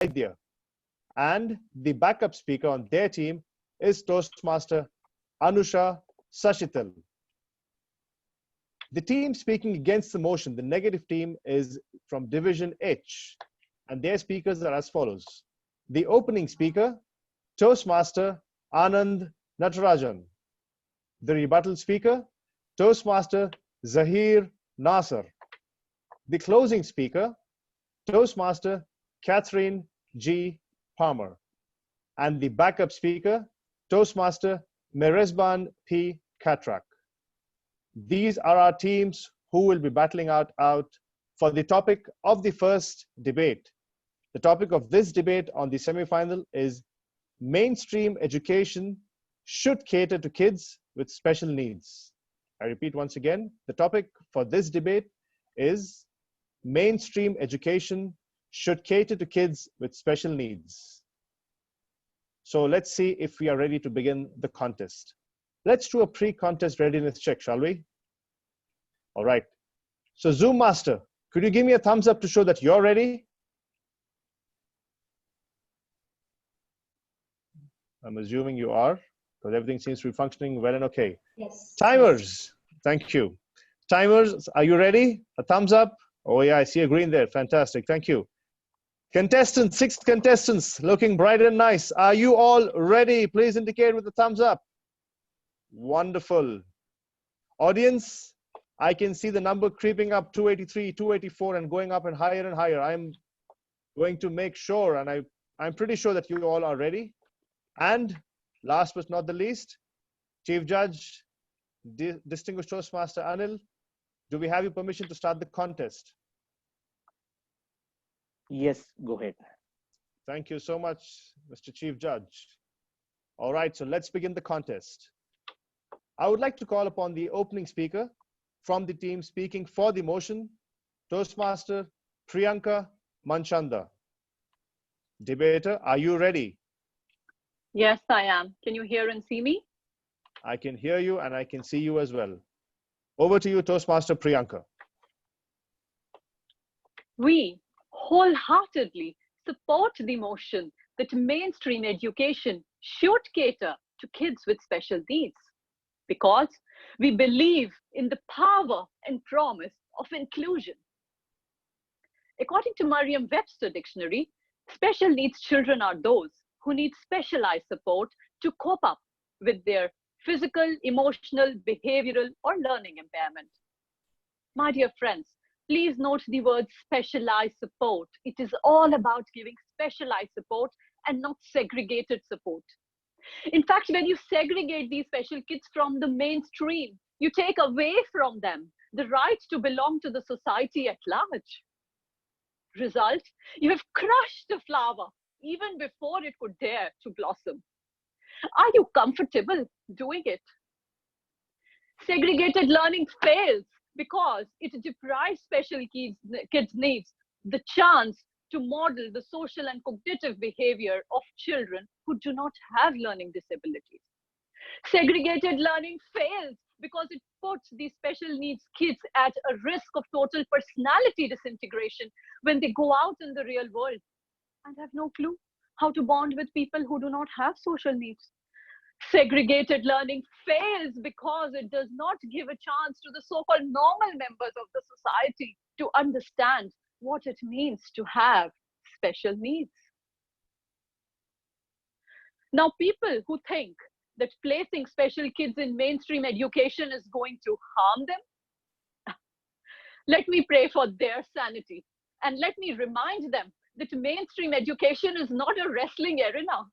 Vaidya. And the backup speaker on their team is Toastmaster Anusha Sashital. The team speaking against the motion, the negative team, is from Division H, and their speakers are as follows. The opening speaker, Toastmaster Anand Natarajan. The rebuttal speaker, Toastmaster Zahir Nasser. The closing speaker, Toastmaster Catherine G. Palmer. And the backup speaker, Toastmaster Meresban P. Katrak. These are our teams who will be battling out for the topic of the first debate. The topic of this debate on the semi-final is mainstream education should cater to kids with special needs. I repeat once again, the topic for this debate is mainstream education should cater to kids with special needs. So let's see if we are ready to begin the contest. Let's do a pre-contest readiness check, shall we? All right. So Zoom Master, could you give me a thumbs up to show that you're ready? I'm assuming you are, because everything seems to be functioning well and okay. Yes. Timers, thank you. Timers, are you ready? A thumbs up? Oh yeah, I see a green there. Fantastic, thank you. Contestants, 6 contestants, looking bright and nice. Are you all ready? Please indicate with a thumbs up. Wonderful. Audience, I can see the number creeping up, 283, 284, and going up and higher. I'm going to make sure, and I'm pretty sure that you all are ready. And last but not the least, Chief Judge, Distinguished Toastmaster Anil, do we have your permission to start the contest? Yes, go ahead. Thank you so much, Mr. Chief Judge. All right, so let's begin the contest. I would like to call upon the opening speaker from the team speaking for the motion, Toastmaster Priyanka Manchanda. Debater, are you ready? Yes, I am. Can you hear and see me? I can hear you and I can see you as well. Over to you, Toastmaster Priyanka. We wholeheartedly support the motion that mainstream education should cater to kids with special needs because we believe in the power and promise of inclusion. According to Merriam-Webster Dictionary, special needs children are those who need specialized support to cope up with their physical, emotional, behavioral, or learning impairment. My dear friends, please note the word specialized support. It is all about giving specialized support and not segregated support. In fact, when you segregate these special kids from the mainstream, you take away from them the right to belong to the society at large. Result, you have crushed the flower even before it could dare to blossom. Are you comfortable doing it? Segregated learning fails because it deprives special kids' needs the chance to model the social and cognitive behavior of children who do not have learning disabilities. Segregated learning fails because it puts these special needs kids at a risk of total personality disintegration when they go out in the real world and have no clue how to bond with people who do not have social needs. Segregated learning fails because it does not give a chance to the so-called normal members of the society to understand what it means to have special needs. Now, people who think that placing special kids in mainstream education is going to harm them, let me pray for their sanity. And let me remind them that mainstream education is not a wrestling arena.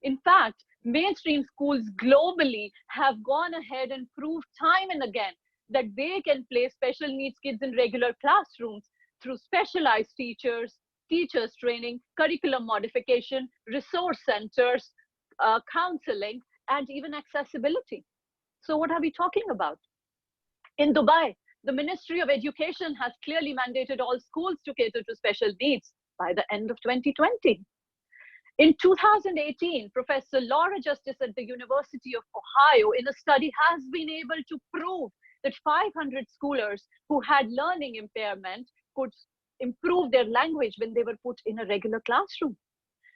In fact, mainstream schools globally have gone ahead and proved time and again that they can place special needs kids in regular classrooms through specialized teachers training, curriculum modification, resource centers, counseling, and even accessibility. So what are we talking about? In Dubai, the Ministry of Education has clearly mandated all schools to cater to special needs by the end of 2020. In 2018, Professor Laura Justice at the University of Ohio in a study has been able to prove that 500 schoolers who had learning impairment could improve their language when they were put in a regular classroom.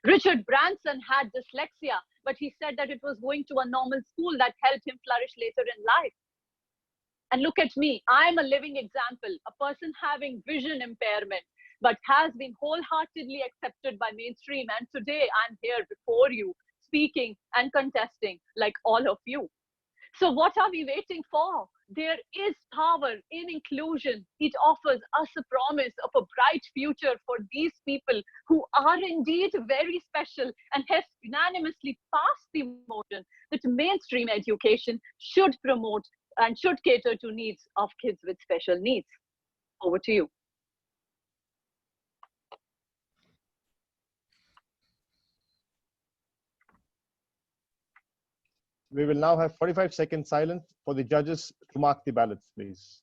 Richard Branson had dyslexia, but he said that it was going to a normal school that helped him flourish later in life. And look at me, I'm a living example, a person having vision impairment, but has been wholeheartedly accepted by mainstream. And today I'm here before you, speaking and contesting like all of you. So what are we waiting for? There is power in inclusion. It offers us a promise of a bright future for these people who are indeed very special, and have unanimously passed the motion that mainstream education should promote and should cater to needs of kids with special needs. Over to you. We will now have 45 seconds silence for the judges to mark the ballots, please.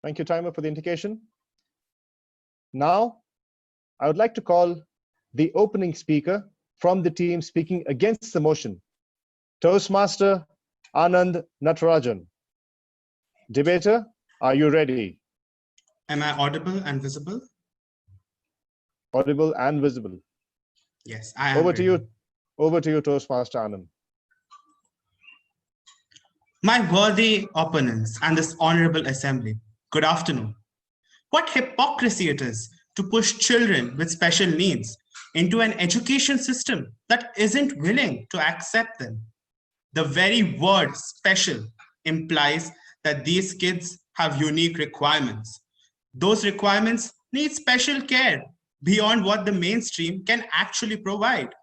Thank you, timer, for the indication. Now, I would like to call the opening speaker from the team speaking against the motion, Toastmaster Anand Natarajan. Debater, are you ready? Am I audible and visible? Audible and visible. Yes, I am. Over to you, Toastmaster Anand. My worthy opponents and this honorable assembly, good afternoon. What hypocrisy it is to push children with special needs into an education system that isn't willing to accept them. The very word special implies that these kids have unique requirements. Those requirements need special care beyond what the mainstream can actually provide.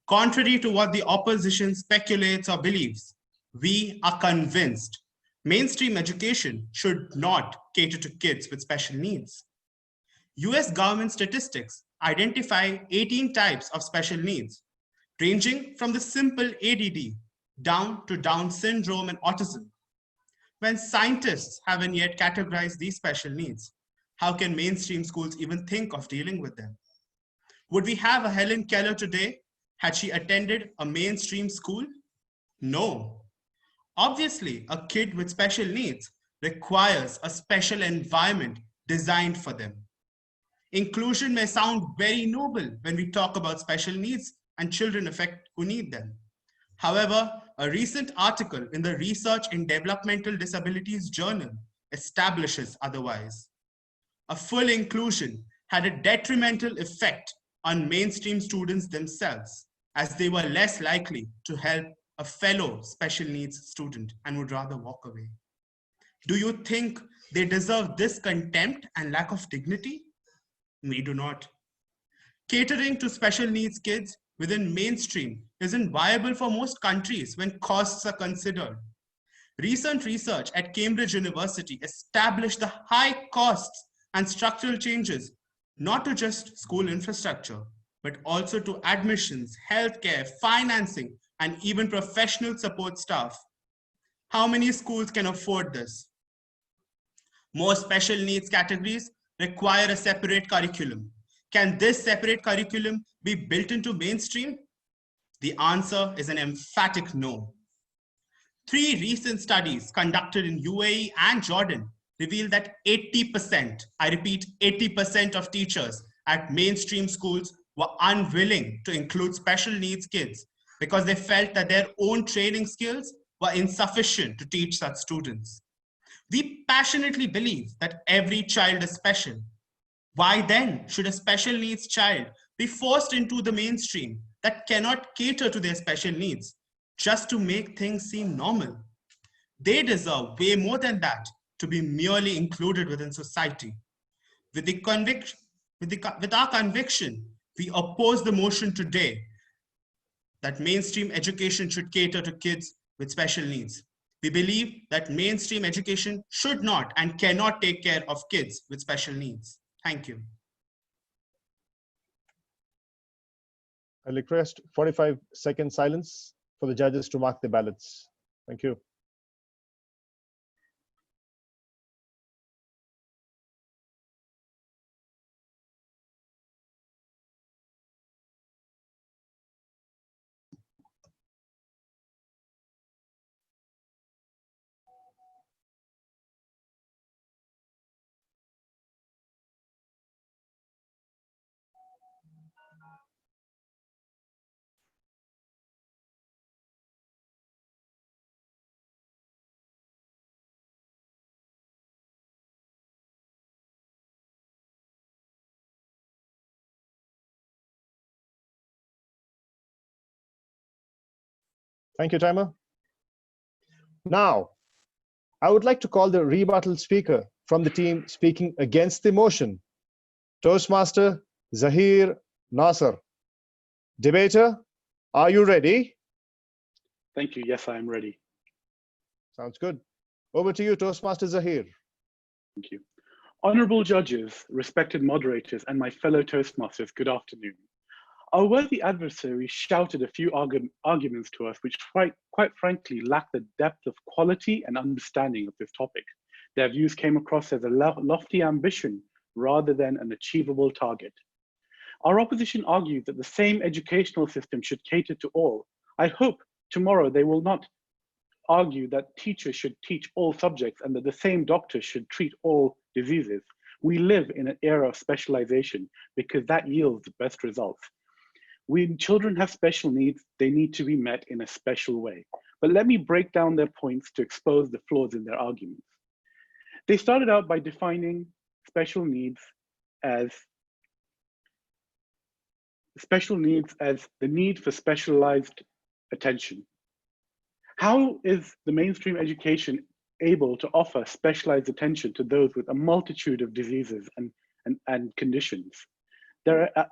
Contrary to what the opposition speculates or believes, we are convinced mainstream education should not cater to kids with special needs. US government statistics identify 18 types of special needs, ranging from the simple ADD down to Down syndrome and autism. When scientists haven't yet categorized these special needs, how can mainstream schools even think of dealing with them? Would we have a Helen Keller today had she attended a mainstream school? No. Obviously, a kid with special needs requires a special environment designed for them. Inclusion may sound very noble when we talk about special needs and children who need them. However, a recent article in the Research in Developmental Disabilities Journal establishes otherwise. A full inclusion had a detrimental effect on mainstream students themselves, as they were less likely to help a fellow special needs student and would rather walk away. Do you think they deserve this contempt and lack of dignity? We do not. Catering to special needs kids within mainstream isn't viable for most countries when costs are considered. Recent research at Cambridge University established the high costs and structural changes, not to just school infrastructure, but also to admissions, healthcare, financing, and even professional support staff. How many schools can afford this? More special needs categories require a separate curriculum. Can this separate curriculum be built into mainstream? The answer is an emphatic no. 3 recent studies conducted in UAE and Jordan reveal that 80%, I repeat, 80% of teachers at mainstream schools were unwilling to include special needs kids because they felt that their own training skills were insufficient to teach such students. We passionately believe that every child is special. Why then should a special needs child be forced into the mainstream that cannot cater to their special needs just to make things seem normal? They deserve way more than that to be merely included within society. With the With our conviction, we oppose the motion today that mainstream education should cater to kids with special needs. We believe that mainstream education should not and cannot take care of kids with special needs. Thank you. I request 45-second silence for the judges to mark the ballots. Thank you. Thank you, timer. Now, I would like to call the rebuttal speaker from the team speaking against the motion, Toastmaster Zahir Nasser. Debater, are you ready? Thank you. Yes, I am ready. Sounds good. Over to you, Toastmaster Zahir. Thank you. Honorable judges, respected moderators, and my fellow Toastmasters, good afternoon. Our worthy adversary shouted a few arguments to us which quite frankly lack the depth of quality and understanding of this topic. Their views came across as a lofty ambition rather than an achievable target. Our opposition argued that the same educational system should cater to all. I hope tomorrow they will not argue that teachers should teach all subjects and that the same doctors should treat all diseases. We live in an era of specialization because that yields the best results. When children have special needs, they need to be met in a special way. But let me break down their points to expose the flaws in their arguments. They started out by defining special needs as the need for specialized attention. How is the mainstream education able to offer specialized attention to those with a multitude of diseases and conditions? There are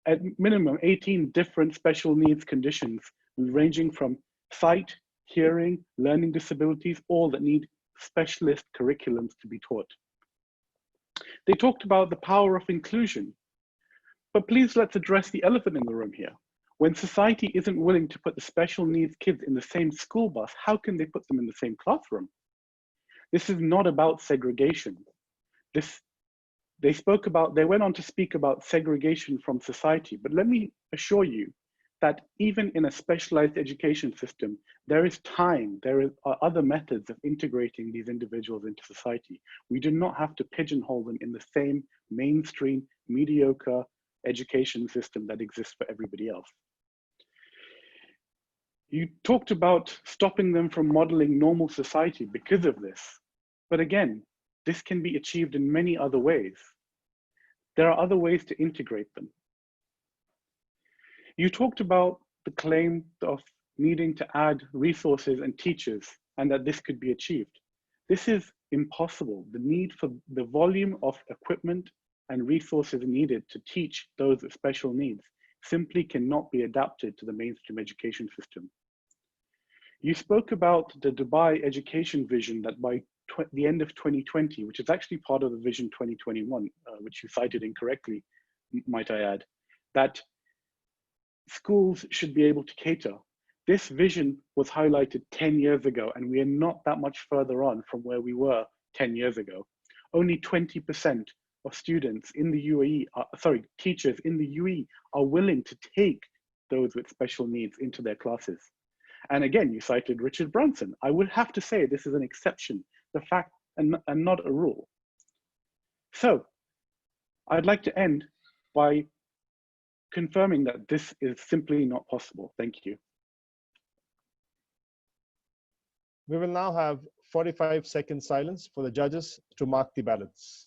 at minimum 18 different special needs conditions ranging from sight, hearing, learning disabilities, all that need specialist curriculums to be taught. They talked about the power of inclusion, but please let's address the elephant in the room here. When society isn't willing to put the special needs kids in the same school bus, how can they put them in the same classroom? This is not about segregation. They went on to speak about segregation from society, but let me assure you that even in a specialized education system, there is time, are other methods of integrating these individuals into society. We do not have to pigeonhole them in the same mainstream, mediocre education system that exists for everybody else. You talked about stopping them from modeling normal society because of this. But again, this can be achieved in many other ways. There are other ways to integrate them. You talked about the claim of needing to add resources and teachers and that this could be achieved. This is impossible. The need for the volume of equipment and resources needed to teach those with special needs simply cannot be adapted to the mainstream education system. You spoke about the Dubai education vision that by the end of 2020, which is actually part of the Vision 2021, which you cited incorrectly, might I add, that schools should be able to cater. This vision was highlighted 10 years ago, and we are not that much further on from where we were 10 years ago. Only 20% of students in the UAE, teachers in the UAE are willing to take those with special needs into their classes. And again, you cited Richard Branson. I would have to say this is an exception, the fact and not a rule. So I'd like to end by confirming that this is simply not possible. Thank you. We will now have 45-second silence for the judges to mark the ballots.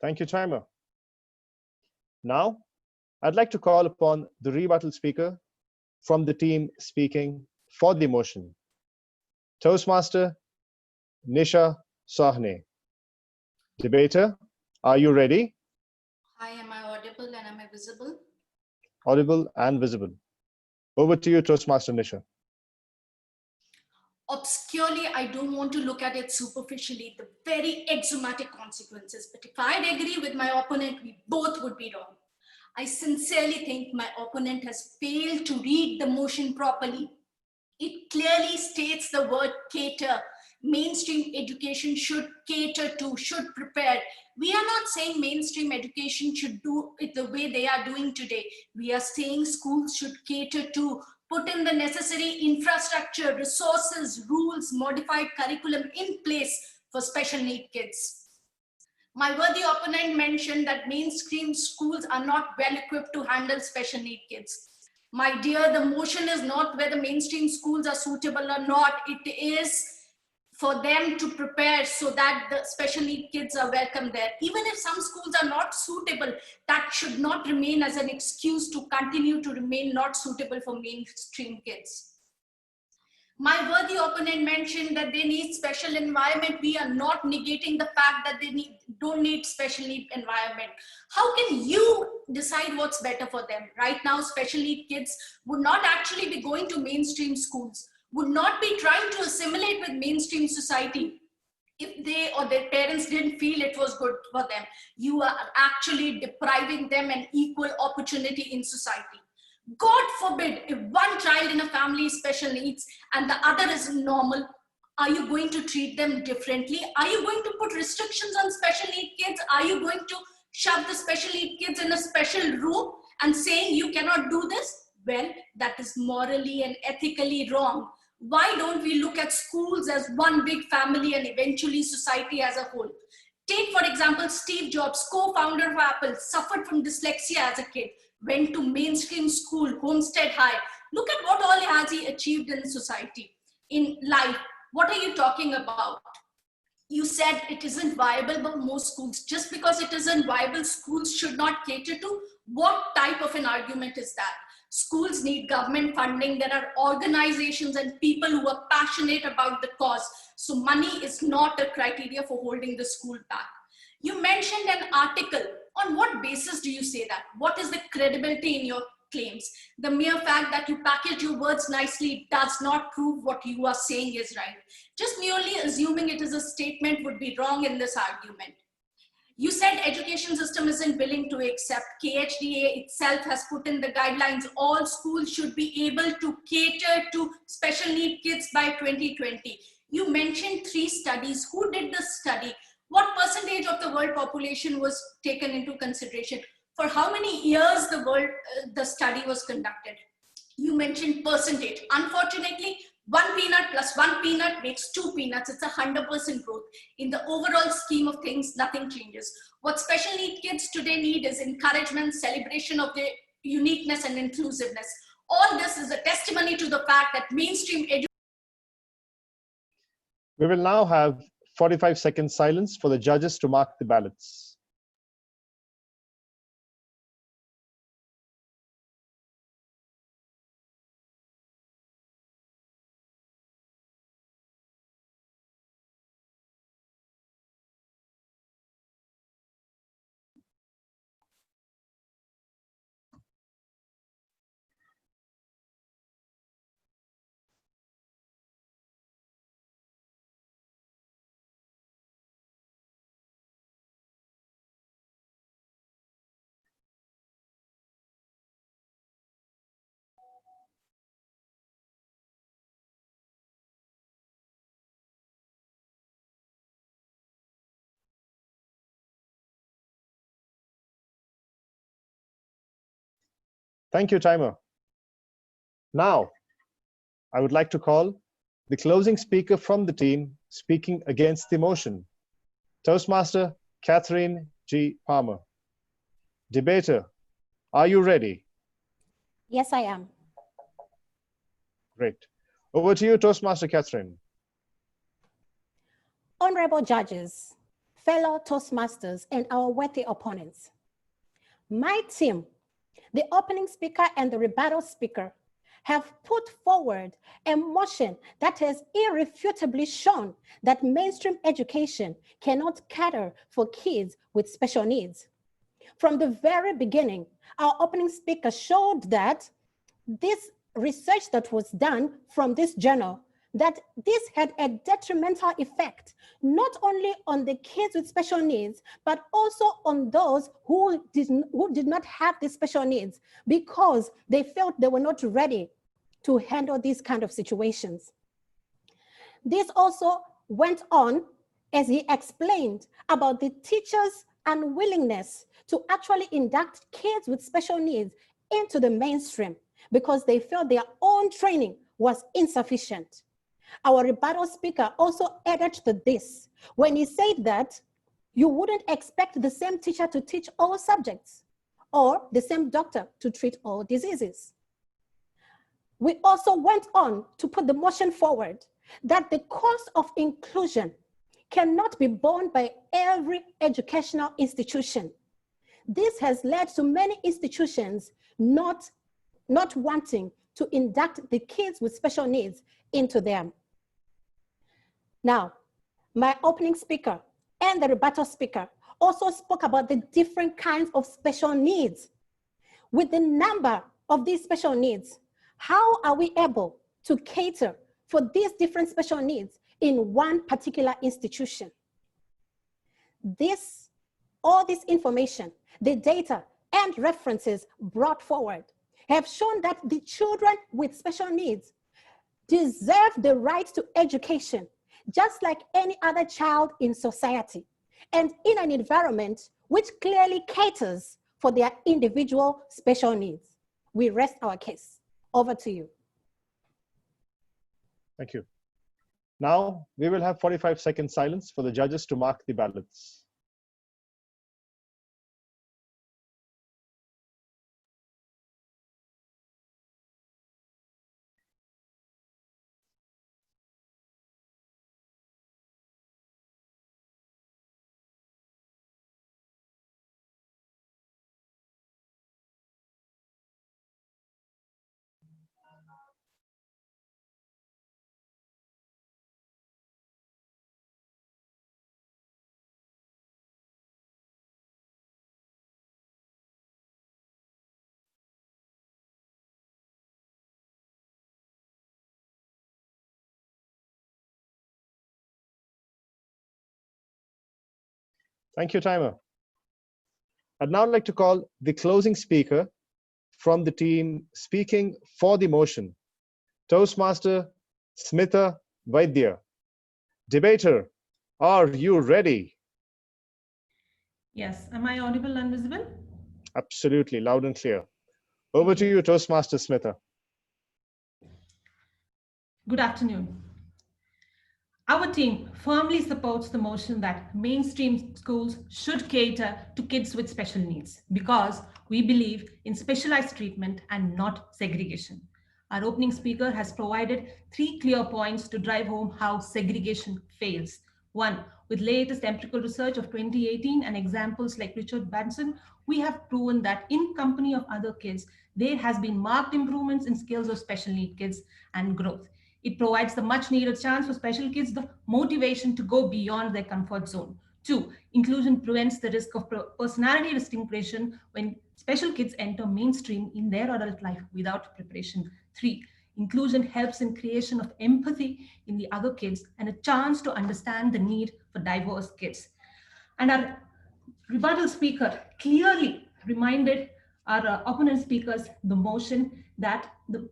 Thank you, timer. Now, I'd like to call upon the rebuttal speaker from the team speaking for the motion. Toastmaster Nisha Sahne. Debater, are you ready? Hi, am I audible and am I visible? Audible and visible. Over to you, Toastmaster Nisha. Obscurely, I don't want to look at it superficially, the very axiomatic consequences. But if I'd agree with my opponent, we both would be wrong. I sincerely think my opponent has failed to read the motion properly. It clearly states the word cater. Mainstream education should cater to, should prepare. We are not saying mainstream education should do it the way they are doing today. We are saying schools should cater to, put in the necessary infrastructure, resources, rules, modified curriculum in place for special need kids. My worthy opponent mentioned that mainstream schools are not well equipped to handle special need kids. My dear, the motion is not whether mainstream schools are suitable or not. It is for them to prepare so that the special need kids are welcome there. Even if some schools are not suitable, that should not remain as an excuse to continue to remain not suitable for mainstream kids. My worthy opponent mentioned that they need special environment. We are not negating the fact that they don't need special need environment. How can you decide what's better for them? Right now, special need kids would not actually be going to mainstream schools, would not be trying to assimilate with mainstream society if they or their parents didn't feel it was good for them. You are actually depriving them an equal opportunity in society. God forbid, if one child in a family is special needs and the other is normal, are you going to treat them differently? Are you going to put restrictions on special need kids? Are you going to shove the special need kids in a special room and saying you cannot do this? Well, that is morally and ethically wrong. Why don't we look at schools as one big family and eventually society as a whole? Take, for example, Steve Jobs, co-founder of Apple, suffered from dyslexia as a kid, went to mainstream school, Homestead High. Look at what all has he achieved in society, in life. What are you talking about? You said it isn't viable for most schools. Just because it isn't viable, schools should not cater to. What type of an argument is that? Schools need government funding. There are organizations and people who are passionate about the cause. So money is not a criteria for holding the school back. You mentioned an article. On what basis do you say that? What is the credibility in your claims? The mere fact that you package your words nicely does not prove what you are saying is right. Just merely assuming it is a statement would be wrong in this argument. You said education system isn't willing to accept. KHDA itself has put in the guidelines. All schools should be able to cater to special need kids by 2020. You mentioned 3 studies. Who did the study? What percentage of the world population was taken into consideration? For how many years the study was conducted? You mentioned percentage. Unfortunately, 1 peanut plus 1 peanut makes 2 peanuts. It's 100% growth. In the overall scheme of things, nothing changes. What special need kids today need is encouragement, celebration of their uniqueness and inclusiveness. All this is a testimony to the fact that mainstream education. We will now have 45 seconds silence for the judges to mark the ballots. Thank you, timer. Now, I would like to call the closing speaker from the team speaking against the motion. Toastmaster Catherine G. Palmer. Debater, are you ready? Yes, I am. Great. Over to you, Toastmaster Catherine. Honorable judges, fellow Toastmasters, and our worthy opponents. My team, the opening speaker and the rebuttal speaker, have put forward a motion that has irrefutably shown that mainstream education cannot cater for kids with special needs. From the very beginning, our opening speaker showed that this research that was done from this journal, that this had a detrimental effect, not only on the kids with special needs, but also on those who did not have the special needs because they felt they were not ready to handle these kind of situations. This also went on as he explained about the teachers' unwillingness to actually induct kids with special needs into the mainstream because they felt their own training was insufficient. Our rebuttal speaker also added to this when he said that you wouldn't expect the same teacher to teach all subjects or the same doctor to treat all diseases. We also went on to put the motion forward that the cost of inclusion cannot be borne by every educational institution. This has led to many institutions not wanting to induct the kids with special needs into them. Now, my opening speaker and the rebuttal speaker also spoke about the different kinds of special needs. With the number of these special needs, how are we able to cater for these different special needs in one particular institution? All this information, the data and references brought forward have shown that the children with special needs deserve the right to education, just like any other child in society, and in an environment which clearly caters for their individual special needs. We rest our case. Over to you. Thank you. Now, we will have 45 seconds silence for the judges to mark the ballots. Thank you, timer. I'd now like to call the closing speaker from the team speaking for the motion, Toastmaster Smitha Vaidya. Debater, are you ready? Yes. Am I audible and visible? Absolutely, loud and clear. Over to you, Toastmaster Smitha. Good afternoon. Our team firmly supports the motion that mainstream schools should cater to kids with special needs because we believe in specialized treatment and not segregation. Our opening speaker has provided 3 clear points to drive home how segregation fails. 1, with latest empirical research of 2018 and examples like Richard Branson, we have proven that in company of other kids, there has been marked improvements in skills of special need kids and growth. It provides the much needed chance for special kids the motivation to go beyond their comfort zone. 2, inclusion prevents the risk of personality distinction when special kids enter mainstream in their adult life without preparation. 3, inclusion helps in creation of empathy in the other kids and a chance to understand the need for diverse kids. And our rebuttal speaker clearly reminded our opponent speakers the motion that the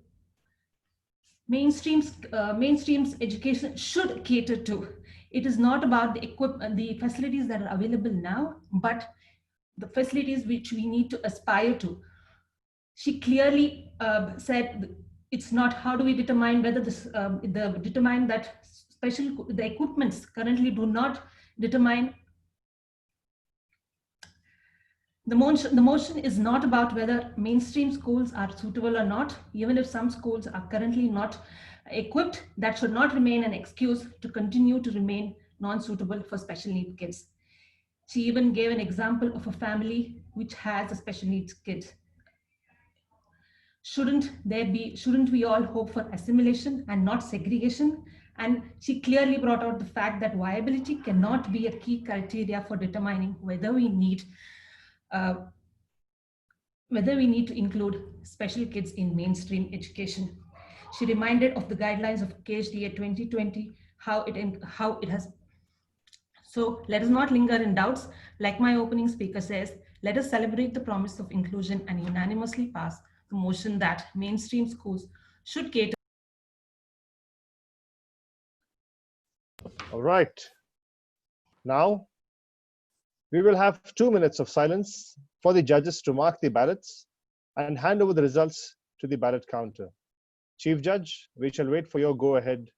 mainstream's education should cater to. It is not about the facilities that are available now, but the facilities which we need to aspire to. She clearly said it's not how do we determine whether determine that the equipments currently do not determine. The motion is not about whether mainstream schools are suitable or not. Even if some schools are currently not equipped, that should not remain an excuse to continue to remain non-suitable for special need kids. She even gave an example of a family which has a special needs kid. Shouldn't we all hope for assimilation and not segregation? And she clearly brought out the fact that viability cannot be a key criteria for determining whether we need to include special kids in mainstream education. She reminded of the guidelines of KHDA 2020, how it has. So let us not linger in doubts. Like my opening speaker says, let us celebrate the promise of inclusion and unanimously pass the motion that mainstream schools should cater. All right. Now, we will have 2 minutes of silence for the judges to mark the ballots and hand over the results to the ballot counter. Chief Judge, we shall wait for your go-ahead.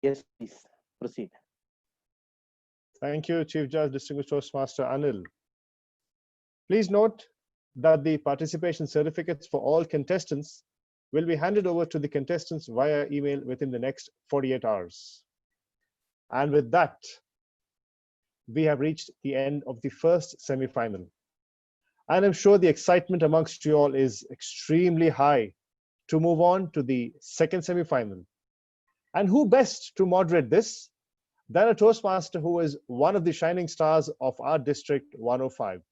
Yes, please proceed. Thank you, Chief Judge, Distinguished Toastmaster Anil. Please note that the participation certificates for all contestants will be handed over to the contestants via email within the next 48 hours. And with that, we have reached the end of the first semi-final. And I'm sure the excitement amongst you all is extremely high to move on to the second semi-final. And who best to moderate this than a Toastmaster who is one of the shining stars of our District 105.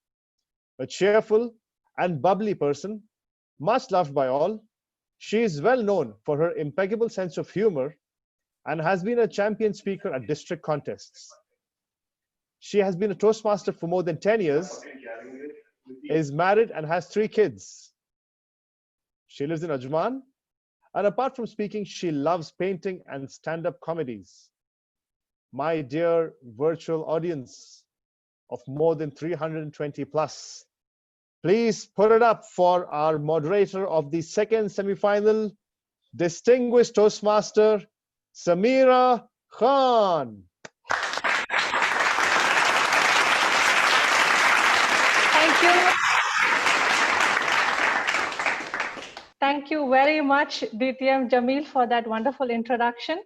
A cheerful and bubbly person, much loved by all. She is well known for her impeccable sense of humor and has been a champion speaker at district contests. She has been a Toastmaster for more than 10 years, is married and has 3 kids. She lives in Ajman, and apart from speaking, she loves painting and stand-up comedies. My dear virtual audience of more than 320 plus, please put it up for our moderator of the second semi-final, distinguished Toastmaster, Samira Khan. Thank you. Thank you very much, DTM Jamil, for that wonderful introduction.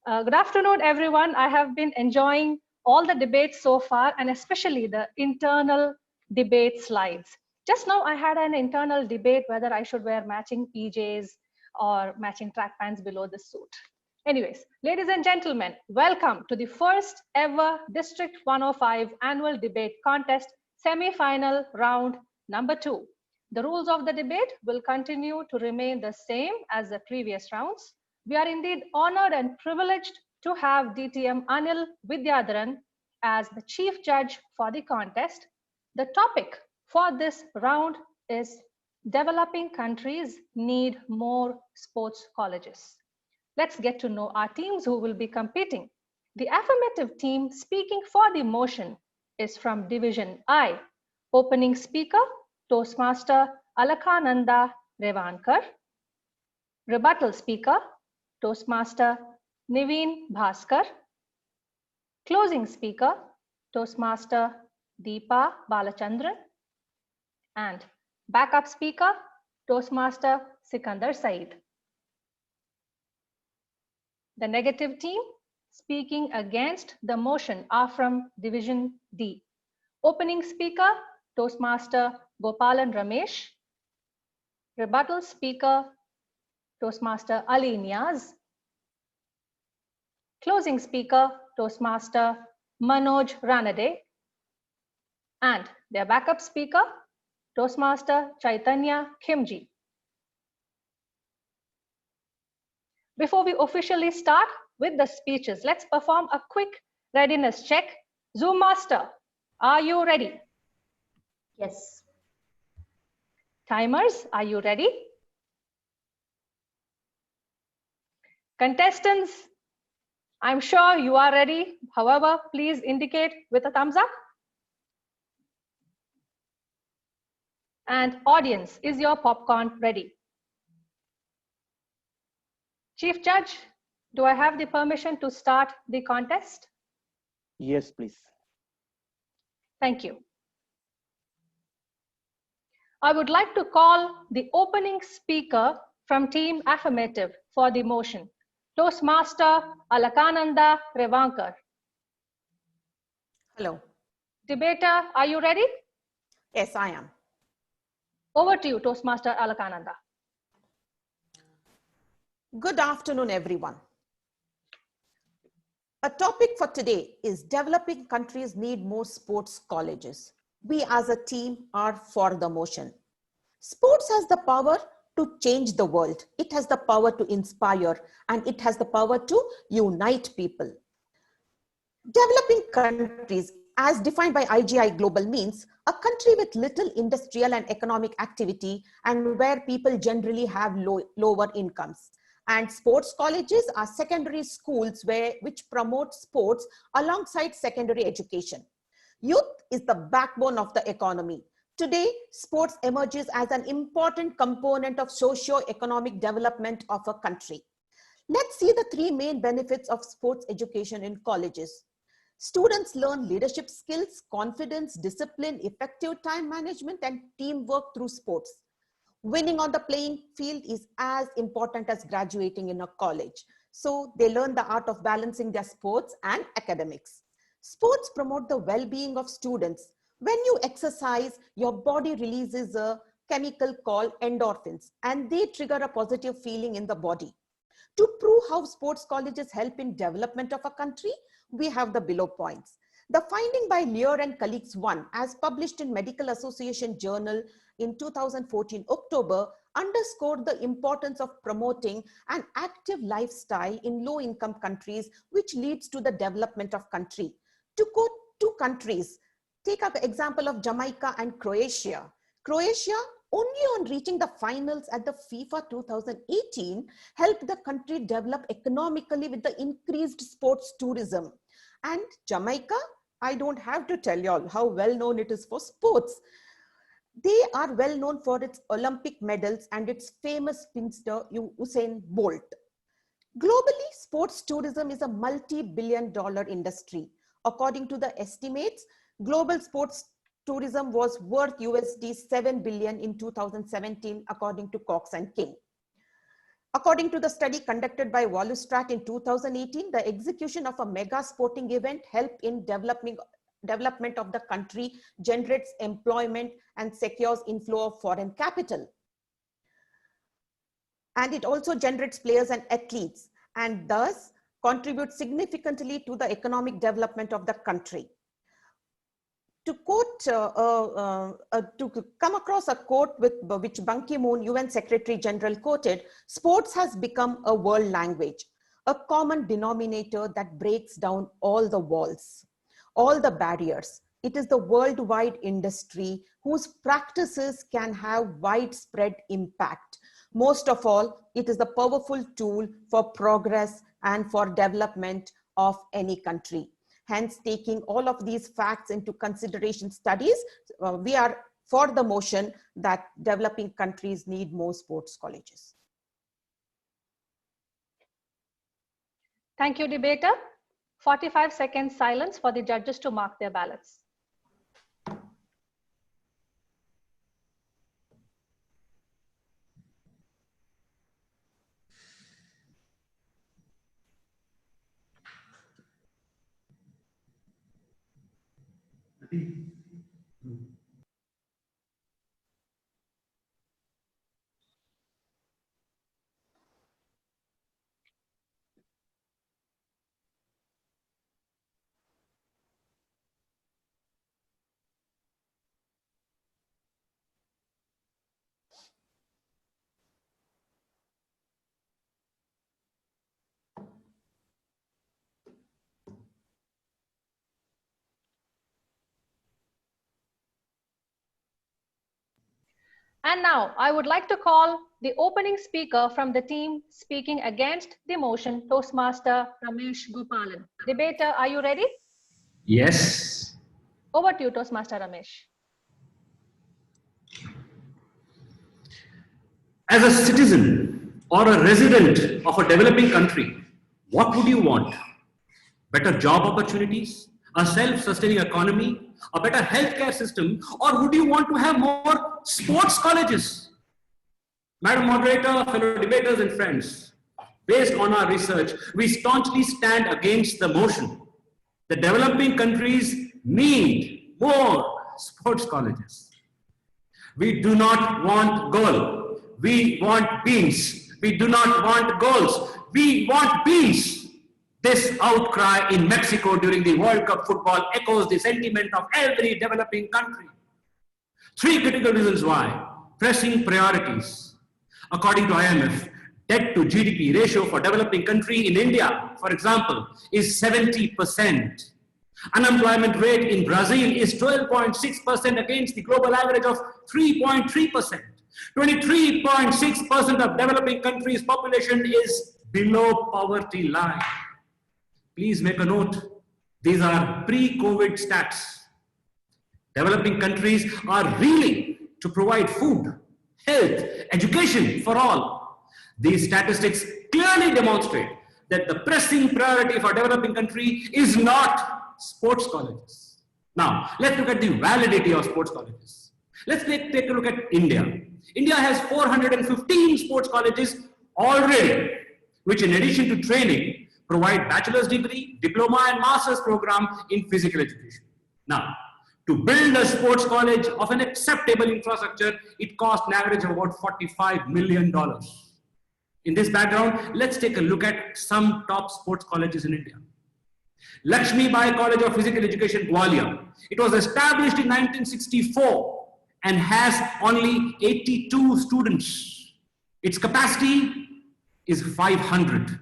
Good afternoon, everyone. I have been enjoying all the debates so far, and especially the internal debate slides. Just now, I had an internal debate whether I should wear matching PJs or matching track pants below the suit. Anyways, ladies and gentlemen, welcome to the first ever District 105 annual debate contest, semi-final round number 2. The rules of the debate will continue to remain the same as the previous rounds. We are indeed honored and privileged to have DTM Anil Vidyadharan as the chief judge for the contest. The topic for this round is developing countries need more sports colleges. Let's get to know our teams who will be competing. The affirmative team speaking for the motion is from Division I. Opening speaker, Toastmaster Alakhananda Revankar. Rebuttal speaker, Toastmaster Niveen Bhaskar. Closing speaker, Toastmaster Deepa Balachandran. And backup speaker, Toastmaster Sikandar Saeed. The negative team speaking against the motion are from Division D. Opening speaker, Toastmaster Gopalan Ramesh. Rebuttal speaker, Toastmaster Ali Niaz. Closing speaker, Toastmaster Manoj Ranade. And their backup speaker, Toastmaster Chaitanya Khimji. Before we officially start with the speeches, let's perform a quick readiness check. Zoom Master, are you ready? Yes. Timers, are you ready? Contestants, I'm sure you are ready. However, please indicate with a thumbs up. And audience, is your popcorn ready? Chief Judge, do I have the permission to start the contest? Yes, please. Thank you. I would like to call the opening speaker from Team Affirmative for the motion, Toastmaster Alakhananda Revankar. Hello. Debater, are you ready? Yes, I am. Over to you, Toastmaster Alakhananda. Good afternoon, everyone. A topic for today is developing countries need more sports colleges. We as a team are for the motion. Sports has the power to change the world. It has the power to inspire, and it has the power to unite people. Developing countries, as defined by IGI Global, means a country with little industrial and economic activity and where people generally have lower incomes. And sports colleges are secondary schools which promote sports alongside secondary education. Youth is the backbone of the economy. Today, sports emerges as an important component of socio-economic development of a country. Let's see the three main benefits of sports education in colleges. Students learn leadership skills, confidence, discipline, effective time management, and teamwork through sports. Winning on the playing field is as important as graduating in a college. So they learn the art of balancing their sports and academics. Sports promote the well-being of students. When you exercise, your body releases a chemical called endorphins, and they trigger a positive feeling in the body. To prove how sports colleges help in development of a country, we have the below points. The finding by Lear and colleagues 1, as published in Medical Association Journal in 2014 October, underscored the importance of promoting an active lifestyle in low-income countries, which leads to the development of country. To quote two countries, take an example of Jamaica and Croatia. Croatia, only on reaching the finals at the FIFA 2018, helped the country develop economically with the increased sports tourism. And Jamaica, I don't have to tell you all how well known it is for sports. They are well known for its Olympic medals and its famous sprinter Usain Bolt. Globally, sports tourism is a multi-billion-dollar industry. According to the estimates, global sports tourism was worth USD 7 billion in 2017, according to Cox and King. According to the study conducted by Wallustrat in 2018, the execution of a mega sporting event helped in development of the country, generates employment, and secures inflow of foreign capital. And it also generates players and athletes, and thus contributes significantly to the economic development of the country. To quote, to come across a quote which Ban Ki-moon, UN Secretary General, quoted, sports has become a world language, a common denominator that breaks down all the walls, all the barriers. It is the worldwide industry whose practices can have widespread impact. Most of all, it is a powerful tool for progress and for development of any country. Hence, taking all of these facts into consideration studies, we are for the motion that developing countries need more sports colleges. Thank you, debater. 45 seconds silence for the judges to mark their ballots. And now I would like to call the opening speaker from the team speaking against the motion, Toastmaster Ramesh Gopalan. Debater, are you ready? Yes. Over to you, Toastmaster Ramesh. As a citizen or a resident of a developing country, what would you want? Better job opportunities, a self-sustaining economy, a better healthcare system, or would you want to have more sports colleges? Madam Moderator, fellow debaters and friends, based on our research, we staunchly stand against the motion. The developing countries need more sports colleges. We do not want goal. We want beans. We do not want goals. We want beans. This outcry in Mexico during the World Cup football echoes the sentiment of every developing country. Three critical reasons why. Pressing priorities. According to IMF, debt to GDP ratio for developing country in India, for example, is 70%. Unemployment rate in Brazil is 12.6% against the global average of 3.3%. 23.6% of developing countries' population is below poverty line. Please make a note. These are pre-COVID stats. Developing countries are reeling to provide food, health, education for all. These statistics clearly demonstrate that the pressing priority for developing country is not sports colleges. Now, let's look at the validity of sports colleges. Let's take a look at India. India has 415 sports colleges already, which in addition to training, provide bachelor's degree, diploma and master's program in physical education. Now, to build a sports college of an acceptable infrastructure, it costs an average of about $45 million. In this background, let's take a look at some top sports colleges in India. Lakshmi Bai College of Physical Education, Gwalior. It was established in 1964 and has only 82 students. Its capacity is 500.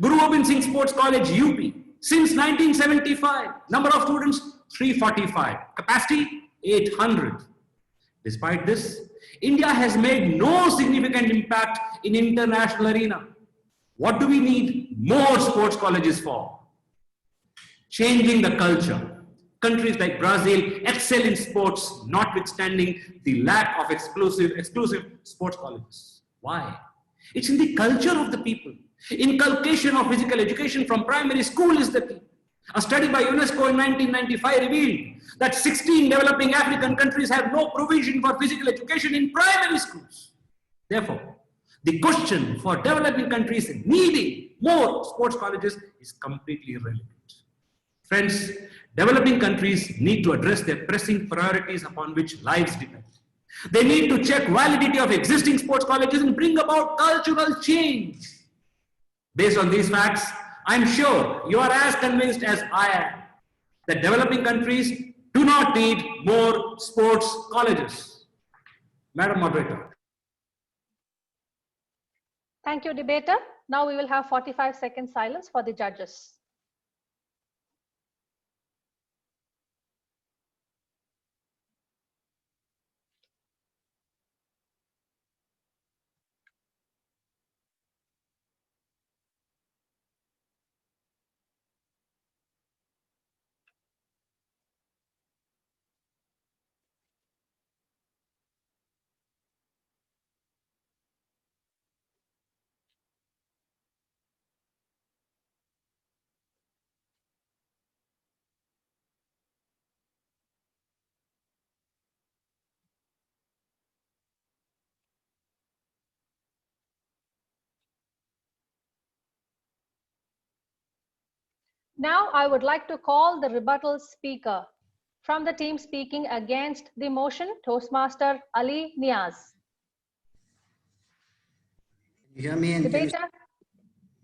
Guru Gobind Singh Sports College, UP, since 1975, number of students 345, capacity 800. Despite this, India has made no significant impact in international arena. What do we need more sports colleges for? Changing the culture. Countries like Brazil excel in sports, notwithstanding the lack of exclusive sports colleges. Why? It's in the culture of the people. Inculcation of physical education from primary school is the key. A study by UNESCO in 1995 revealed that 16 developing African countries have no provision for physical education in primary schools. Therefore, the question for developing countries needing more sports colleges is completely irrelevant. Friends, developing countries need to address their pressing priorities upon which lives depend. They need to check validity of existing sports colleges and bring about cultural change. Based on these facts, I'm sure you are as convinced as I am that developing countries do not need more sports colleges. Madam Moderator. Thank you, debater. Now we will have 45 seconds silence for the judges. Now I would like to call the rebuttal speaker from the team speaking against the motion, Toastmaster Ali Niaz. You hear me? And Debater?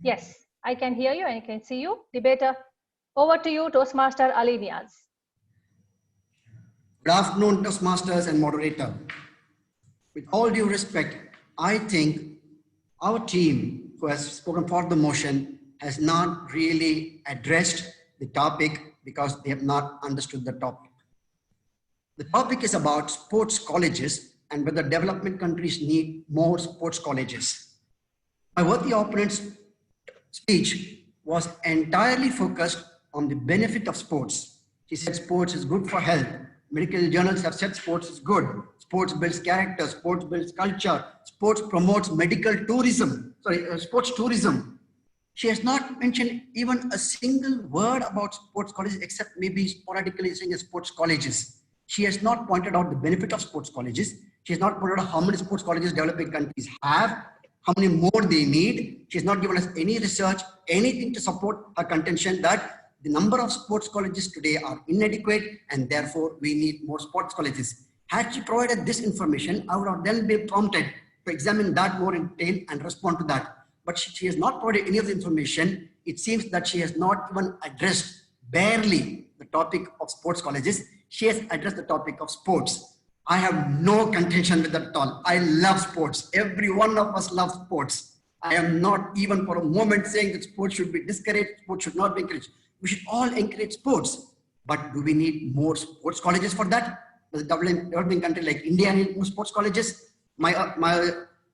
Yes, I can hear you and I can see you. Debater, over to you, Toastmaster Ali Niaz. Good afternoon, Toastmasters and moderator. With all due respect, I think our team who has spoken for the motion has not really addressed the topic because they have not understood the topic. The topic is about sports colleges and whether development countries need more sports colleges. My worthy opponent's speech was entirely focused on the benefit of sports. He said sports is good for health. Medical journals have said sports is good. Sports builds character, sports builds culture, sports promotes medical tourism, sports tourism. She has not mentioned even a single word about sports colleges except maybe sporadically saying sports colleges. She has not pointed out the benefit of sports colleges. She has not pointed out how many sports colleges developing countries have, how many more they need. She has not given us any research, anything to support her contention that the number of sports colleges today are inadequate and therefore we need more sports colleges. Had she provided this information, I would have then been prompted to examine that more in detail and respond to that. But she has not provided any of the information. It seems that she has not even addressed barely the topic of sports colleges. She has addressed the topic of sports. I have no contention with that at all. I love sports. Every one of us loves sports. I am not even for a moment saying that sports should be discouraged, sports should not be encouraged. We should all encourage sports. But do we need more sports colleges for that? Does a developing country like India need more sports colleges? My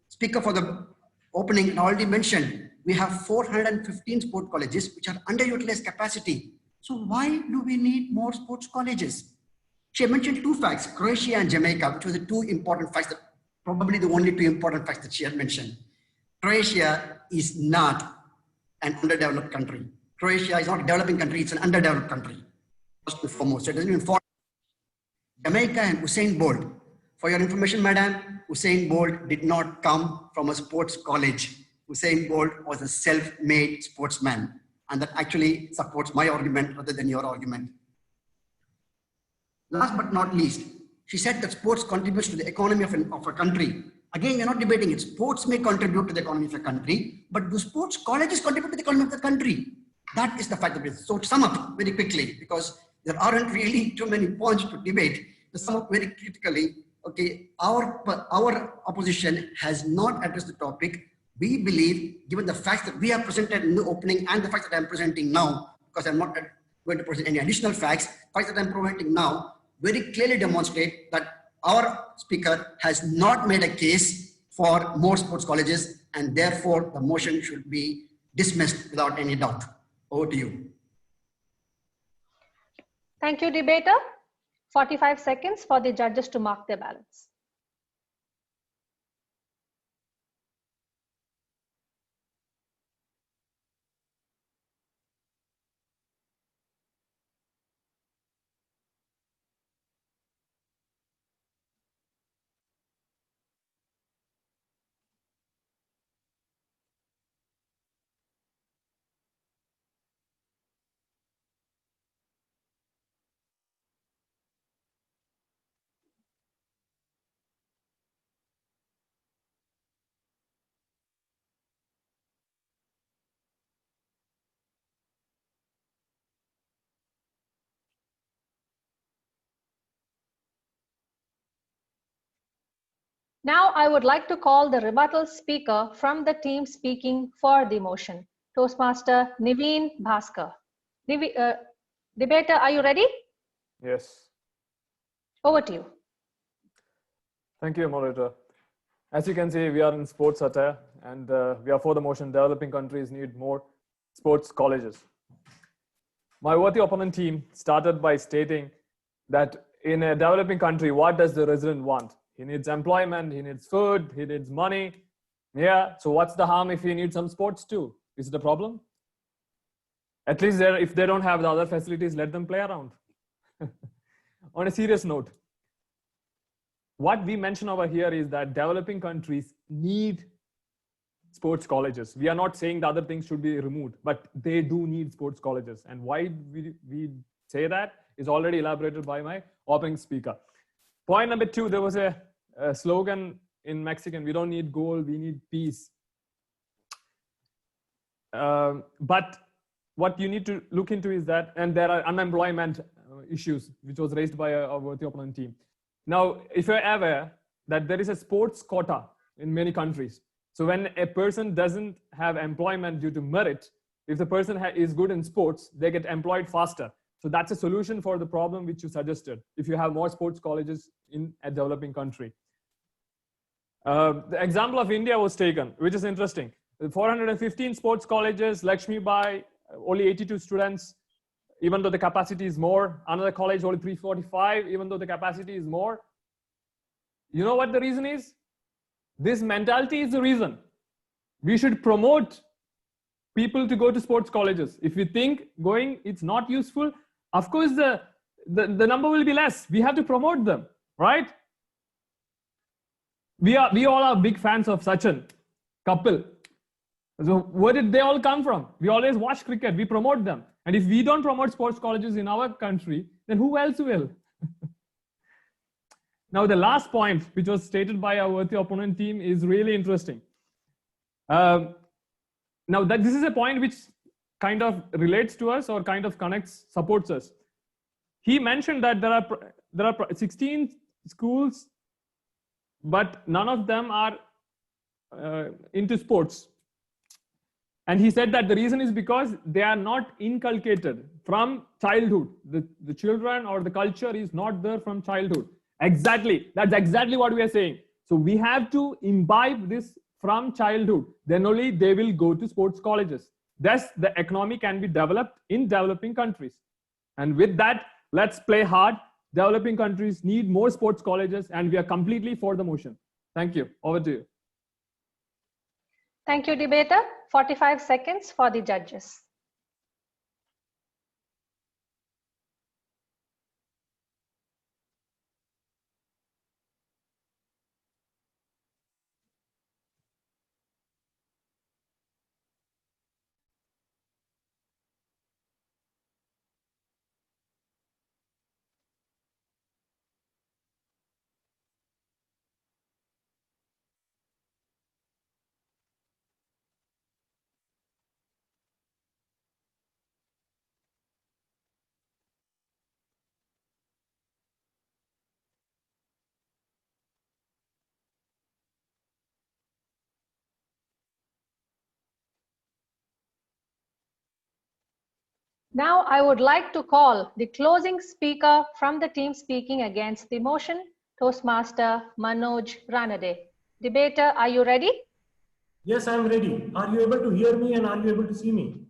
speaker for the opening already mentioned, we have 415 sports colleges which are underutilized capacity. So why do we need more sports colleges? She mentioned two facts, Croatia and Jamaica, which were the two important facts, probably the only two important facts that she had mentioned. Croatia is not an underdeveloped country. Croatia is not a developing country, it's an underdeveloped country, first and foremost. So it doesn't even fall. Jamaica and Usain Bolt. For your information, madam, Usain Bolt did not come from a sports college. Usain Bolt was a self-made sportsman. And that actually supports my argument rather than your argument. Last but not least, she said that sports contributes to the economy of a country. Again, we're not debating it. Sports may contribute to the economy of a country, but do sports colleges contribute to the economy of the country? That is the fact of it. So to sum up very quickly, because there aren't really too many points to debate, to sum up very critically, okay, our opposition has not addressed the topic. We believe, given the facts that we have presented in the opening and the facts that I'm presenting now, because I'm not going to present any additional facts, facts that I'm presenting now very clearly demonstrate that our speaker has not made a case for more sports colleges, and therefore the motion should be dismissed without any doubt. Over to you. Thank you, debater. 45 seconds for the judges to mark their ballots. Now I would like to call the rebuttal speaker from the team speaking for the motion, Toastmaster Naveen Bhaskar. Debater, are you ready? Yes. Over to you. Thank you, moderator. As you can see, we are in sports satire, and we are for the motion developing countries need more sports colleges. My worthy opponent team started by stating that in a developing country, what does the resident want? He needs employment, he needs food, he needs money. Yeah, so what's the harm if he needs some sports too? Is it a problem? At least if they don't have the other facilities, let them play around. On a serious note, what we mention over here is that developing countries need sports colleges. We are not saying the other things should be removed, but they do need sports colleges. And why we say that is already elaborated by my opening speaker. Point number 2, there was a slogan in Mexican, we don't need gold, we need peace. But what you need to look into is that, and there are unemployment issues, which was raised by our worthy opponent team. Now, if you're aware that there is a sports quota in many countries. So when a person doesn't have employment due to merit, if the person is good in sports, they get employed faster. So that's a solution for the problem which you suggested, if you have more sports colleges in a developing country. The example of India was taken, which is interesting. 415 sports colleges, Lakshmi Bai, only 82 students, even though the capacity is more. Another college, only 345, even though the capacity is more. You know what the reason is? This mentality is the reason. We should promote people to go to sports colleges. If we think going, it's not useful, of course the number will be less. We have to promote them, right? We all are big fans of Sachin, Kapil. So where did they all come from? We always watch cricket, we promote them. And if we don't promote sports colleges in our country, then who else will? Now, the last point, which was stated by our worthy opponent team, is really interesting. Now, this is a point which kind of relates to us or kind of connects, supports us. He mentioned that there are 16 schools, but none of them are into sports. And he said that the reason is because they are not inculcated from childhood. The children or the culture is not there from childhood. Exactly. That's exactly what we are saying. So we have to imbibe this from childhood. Then only they will go to sports colleges. Thus, the economy can be developed in developing countries. And with that, let's play hard. Developing countries need more sports colleges, and we are completely for the motion. Thank you. Over to you. Thank you, debater. 45 seconds for the judges. Now I would like to call the closing speaker from the team speaking against the motion, Toastmaster Manoj Ranade. Debater, are you ready? Yes, I am ready. Are you able to hear me and are you able to see me?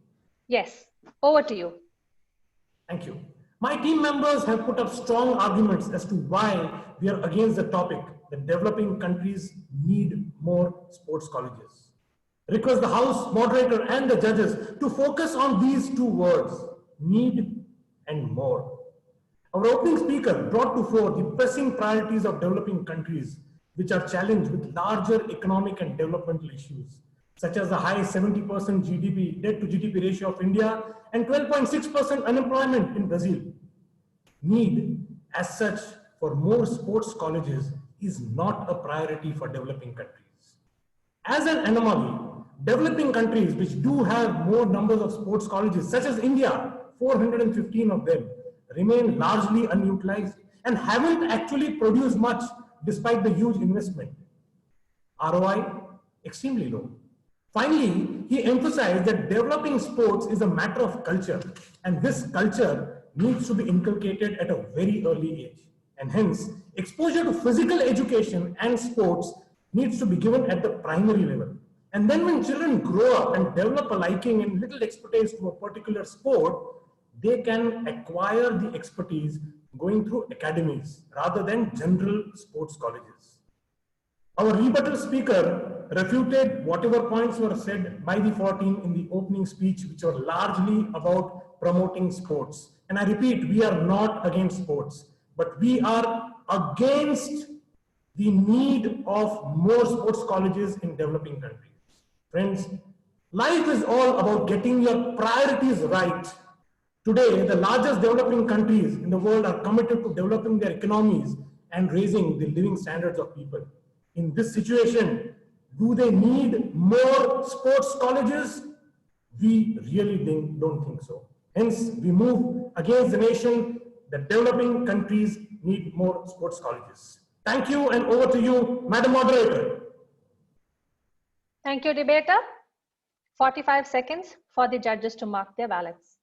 Yes, over to you. Thank you. My team members have put up strong arguments as to why we are against the topic that developing countries need more sports colleges. Request the House moderator and the judges to focus on these two words, need and more. Our opening speaker brought to fore the pressing priorities of developing countries, which are challenged with larger economic and developmental issues, such as the high 70% GDP, debt to GDP ratio of India and 12.6% unemployment in Brazil. Need, as such, for more sports colleges is not a priority for developing countries. As an anomaly, developing countries which do have more numbers of sports colleges, such as India, 415 of them, remain largely unutilized and haven't actually produced much despite the huge investment. ROI, extremely low. Finally, he emphasized that developing sports is a matter of culture, and this culture needs to be inculcated at a very early age. And hence, exposure to physical education and sports needs to be given at the primary level. And then when children grow up and develop a liking and little expertise to a particular sport, they can acquire the expertise going through academies rather than general sports colleges. Our rebuttal speaker refuted whatever points were said by the 14 in the opening speech, which were largely about promoting sports. And I repeat, we are not against sports, but we are against the need of more sports colleges in developing countries. Friends, life is all about getting your priorities right. Today, the largest developing countries in the world are committed to developing their economies and raising the living standards of people. In this situation, do they need more sports colleges? We really don't think so. Hence, we move against the nation that developing countries need more sports colleges. Thank you, and over to you, Madam Moderator. Thank you, debater. 45 seconds for the judges to mark their ballots.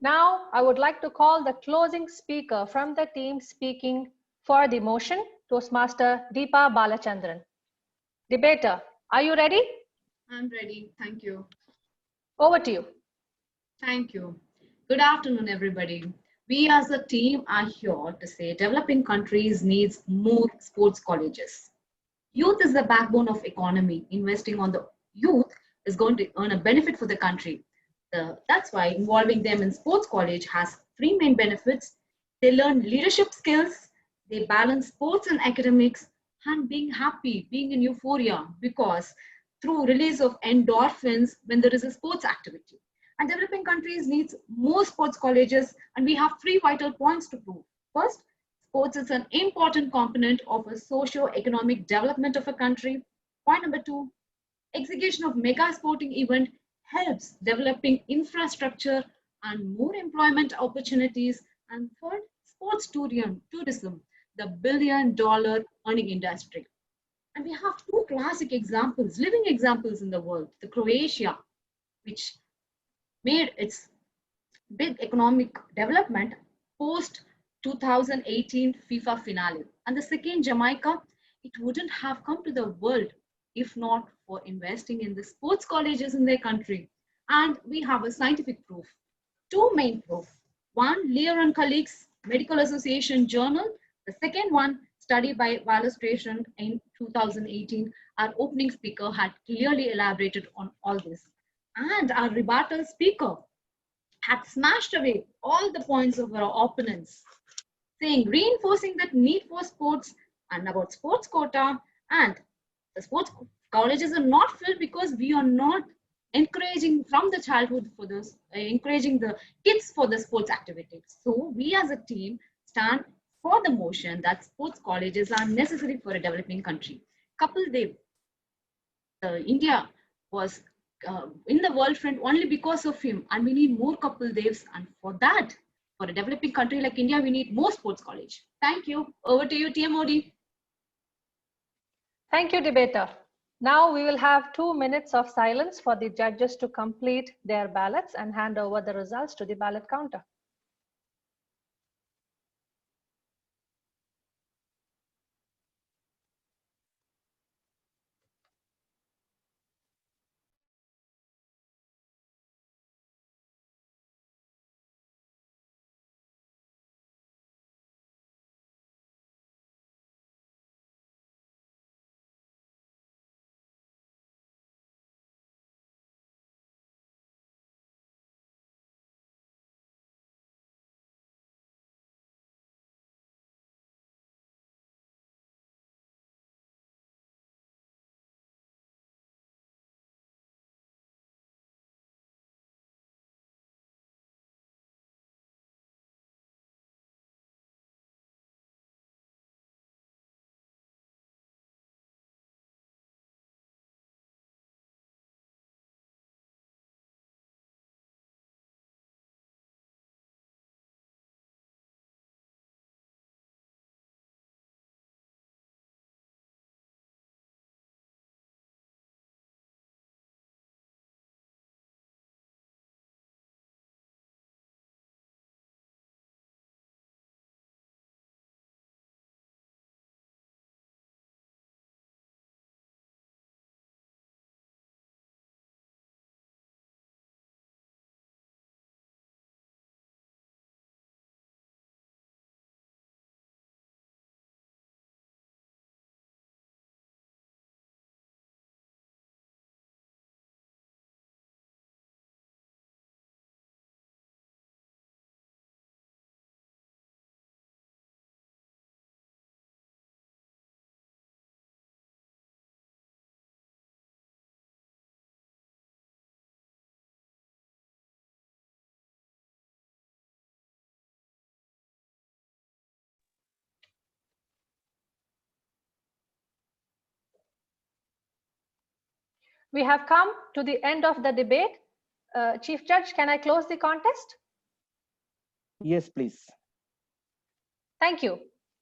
Now, I would like to call the closing speaker from the team speaking for the motion, Toastmaster Deepa Balachandran. Debater, are you ready? I'm ready. Thank you. Over to you. Thank you. Good afternoon, everybody. We as a team are here to say developing countries needs more sports colleges. Youth is the backbone of economy. Investing on the youth is going to earn a benefit for the country. That's why involving them in sports college has three main benefits. They learn leadership skills, they balance sports and academics, and being happy, being in euphoria, because through release of endorphins when there is a sports activity. And developing countries needs more sports colleges, and we have three vital points to prove. First, sports is an important component of a socio-economic development of a country. Point number two, execution of mega sporting event helps developing infrastructure and more employment opportunities. And third, sports tourism, the billion-dollar earning industry. And we have two classic examples, living examples in the world. The Croatia, which made its big economic development post 2018 FIFA finale. And the second, Jamaica, it wouldn't have come to the world if not for investing in the sports colleges in their country. And we have a scientific proof, two main proof. One, Lear and colleagues, Medical Association Journal. The second one, study by Valistration in 2018. Our opening speaker had clearly elaborated on all this. And our rebuttal speaker had smashed away all the points of our opponents, saying, reinforcing that need for sports and about sports quota, and the sports colleges are not filled because we are not encouraging from the childhood for this, encouraging the kids for the sports activities. So we as a team stand for the motion that sports colleges are necessary for a developing country. Kapil Dev, India was in the world front only because of him, and we need more Kapil Devs, and for that, for a developing country like India, we need more sports college. Thank you. Over to you, TMOD. Thank you, debater. Now we will have 2 minutes of silence for the judges to complete their ballots and hand over the results to the ballot counter. We have come to the end of the debate. Chief Judge, can I close the contest? Yes, please. Thank you.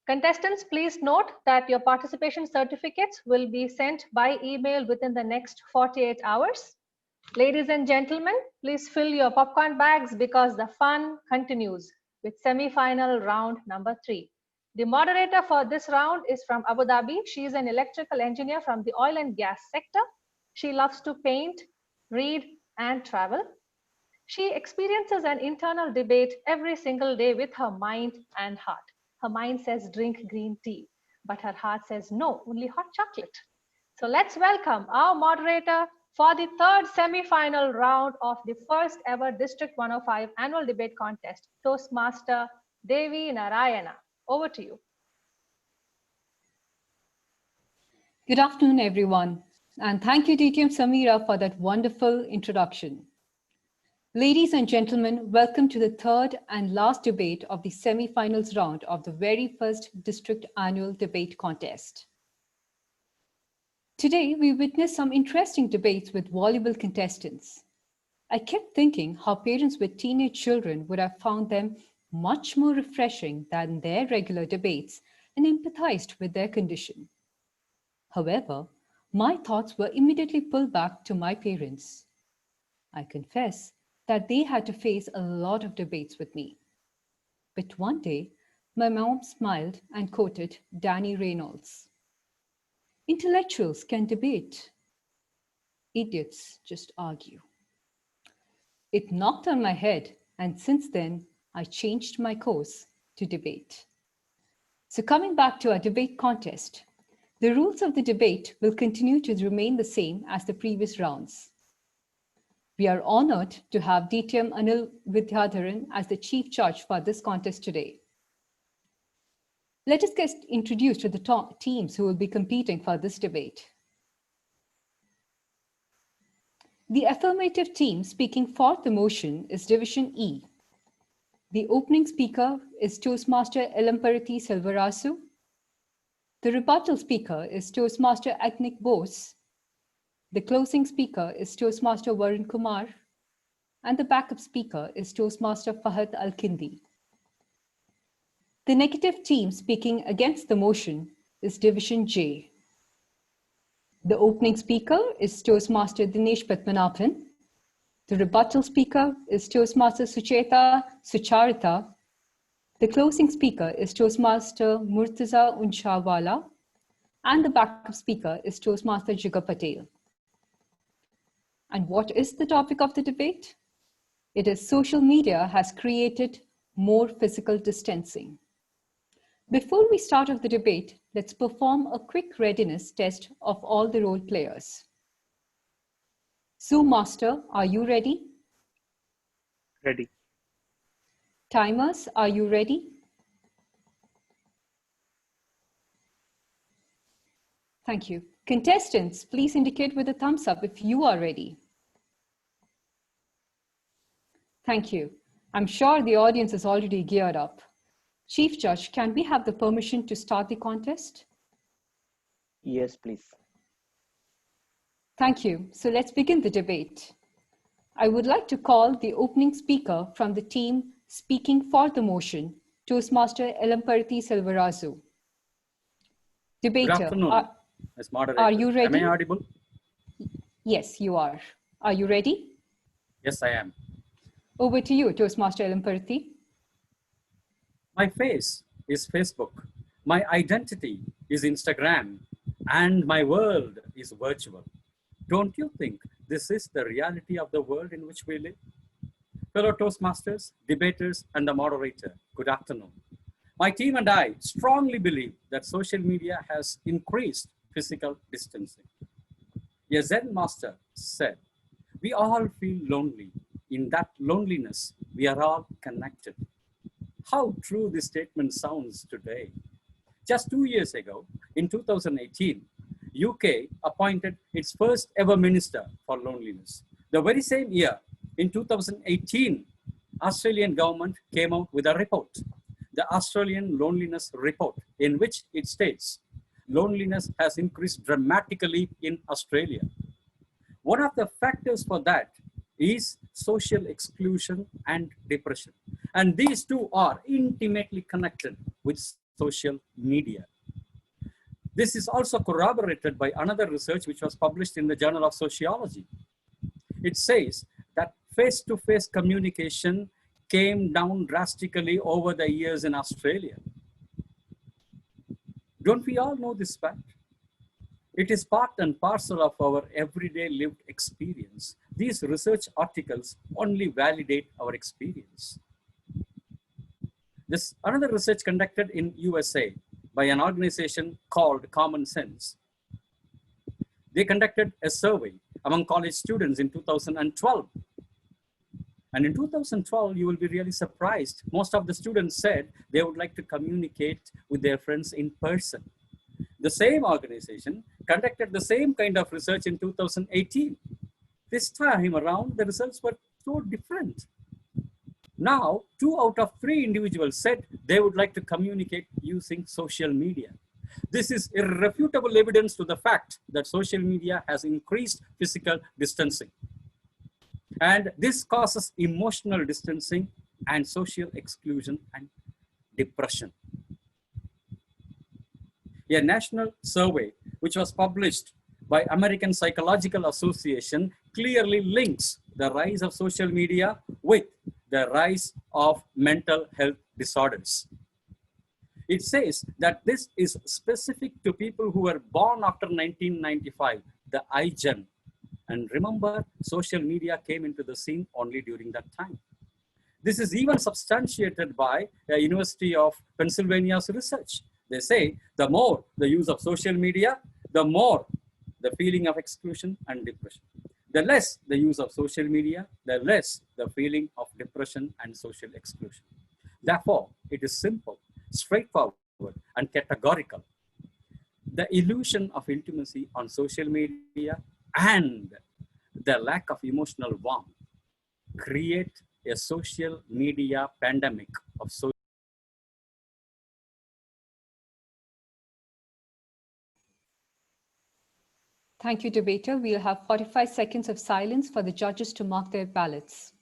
Contestants, please note that your participation certificates will be sent by email within the next 48 hours. Ladies and gentlemen, please fill your popcorn bags because the fun continues with semi-final round number 3. The moderator for this round is from Abu Dhabi. She is an electrical engineer from the oil and gas sector. She loves to paint, read, and travel. She experiences an internal debate every single day with her mind and heart. Her mind says drink green tea, but her heart says no, only hot chocolate. So let's welcome our moderator for the third semi-final round of the first ever District 105 annual debate contest, Toastmaster Devi Narayana. Over to you. Good afternoon, everyone. And thank you, DTM Samira, for that wonderful introduction. Ladies and gentlemen, welcome to the third and last debate of the semi-finals round of the very first district annual debate contest. Today, we witnessed some interesting debates with voluble contestants. I kept thinking how parents with teenage children would have found them much more refreshing than their regular debates and empathized with their condition. However, my thoughts were immediately pulled back to my parents. I confess that they had to face a lot of debates with me. But one day, my mom smiled and quoted Danny Reynolds. Intellectuals can debate. Idiots just argue. It knocked on my head, and since then, I changed my course to debate. So coming back to our debate contest, the rules of the debate will continue to remain the same as the previous rounds. We are honored to have DTM Anil Vidyadharan as the chief judge for this contest today. Let us get introduced to the teams who will be competing for this debate. The affirmative team speaking for the motion is Division E. The opening speaker is Toastmaster Elamparathi Selvarasu. The rebuttal speaker is Toastmaster Agnik Bose. The closing speaker is Toastmaster Varun Kumar. And the backup speaker is Toastmaster Fahad Al-Kindi. The negative team speaking against the motion is Division J. The opening speaker is Toastmaster Dinesh Padmanabhan. The rebuttal speaker is Toastmaster Sucheta Sucharita. The closing speaker is Toastmaster Murtaza Unshawala. And the backup speaker is Toastmaster Jigar Patel. And what is the topic of the debate? It is social media has created more physical distancing. Before we start off the debate, let's perform a quick readiness test of all the role players. Zoom Master, are you ready? Ready. Timers, are you ready? Thank you. Contestants, please indicate with a thumbs up if you are ready. Thank you. I'm sure the audience is already geared up. Chief Judge, can we have the permission to start the contest? Yes, please. Thank you. So let's begin the debate. I would like to call the opening speaker from the team speaking for the motion, Toastmaster Elamparathi Selvarasu. Debater, Good afternoon, Ms. Moderator. are you ready? Am I audible? Yes, you are. Are you ready? Yes, I am. Over to you, Toastmaster Elamparathi. My face is Facebook. My identity is Instagram. And my world is virtual. Don't you think this is the reality of the world in which we live? Fellow Toastmasters, debaters, and the moderator, good afternoon. My team and I strongly believe that social media has increased physical distancing. A Zen master said, we all feel lonely. In that loneliness, we are all connected. How true this statement sounds today. Just 2 years ago, in 2018, UK appointed its first ever minister for loneliness. The very same year, in 2018, Australian government came out with a report, the Australian Loneliness Report, in which it states, loneliness has increased dramatically in Australia. One of the factors for that is social exclusion and depression. And these two are intimately connected with social media. This is also corroborated by another research which was published in the Journal of Sociology. It says that face-to-face communication came down drastically over the years in Australia. Don't we all know this fact? It is part and parcel of our everyday lived experience. These research articles only validate our experience. This another research conducted in USA by an organization called Common Sense. They conducted a survey among college students in 2012. And in 2012, you will be really surprised. Most of the students said they would like to communicate with their friends in person. The same organization conducted the same kind of research in 2018. This time around, the results were so different. Now, 2 out of 3 individuals said they would like to communicate using social media. This is irrefutable evidence to the fact that social media has increased physical distancing. And this causes emotional distancing and social exclusion and depression. A national survey, which was published by American Psychological Association, clearly links the rise of social media with the rise of mental health disorders. It says that this is specific to people who were born after 1995, the iGen. And remember, social media came into the scene only during that time. This is even substantiated by the University of Pennsylvania's research. They say the more the use of social media, the more the feeling of exclusion and depression. The less the use of social media, the less the feeling of depression and social exclusion. Therefore, it is simple, straightforward, and categorical. The illusion of intimacy on social media and the lack of emotional warmth create a social media pandemic of social. Thank you, debater. We'll have 45 seconds of silence for the judges to mark their ballots.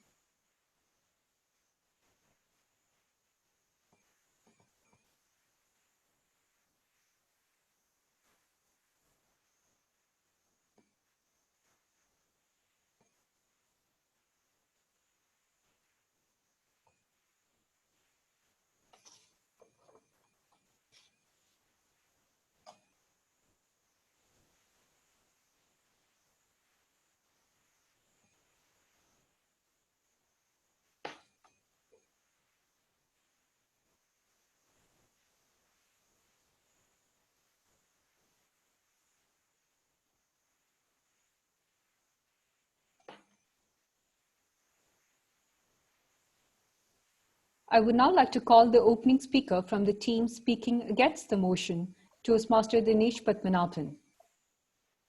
I would now like to call the opening speaker from the team speaking against the motion, Toastmaster Dinesh Padmanabhan.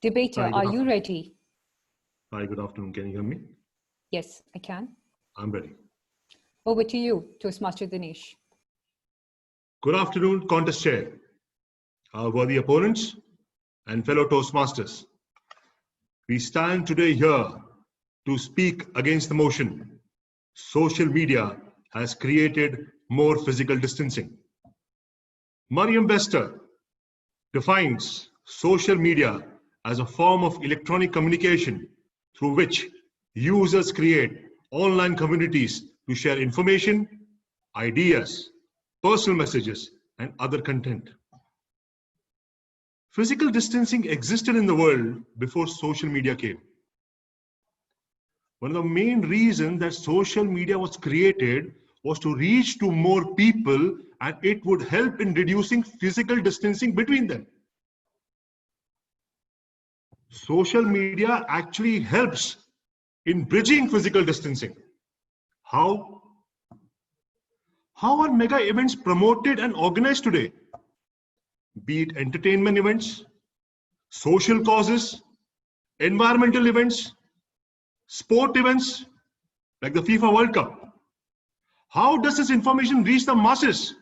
Debater, Hi, are you ready? Hi, good afternoon. Can you hear me? Yes, I can. I'm ready. Over to you, Toastmaster Dinesh. Good afternoon, contest chair, our worthy opponents, and fellow Toastmasters. We stand today here to speak against the motion. Social media has created more physical distancing. Merriam-Webster defines social media as a form of electronic communication through which users create online communities to share information, ideas, personal messages, and other content. Physical distancing existed in the world before social media came. One of the main reasons that social media was created was to reach to more people, and it would help in reducing physical distancing between them. Social media actually helps in bridging physical distancing. How? How are mega events promoted and organized today? Be it entertainment events, social causes, environmental events, sport events like the FIFA World Cup. How does this information reach the masses?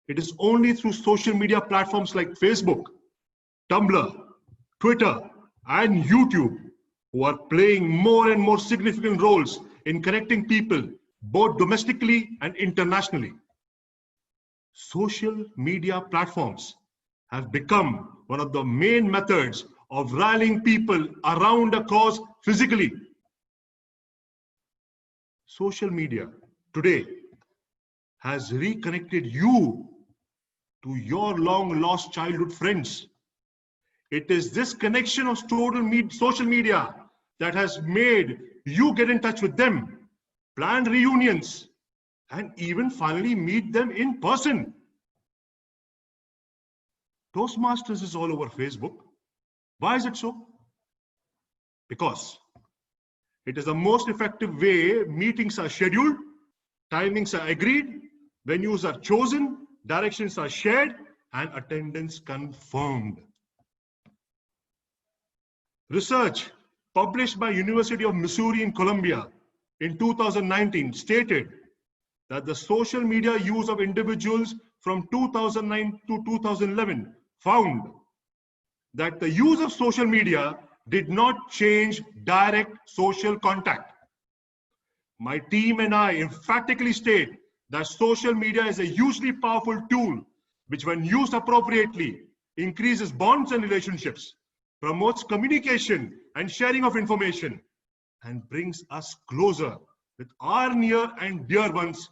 It is only through social media platforms like Facebook, Tumblr, Twitter, and YouTube, who are playing more and more significant roles in connecting people, both domestically and internationally. Social media platforms have become one of the main methods of rallying people around a cause physically. Social media today has reconnected you to your long lost childhood friends. It is this connection of social media that has made you get in touch with them, plan reunions, and even finally meet them in person. Toastmasters is all over Facebook. Why is it so? Because it is the most effective way meetings are scheduled, timings are agreed, venues are chosen, directions are shared, and attendance confirmed. Research published by University of Missouri in Columbia in 2019 stated that the social media use of individuals from 2009 to 2011 found that the use of social media did not change direct social contact. My team and I emphatically state that social media is a hugely powerful tool which, when used appropriately, increases bonds and relationships, promotes communication and sharing of information, and brings us closer with our near and dear ones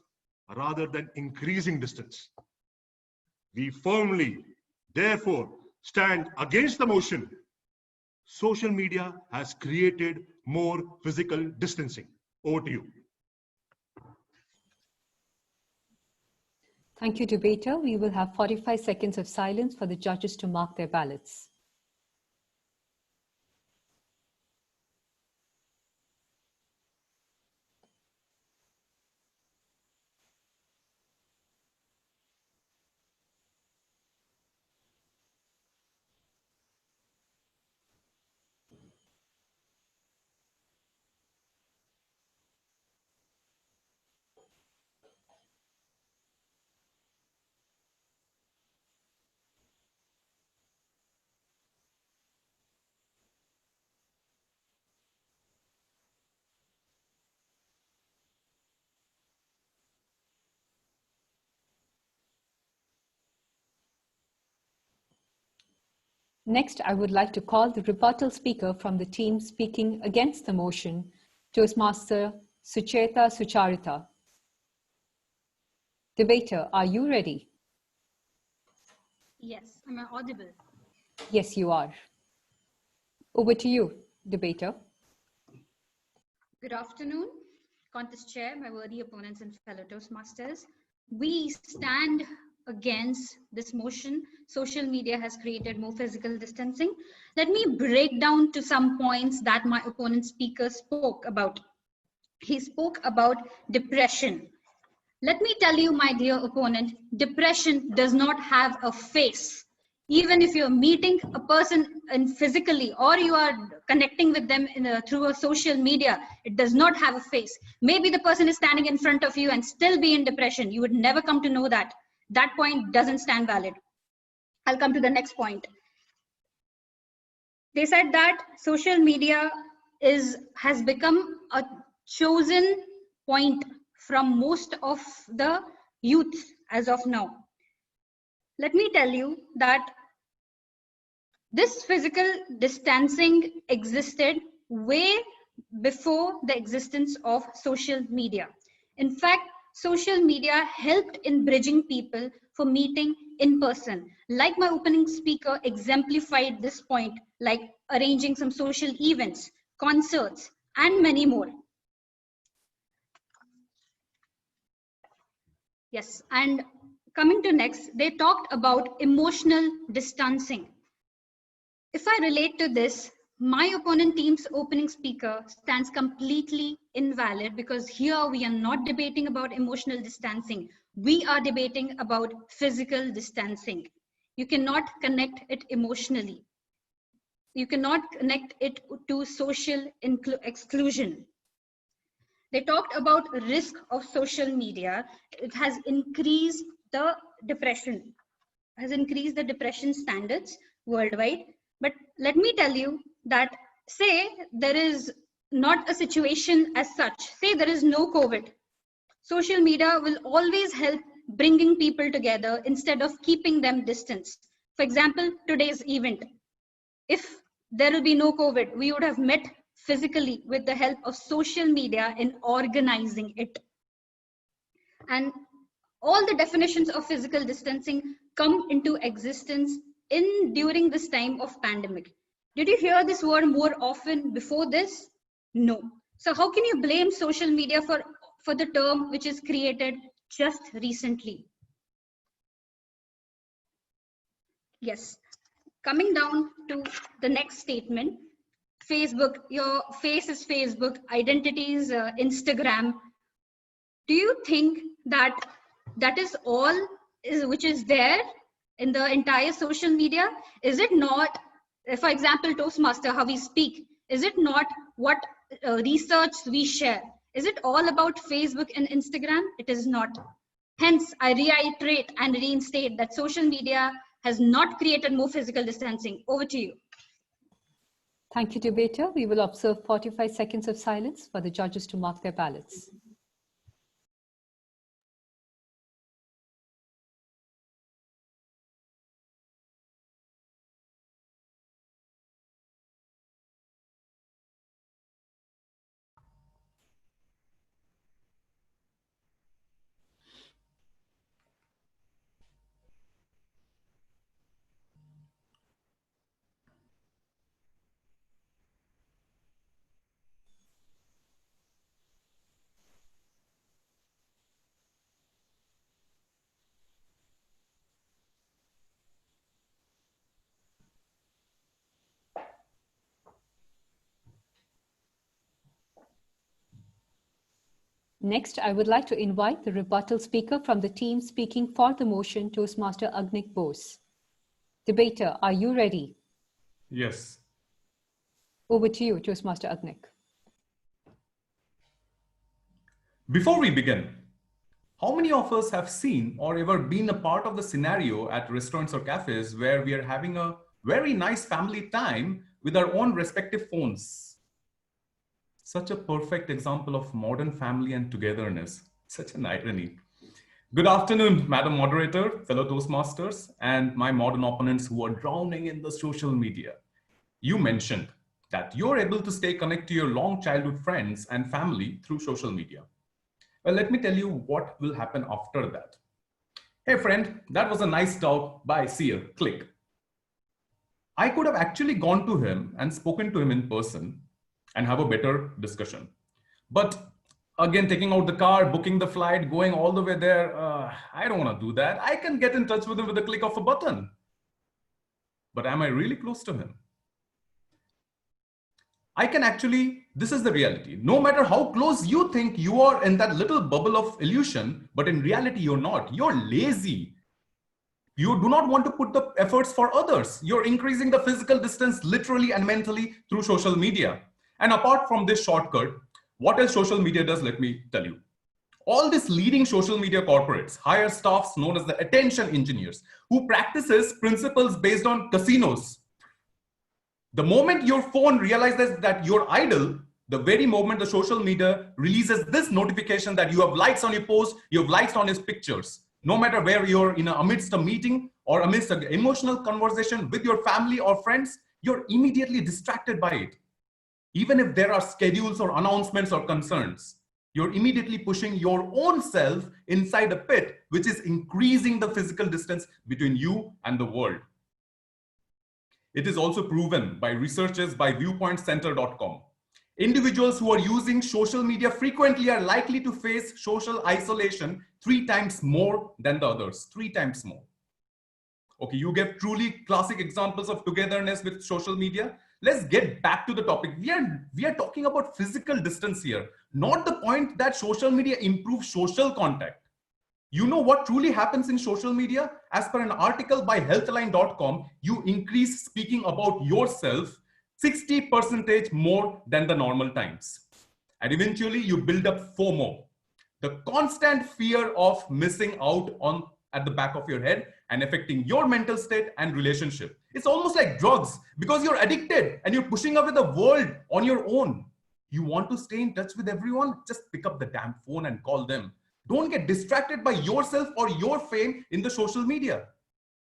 rather than increasing distance. We firmly, therefore, stand against the motion. Social media has created more physical distancing. Over to you. Thank you, debater. We will have 45 seconds of silence for the judges to mark their ballots. Next, I would like to call the rebuttal speaker from the team speaking against the motion, Toastmaster Sucheta Sucharita. Debater, are you ready? Yes, am I audible? Yes, you are. Over to you, debater. Good afternoon, contest chair, my worthy opponents and fellow Toastmasters. We stand against this motion. Social media has created more physical distancing. Let me break down to some points that my opponent speaker spoke about. He spoke about depression. Let me tell you, my dear opponent, depression does not have a face. Even if you're meeting a person physically or you are connecting with them through a social media, it does not have a face. Maybe the person is standing in front of you and still be in depression. You would never come to know that. That point doesn't stand valid. I'll come to the next point. They said that social media has become a chosen point from most of the youth as of now. Let me tell you that this physical distancing existed way before the existence of social media. In fact, social media helped in bridging people for meeting in person. Like my opening speaker exemplified this point, like arranging some social events, concerts, and many more. Yes, and coming to next, they talked about emotional distancing. If I relate to this, my opponent team's opening speaker stands completely invalid because here we are not debating about emotional distancing. We are debating about physical distancing. You cannot connect it emotionally. You cannot connect it to social exclusion. They talked about risk of social media. It has increased the depression, standards worldwide. But let me tell you that say there is not a situation as such, say there is no COVID, social media will always help bringing people together instead of keeping them distance. For example, today's event, if there will be no COVID, we would have met physically with the help of social media in organizing it. And all the definitions of physical distancing come into existence during this time of pandemic. Did you hear this word more often before this? No. So how can you blame social media for the term which is created just recently? Yes. Coming down to the next statement, Facebook, your face is Facebook, identity is Instagram. Do you think that that is all which is there in the entire social media? Is it not, for example, Toastmaster, how we speak, is it not what research we share? Is it all about Facebook and Instagram? It is not. Hence, I reiterate and reinstate that social media has not created more physical distancing. Over to you. Thank you, debater. We will observe 45 seconds of silence for the judges to mark their ballots. Next, I would like to invite the rebuttal speaker from the team speaking for the motion, Toastmaster Agnik Bose. Debater, are you ready? Yes. Over to you, Toastmaster Agnik. Before we begin, how many of us have seen or ever been a part of the scenario at restaurants or cafes where we are having a very nice family time with our own respective phones? Such a perfect example of modern family and togetherness. Such an irony. Good afternoon, Madam Moderator, fellow Toastmasters, and my modern opponents who are drowning in the social media. You mentioned that you're able to stay connected to your long childhood friends and family through social media. Well, let me tell you what will happen after that. Hey friend, that was a nice talk. Bye, see you, click. I could have actually gone to him and spoken to him in person and have a better discussion. But again, taking out the car, booking the flight, going all the way there, I don't want to do that. I can get in touch with him with a click of a button. But am I really close to him? I can actually, this is the reality. No matter how close you think you are in that little bubble of illusion, but in reality, you're not. You're lazy. You do not want to put the efforts for others. You're increasing the physical distance literally and mentally through social media. And apart from this shortcut, what else social media does, let me tell you. All these leading social media corporates hire staffs known as the attention engineers who practices principles based on casinos. The moment your phone realizes that you're idle, the very moment the social media releases this notification that you have likes on your post, you have likes on his pictures. No matter where you're amidst a meeting or amidst an emotional conversation with your family or friends, you're immediately distracted by it. Even if there are schedules or announcements or concerns, you're immediately pushing your own self inside a pit, which is increasing the physical distance between you and the world. It is also proven by researchers by viewpointcenter.com. Individuals who are using social media frequently are likely to face social isolation 3 times more than the others, 3 times more. Okay, you give truly classic examples of togetherness with social media. Let's get back to the topic. We are talking about physical distance here, not the point that social media improves social contact. You know what truly happens in social media? As per an article by healthline.com, you increase speaking about yourself 60% more than the normal times. And eventually you build up FOMO, the constant fear of missing out on at the back of your head and affecting your mental state and relationship. It's almost like drugs because you're addicted and you're pushing away the world on your own. You want to stay in touch with everyone? Just pick up the damn phone and call them. Don't get distracted by yourself or your fame in the social media.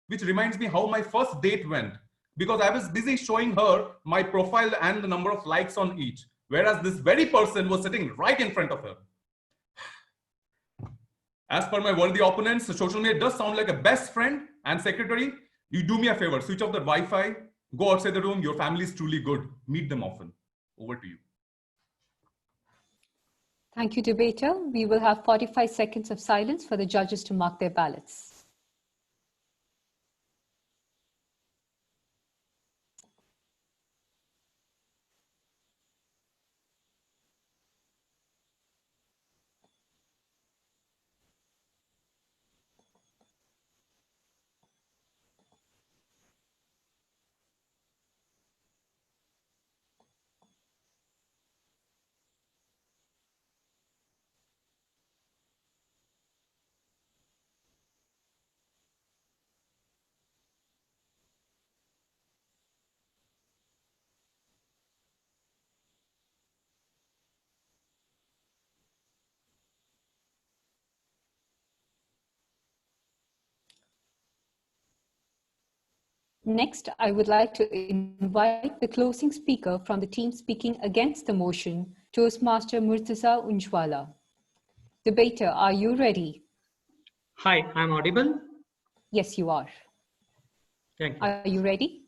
Which reminds me how my first date went, because I was busy showing her my profile and the number of likes on each, whereas this very person was sitting right in front of her. As per my worthy opponents, the social media does sound like a best friend and secretary. You do me a favor, switch off the Wi-Fi, go outside the room. Your family is truly good. Meet them often. Over to you. Thank you, debater. We will have 45 seconds of silence for the judges to mark their ballots. Next, I would like to invite the closing speaker from the team speaking against the motion, Toastmaster Murtaza Unjwala. Debater, are you ready? Hi, I'm audible? Yes, you are. Thank you. Are you ready?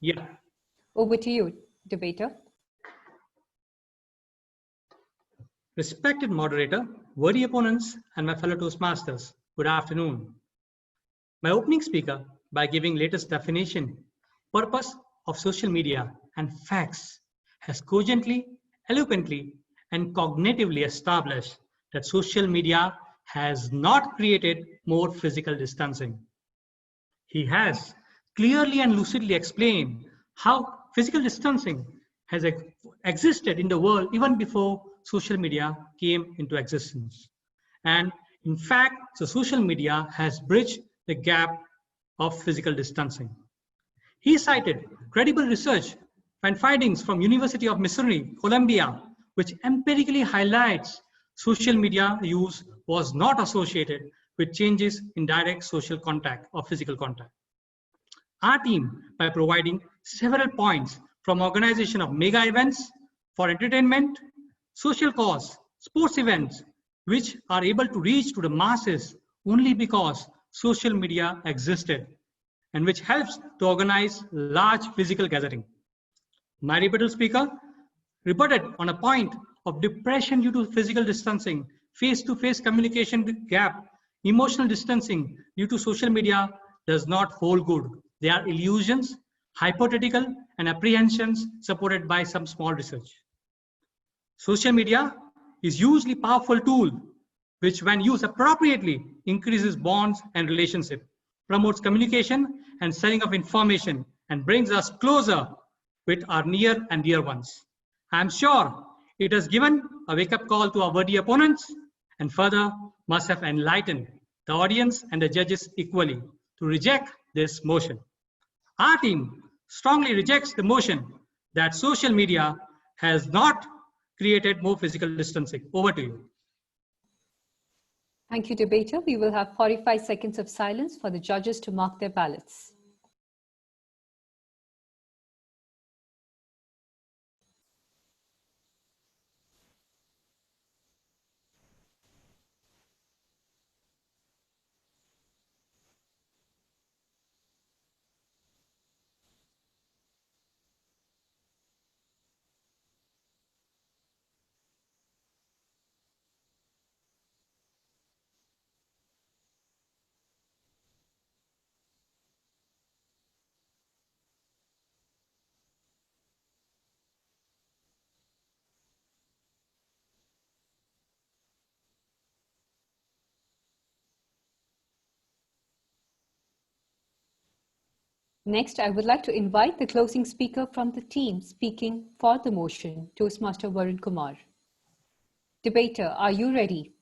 Yeah. Over to you, debater. Respected moderator, worthy opponents, and my fellow Toastmasters, good afternoon. My opening speaker, by giving latest definition, purpose of social media, and facts, has cogently, eloquently, and cognitively established that social media has not created more physical distancing. He has clearly and lucidly explained how physical distancing has existed in the world even before social media came into existence. And in fact, the social media has bridged the gap of physical distancing. He cited credible research and findings from University of Missouri, Columbia, which empirically highlights social media use was not associated with changes in direct social contact or physical contact. Our team, by providing several points from organization of mega events for entertainment, social cause, sports events, which are able to reach to the masses only because social media existed, and which helps to organize large physical gathering. My rebuttal speaker rebutted on a point of depression due to physical distancing, face-to-face communication gap, emotional distancing due to social media does not hold good. They are illusions, hypothetical, and apprehensions supported by some small research. Social media is usually a powerful tool which, when used appropriately, increases bonds and relationship, promotes communication and sharing of information, and brings us closer with our near and dear ones. I am sure it has given a wake-up call to our worthy opponents, and further must have enlightened the audience and the judges equally to reject this motion. Our team strongly rejects the motion that social media has not created more physical distancing. Over to you. Thank you, debater. We will have 45 seconds of silence for the judges to mark their ballots. Next, I would like to invite the closing speaker from the team speaking for the motion, Toastmaster Varun Kumar. Debater, are you ready?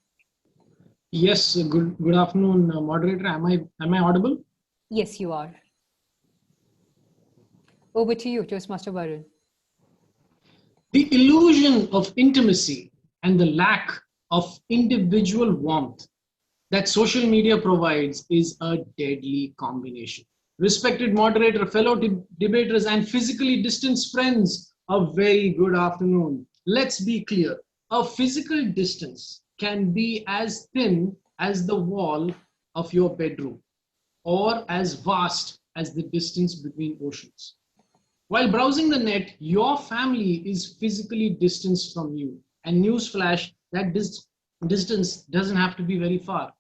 Yes, good afternoon, moderator. Am I audible? Yes, you are. Over to you, Toastmaster Varun. The illusion of intimacy and the lack of individual warmth that social media provides is a deadly combination. Respected moderator, fellow debaters, and physically distanced friends, a very good afternoon. Let's be clear. A physical distance can be as thin as the wall of your bedroom or as vast as the distance between oceans. While browsing the net, your family is physically distanced from you. And newsflash, that distance doesn't have to be very far.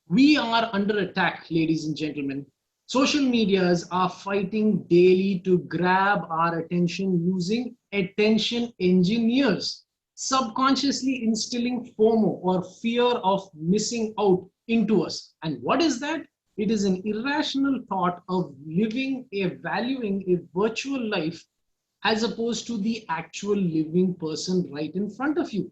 We are under attack, ladies and gentlemen. Social medias are fighting daily to grab our attention using attention engineers, subconsciously instilling FOMO or fear of missing out into us. And what is that? It is an irrational thought of valuing a virtual life as opposed to the actual living person right in front of you.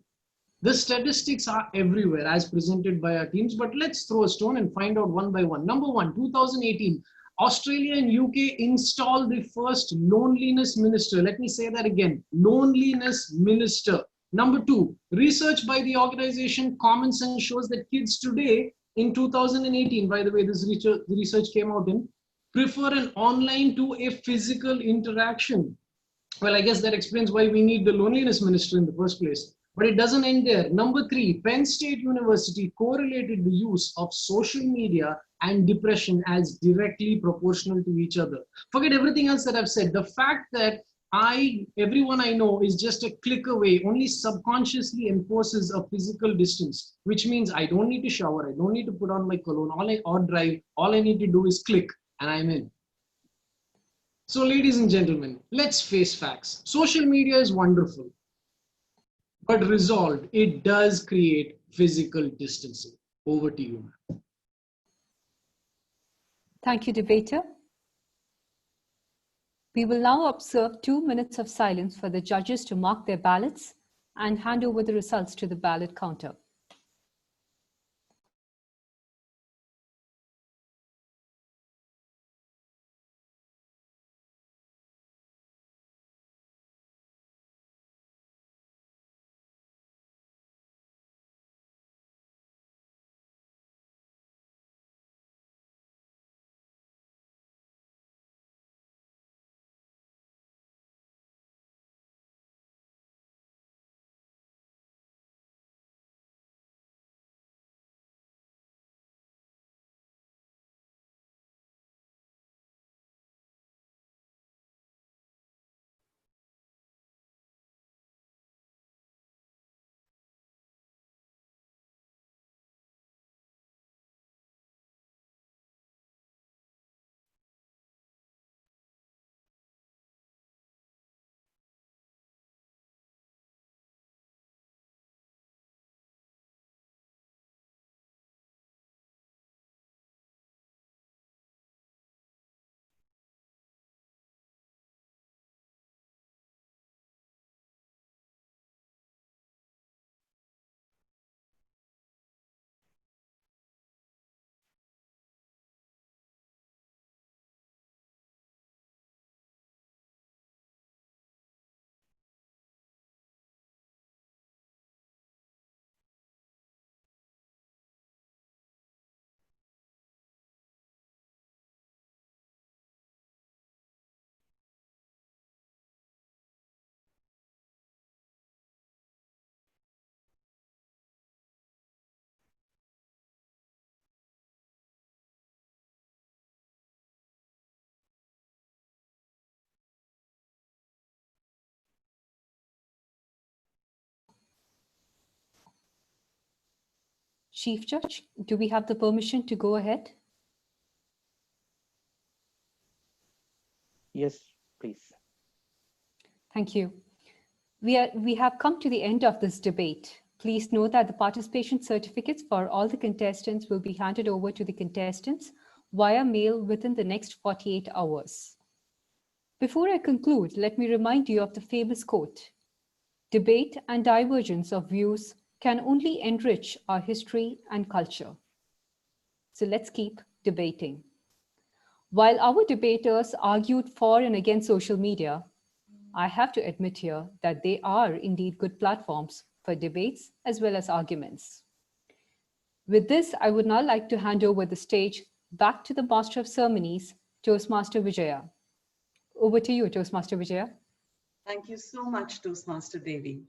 The statistics are everywhere as presented by our teams, but let's throw a stone and find out one by one. Number one, 2018, Australia and UK installed the first loneliness minister. Let me say that again, loneliness minister. Number two, research by the organization Common Sense shows that kids today in 2018, by the way, this research came out in, prefer an online to a physical interaction. Well, I guess that explains why we need the loneliness minister in the first place. But it doesn't end there. Number three, Penn State University correlated the use of social media and depression as directly proportional to each other. Forget everything else that I've said. The fact that everyone I know is just a click away only subconsciously enforces a physical distance, which means I don't need to shower, I don't need to put on my cologne, or drive. All I need to do is click and I'm in. So ladies and gentlemen, let's face facts. Social media is wonderful, but resolved, it does create physical distancing. Over to you, ma'am. Thank you, debater. We will now observe 2 minutes of silence for the judges to mark their ballots and hand over the results to the ballot counter. Chief Judge, do we have the permission to go ahead? Yes, please. Thank you. We have come to the end of this debate. Please note that the participation certificates for all the contestants will be handed over to the contestants via mail within the next 48 hours. Before I conclude, let me remind you of the famous quote: "Debate and divergence of views can only enrich our history and culture. So let's keep debating. While our debaters argued for and against social media, I have to admit here that they are indeed good platforms for debates as well as arguments. With this, I would now like to hand over the stage back to the Master of Ceremonies, Toastmaster Vijaya. Over to you, Toastmaster Vijaya. Thank you so much, Toastmaster Devi.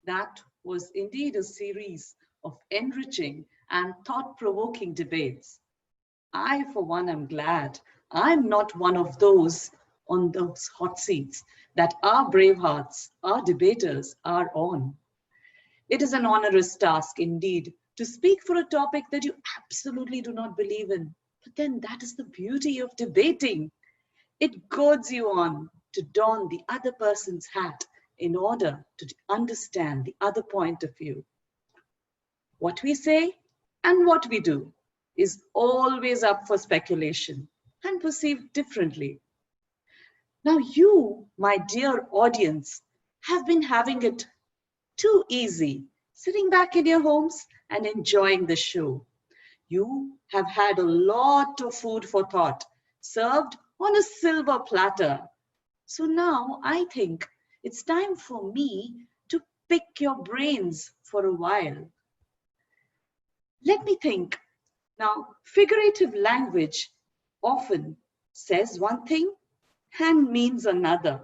That was indeed a series of enriching and thought-provoking debates. I, for one, am glad I'm not one of those on those hot seats that our brave hearts, our debaters are on. It is an onerous task indeed to speak for a topic that you absolutely do not believe in. But then that is the beauty of debating. It goads you on to don the other person's hat in order to understand the other point of view. What we say and what we do is always up for speculation and perceived differently. Now you, my dear audience, have been having it too easy, sitting back in your homes and enjoying the show. You have had a lot of food for thought, served on a silver platter. So now I think it's time for me to pick your brains for a while. Let me think. Now, figurative language often says one thing and means another.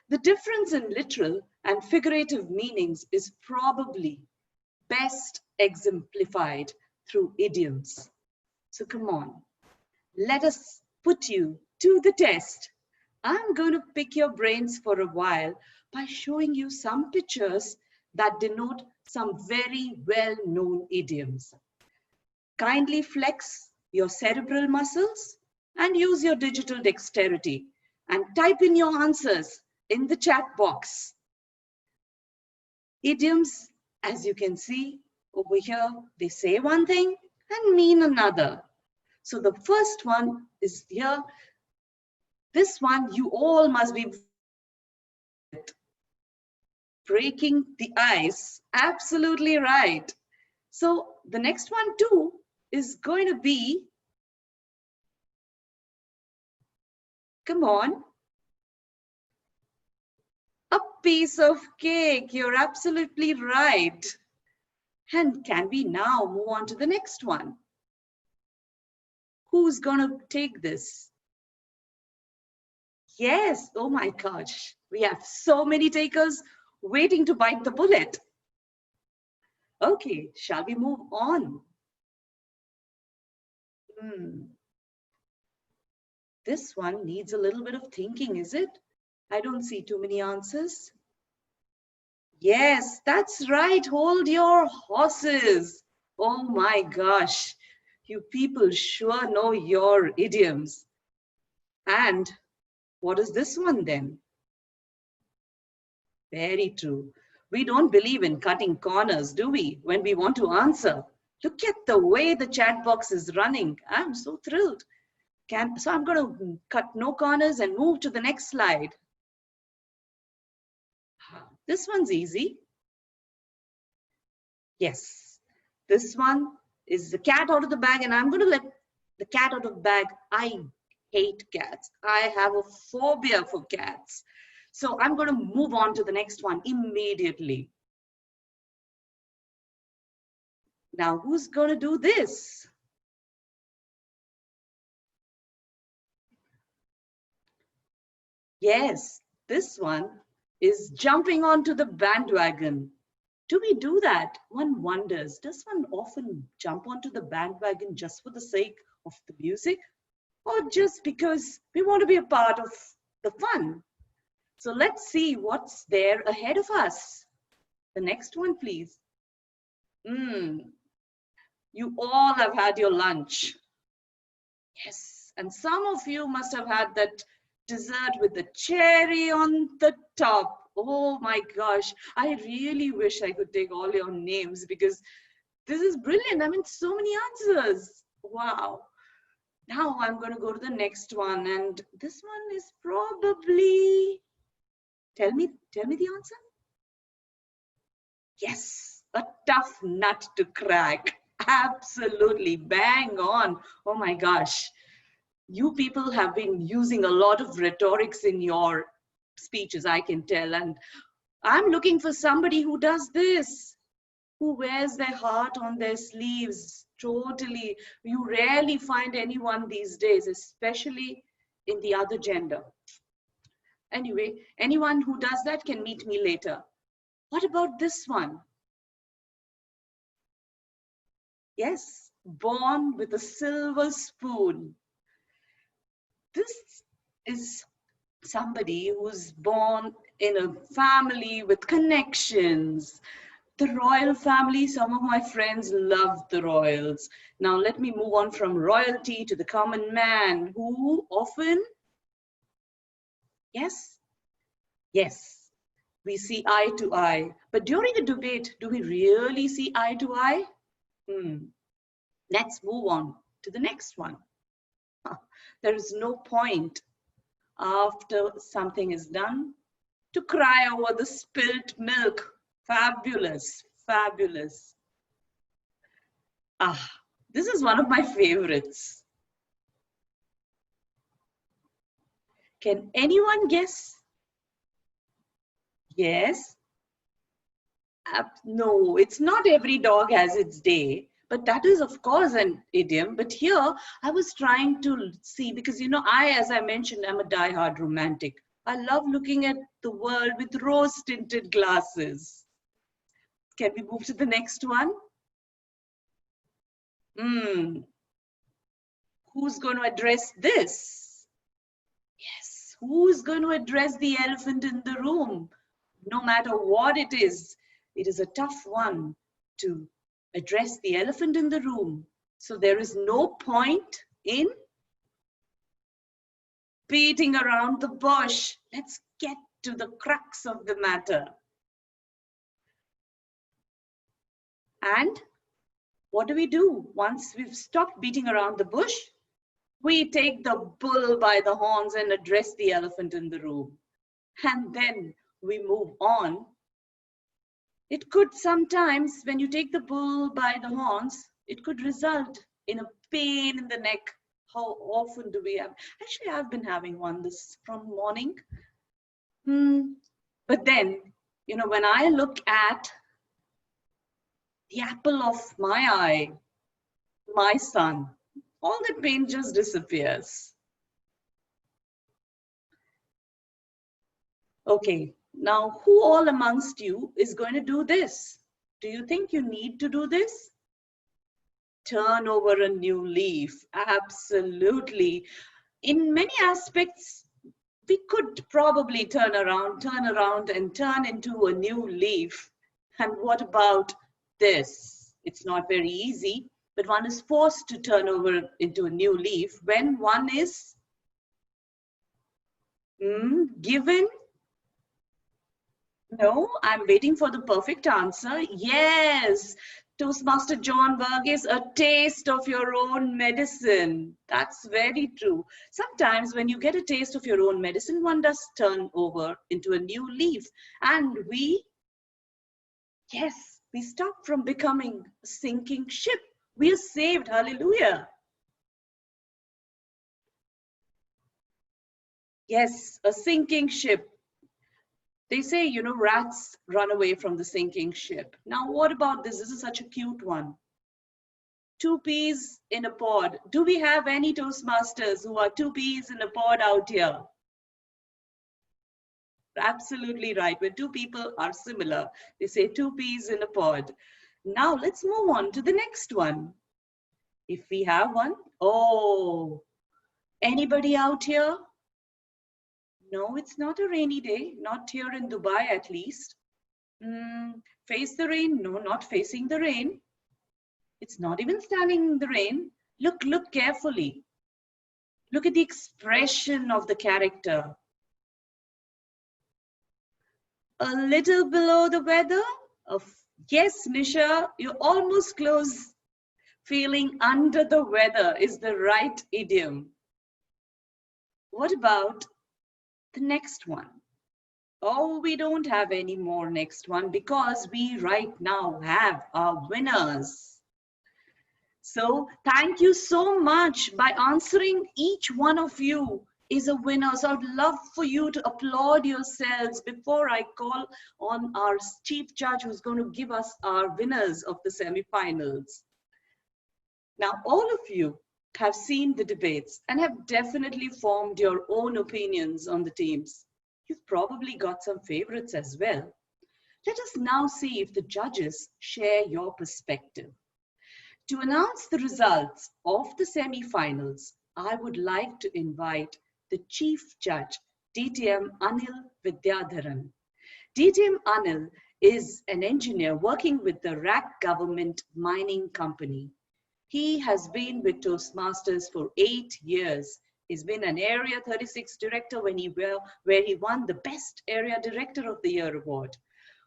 The difference in literal and figurative meanings is probably best exemplified through idioms. So come on, let us put you to the test. I'm going to pick your brains for a while by showing you some pictures that denote some very well-known idioms. Kindly flex your cerebral muscles and use your digital dexterity and type in your answers in the chat box. Idioms, as you can see over here, they say one thing and mean another. So the first one is here. This one you all must be breaking the ice. Absolutely right. So the next one too is going to be, come on, a piece of cake. You're absolutely right. And can we now move on to the next one? Who's going to take this? Yes, oh my gosh, we have so many takers waiting to bite the bullet. Okay, shall we move on? This one needs a little bit of thinking, is it? I don't see too many answers. Yes, that's right. Hold your horses. Oh my gosh, you people sure know your idioms. And what is this one then? Very true. We don't believe in cutting corners, do we, when we want to answer? Look at the way the chat box is running. I'm so thrilled. So I'm going to cut no corners and move to the next slide. This one's easy. Yes, this one is the cat out of the bag, and I'm going to let the cat out of the bag. I hate cats. I have a phobia for cats. So I'm going to move on to the next one immediately. Now, who's going to do this? Yes, this one is jumping onto the bandwagon. Do we do that? One wonders, does one often jump onto the bandwagon just for the sake of the music? Or just because we want to be a part of the fun? So let's see what's there ahead of us. The next one, please. You all have had your lunch. Yes, and some of you must have had that dessert with the cherry on the top. Oh my gosh, I really wish I could take all your names because this is brilliant. I mean, so many answers. Wow. Now I'm going to go to the next one, and this one is probably, tell me the answer. Yes, a tough nut to crack. Absolutely, bang on. Oh my gosh. You people have been using a lot of rhetorics in your speeches, I can tell. And I'm looking for somebody who does this, who wears their heart on their sleeves. Totally. You rarely find anyone these days, especially in the other gender. Anyway, anyone who does that can meet me later. What about this one? Yes, born with a silver spoon. This is somebody who's born in a family with connections. The royal family, some of my friends love the royals. Now let me move on from royalty to the common man who often, yes, we see eye to eye. But during a debate, do we really see eye to eye? Let's move on to the next one. There is no point after something is done to cry over the spilt milk. Fabulous, fabulous. This is one of my favorites. Can anyone guess? Yes? No, it's not every dog has its day. But that is, of course, an idiom. But here, I was trying to see, because, you know, as I mentioned, I'm a diehard romantic. I love looking at the world with rose-tinted glasses. Can we move to the next one? Who's going to address this? Yes, who's going to address the elephant in the room? No matter what it is a tough one to address the elephant in the room. So there is no point in beating around the bush. Let's get to the crux of the matter. And what do? Once we've stopped beating around the bush, we take the bull by the horns and address the elephant in the room. And then we move on. It could sometimes, when you take the bull by the horns, it could result in a pain in the neck. How often do we have? Actually, I've been having one this from morning. But then, you know, when I look at the apple of my eye, my son, all that pain just disappears. Okay. Now, who all amongst you is going to do this? Do you think you need to do this? Turn over a new leaf. Absolutely. In many aspects, we could probably turn around and turn into a new leaf. And what about this? It's not very easy, but one is forced to turn over into a new leaf when one is given. No, I'm waiting for the perfect answer. Yes, Toastmaster John Burgess, a taste of your own medicine. That's very true. Sometimes when you get a taste of your own medicine, one does turn over into a new leaf. And we stop from becoming a sinking ship. We are saved. Hallelujah. Yes, a sinking ship. They say, you know, rats run away from the sinking ship. Now, what about this? This is such a cute one. 2 peas in a pod. Do we have any Toastmasters who are 2 peas in a pod out here? Absolutely right. When 2 people are similar, they say 2 peas in a pod. Now, let's move on to the next one. If we have one. Oh, anybody out here? No, it's not a rainy day, not here in Dubai at least. Face the rain? No, not facing the rain. It's not even standing in the rain. Look carefully. Look at the expression of the character. A little below the weather? Yes, Nisha, you're almost close. Feeling under the weather is the right idiom. What about the next one? Oh, we don't have any more next one because we right now have our winners. So thank you so much. By answering, each one of you is a winner. So I'd love for you to applaud yourselves before I call on our chief judge who's going to give us our winners of the semifinals. Now, all of you have seen the debates and have definitely formed your own opinions on the teams. You've probably got some favorites as well. Let us now see if the judges share your perspective. To announce the results of the semi-finals, I would like to invite the Chief Judge, DTM Anil Vidyadharan. DTM Anil is an engineer working with the RAC Government Mining Company. He has been with Toastmasters for 8 years. He's been an Area 36 director where he won the Best Area Director of the Year award.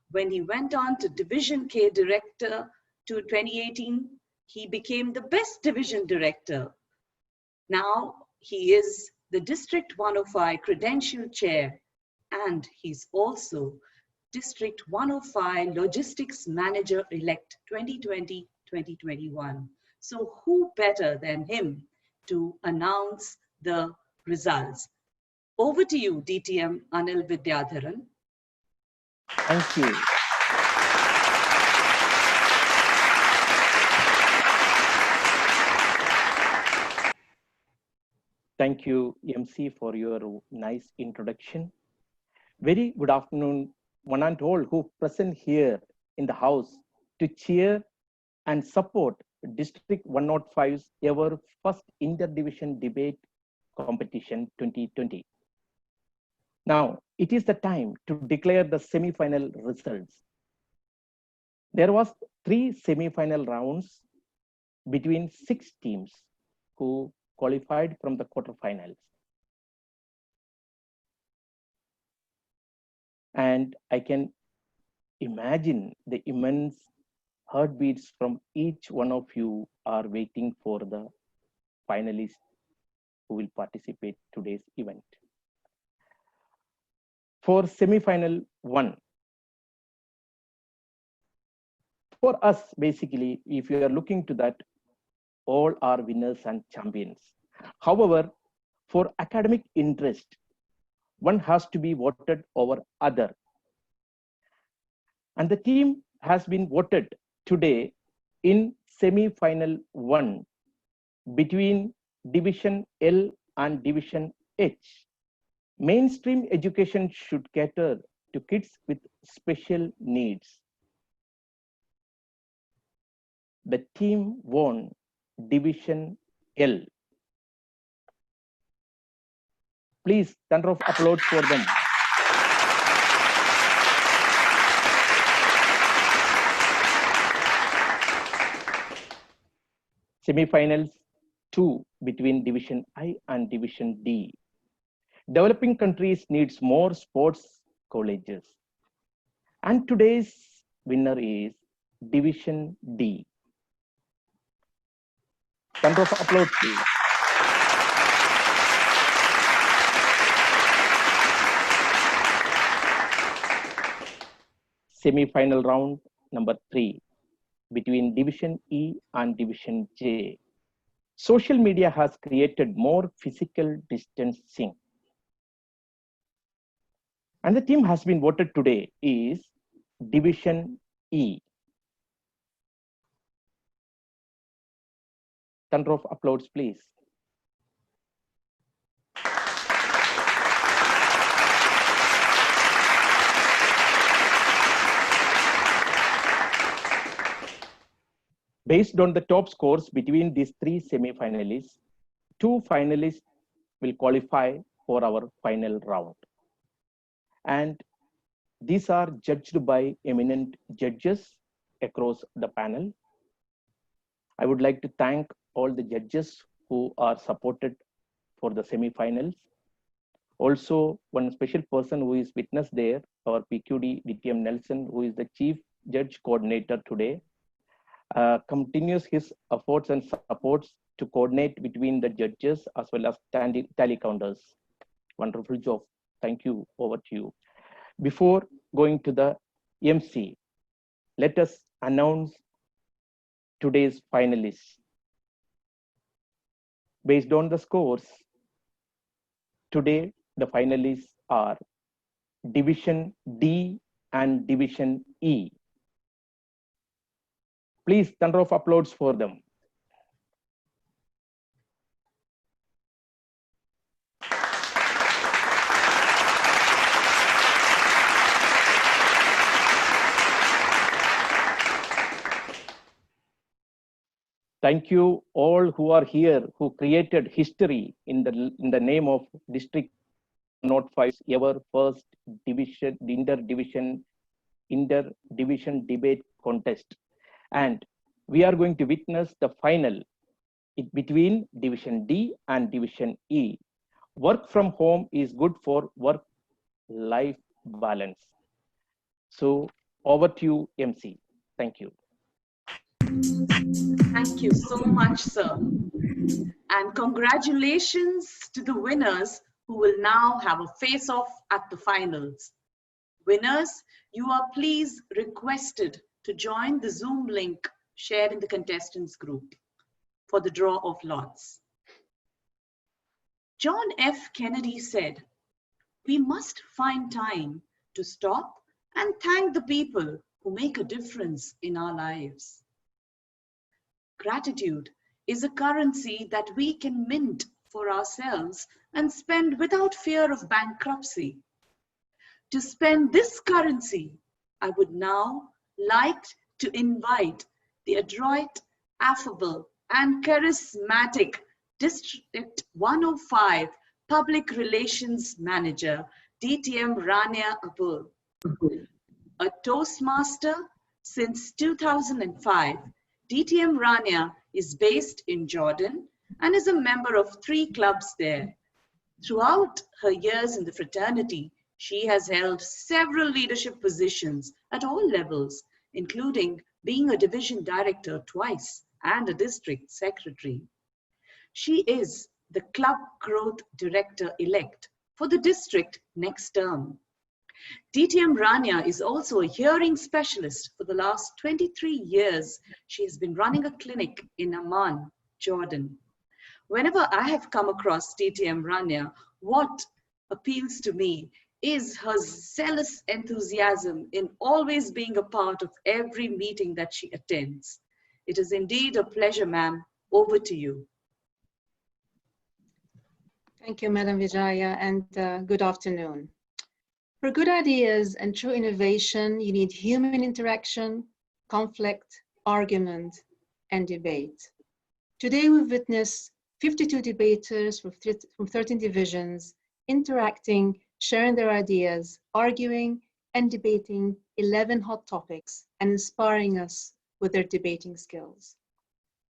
When he went on to Division K Director to 2018, he became the Best Division Director. Now he is the District 105 Credential Chair, and he's also District 105 Logistics Manager-elect 2020-2021. So who better than him to announce the results? Over to you, DTM Anil Vidyadharan. Thank you. Thank you, MC, for your nice introduction. Very good afternoon, one and all who present here in the house to cheer and support District 105's ever first interdivision debate competition 2020. Now, it is the time to declare the semi-final results. There was 3 semi-final rounds between 6 teams who qualified from the quarterfinals. And I can imagine the immense heartbeats from each one of you are waiting for the finalists who will participate today's event. For semi-final 1, for us, basically, if you are looking to that, all are winners and champions. However, for academic interest, one has to be voted over other. And the team has been voted today in semi-final 1 between Division L and Division H. Mainstream education should cater to kids with special needs. The team won Division L. Please, thunder of applause for them. Semi-finals 2 between Division I and Division D. Developing countries needs more sports colleges. And today's winner is Division D. Thunder of applause, please. Semi-final round number 3 between Division E and Division J. Social media has created more physical distancing. And the team has been voted today is Division E. Thunder of applause, please. Based on the top scores between these 3 semi-finalists, 2 finalists will qualify for our final round. And these are judged by eminent judges across the panel. I would like to thank all the judges who are supported for the semi-finals. Also, one special person who is witness there, our PQD DTM Nelson, who is the Chief Judge Coordinator today, continues his efforts and supports to coordinate between the judges as well as tally counters. Wonderful job. Thank you. Over to you. Before going to the MC, let us announce today's finalists. Based on the scores, today the finalists are Division D and Division E. Please, thunder of applause for them. Thank you all who are here, who created history in the name of District105's ever first division, inter-division debate contest. And we are going to witness the final between Division D and Division E. Work from home is good for work-life balance. So over to you, MC. Thank you. Thank you so much, sir. And congratulations to the winners who will now have a face-off at the finals. Winners, you are please requested to join the Zoom link shared in the contestants group for the draw of lots. John F. Kennedy said, "We must find time to stop and thank the people who make a difference in our lives." Gratitude is a currency that we can mint for ourselves and spend without fear of bankruptcy. To spend this currency, I would now like to invite the adroit, affable, and charismatic District 105 Public Relations Manager, DTM Rania Abul. A Toastmaster since 2005, DTM Rania is based in Jordan and is a member of 3 clubs there. Throughout her years in the fraternity, she has held several leadership positions at all levels, including being a division director twice and a district secretary. She is the club growth director-elect for the district next term. DTM Rania is also a hearing specialist for the last 23 years. She has been running a clinic in Amman, Jordan. Whenever I have come across DTM Rania, what appeals to me is her zealous enthusiasm in always being a part of every meeting that she attends. It is indeed a pleasure, ma'am. Over to you. Thank you, Madam Vijaya, and good afternoon. For good ideas and true innovation, you need human interaction, conflict, argument, and debate. Today, we've witnessed 52 debaters from 13 divisions interacting, sharing their ideas, arguing, and debating 11 hot topics and inspiring us with their debating skills.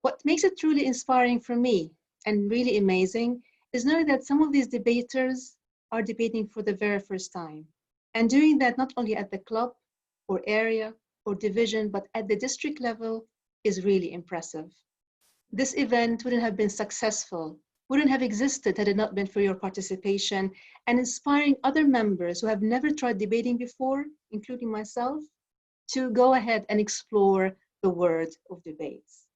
What makes it truly inspiring for me and really amazing is knowing that some of these debaters are debating for the very first time, and doing that not only at the club or area or division, but at the district level is really impressive. This event wouldn't have been successful, wouldn't have existed had it not been for your participation and inspiring other members who have never tried debating before, including myself, to go ahead and explore the world of debates.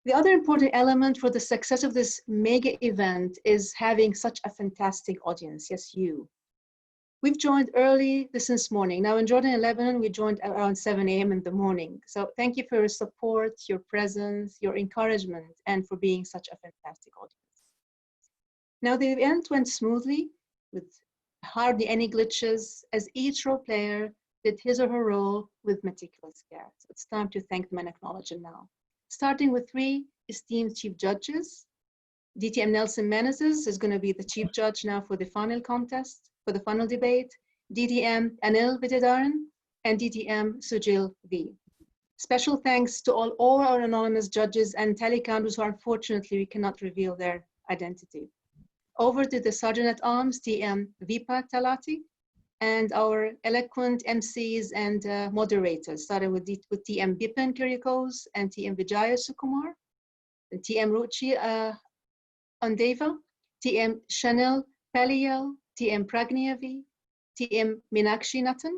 The other important element for the success of this mega event is having such a fantastic audience. Yes, you. We've joined early this morning. Now in Jordan and Lebanon, we joined around 7 a.m. in the morning. So thank you for your support, your presence, your encouragement, and for being such a fantastic audience. Now the event went smoothly with hardly any glitches as each role player did his or her role with meticulous care. So it's time to thank them and acknowledge them now. Starting with 3 esteemed chief judges. DTM Nelson Menezes is going to be the chief judge now for the final contest, for the final debate. DTM Anil Vidyadharan and DTM Sujil V. Special thanks to all our anonymous judges and tally counters who unfortunately we cannot reveal their identity. Over to the Sergeant at Arms, TM Vipa Talati, and our eloquent MCs and moderators, starting with TM Bipin Kyriakos and TM Vijaya Sukumar, and TM Ruchi Andeva, TM Chanel Paliel, TM Pragniavi, TM Meenakshi Nathan,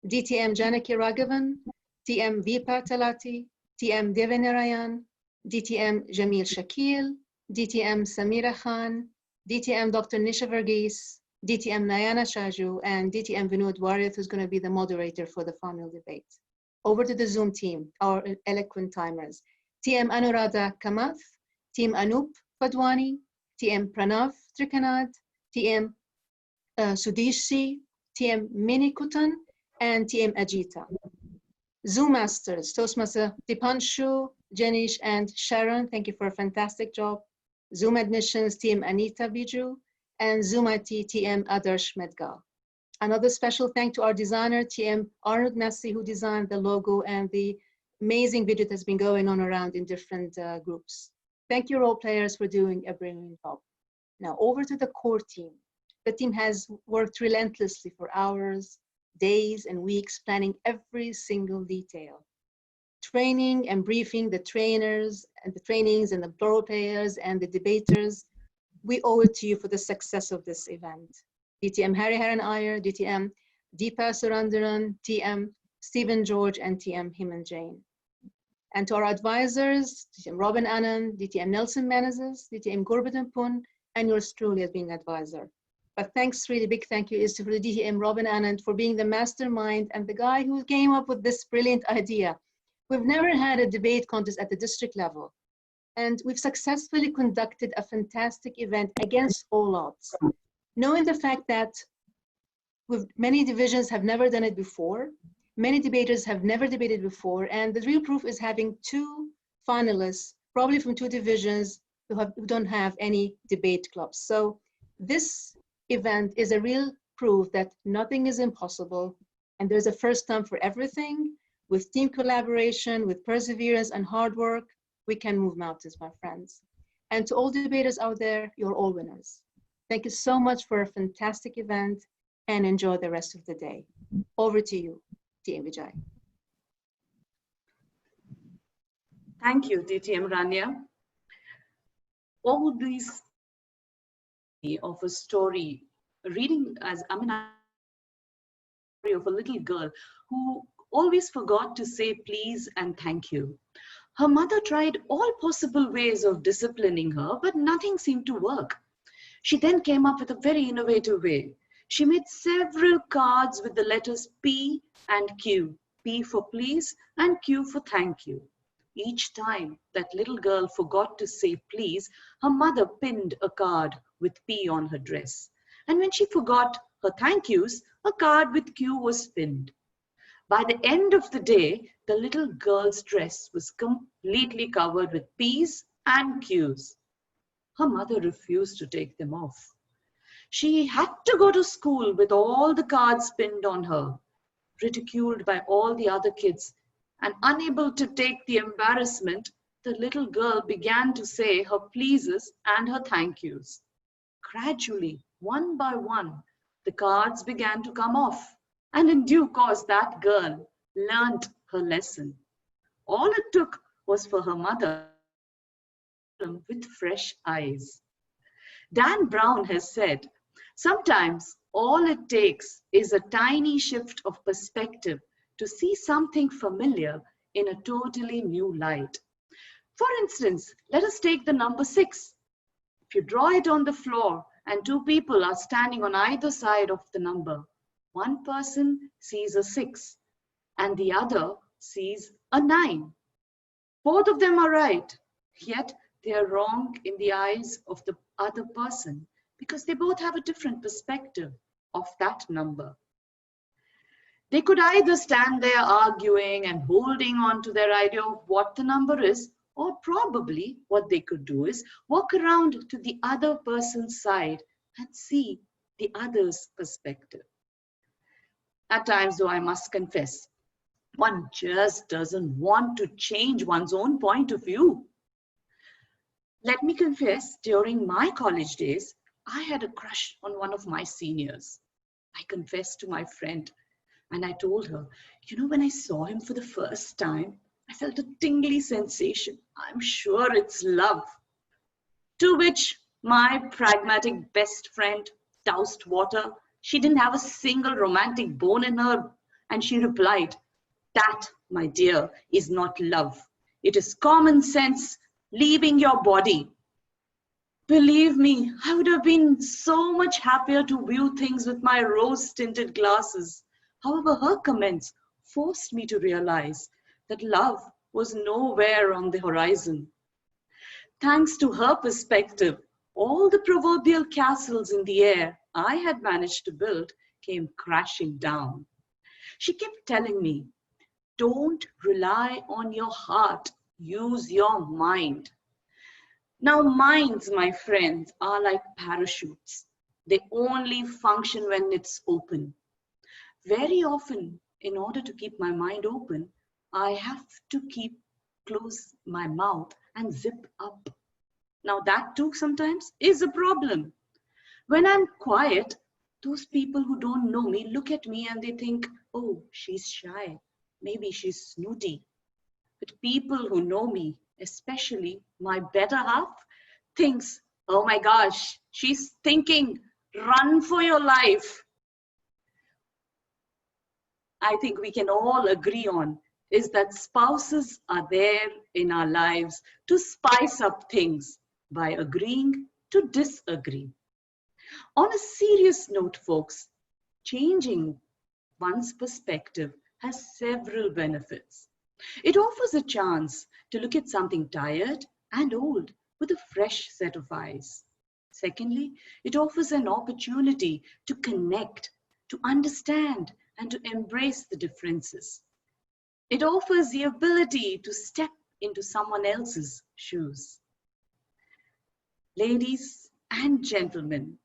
DTM Janaki Raghavan, TM Vipa Talati, TM Devanarayan, DTM Jamil Shakil, DTM Samira Khan, DTM Dr. Nisha Verghese, DTM Nayana Shaju, and DTM Vinod Warith, who's going to be the moderator for the final debate. Over to the Zoom team, our eloquent timers. TM Anuradha Kamath, TM Anup Fadwani, TM Pranav Trikanad, TM Sudishi, TM Minikutan, and TM Ajita. Zoom Masters, Toastmaster Dipanshu, Jenish, and Sharon, thank you for a fantastic job. Zoom Admissions, TM Anita Biju, and Zoom IT, TM Adarsh Medgal. Another special thank to our designer, TM Arnold Messi, who designed the logo and the amazing video that's been going on around in different groups. Thank you, role players, for doing a brilliant job. Now over to the core team. The team has worked relentlessly for hours, days, and weeks, planning every single detail. Training and briefing the trainers and the trainings and the role players and the debaters. We owe it to you for the success of this event. DTM Hariharan Iyer, DTM Deepa Surandaran, TM Stephen George, and TM Himan Jain. And to our advisors, DTM Robin Anand, DTM Nelson Menezes, DTM Gurbadan Pun, and yours truly as being an advisor. But thanks, really big thank you is to the DTM Robin Anand for being the mastermind and the guy who came up with this brilliant idea. We've never had a debate contest at the district level, and we've successfully conducted a fantastic event against all odds. Knowing the fact that many divisions have never done it before, many debaters have never debated before, and the real proof is having two finalists, probably from two divisions who don't have any debate clubs. So this event is a real proof that nothing is impossible, and there's a first time for everything. With team collaboration, with perseverance and hard work, we can move mountains, my friends. And to all debaters out there, you're all winners. Thank you so much for a fantastic event, and enjoy the rest of the day. Over to you, TM Vijay. Thank you, DTM Rania. What would these of a story, reading as of a little girl who always forgot to say please and thank you. Her mother tried all possible ways of disciplining her, but nothing seemed to work. She then came up with a very innovative way. She made several cards with the letters P and Q. P for please and Q for thank you. Each time that little girl forgot to say please, her mother pinned a card with P on her dress. And when she forgot her thank yous, a card with Q was pinned. By the end of the day, the little girl's dress was completely covered with P's and Q's. Her mother refused to take them off. She had to go to school with all the cards pinned on her, ridiculed by all the other kids, and unable to take the embarrassment, the little girl began to say her pleases and her thank yous. Gradually, one by one, the cards began to come off, and in due course, that girl learnt her lesson. All it took was for her mother with fresh eyes. Dan Brown has said, sometimes all it takes is a tiny shift of perspective to see something familiar in a totally new light. For instance, let us take the number 6. If you draw it on the floor and two people are standing on either side of the number, one person sees a 6 and the other sees a 9. Both of them are right, yet they are wrong in the eyes of the other person because they both have a different perspective of that number. They could either stand there arguing and holding on to their idea of what the number is, or probably what they could do is walk around to the other person's side and see the other's perspective. At times, though, I must confess, one just doesn't want to change one's own point of view. Let me confess, during my college days, I had a crush on one of my seniors. I confessed to my friend and I told her, you know, when I saw him for the first time, I felt a tingly sensation. I'm sure it's love. To which my pragmatic best friend doused water She didn't have a single romantic bone in her. And she replied, "That, my dear, is not love. It is common sense leaving your body." Believe me, I would have been so much happier to view things with my rose-tinted glasses. However, her comments forced me to realize that love was nowhere on the horizon. Thanks to her perspective, all the proverbial castles in the air I had managed to build came crashing down. She kept telling me, "Don't rely on your heart, use your mind." Now, minds, my friends, are like parachutes. They only function when it's open. Very often, in order to keep my mind open, I have to close my mouth and zip up. Now, that too sometimes is a problem. When I'm quiet, those people who don't know me look at me and they think, "Oh, she's shy. Maybe she's snooty." But people who know me, especially my better half, thinks, "Oh my gosh, she's thinking, run for your life." I think we can all agree on is that spouses are there in our lives to spice up things by agreeing to disagree. On a serious note, folks, changing one's perspective has several benefits. It offers a chance to look at something tired and old with a fresh set of eyes. Secondly, it offers an opportunity to connect, to understand, and to embrace the differences. It offers the ability to step into someone else's shoes. Ladies and gentlemen,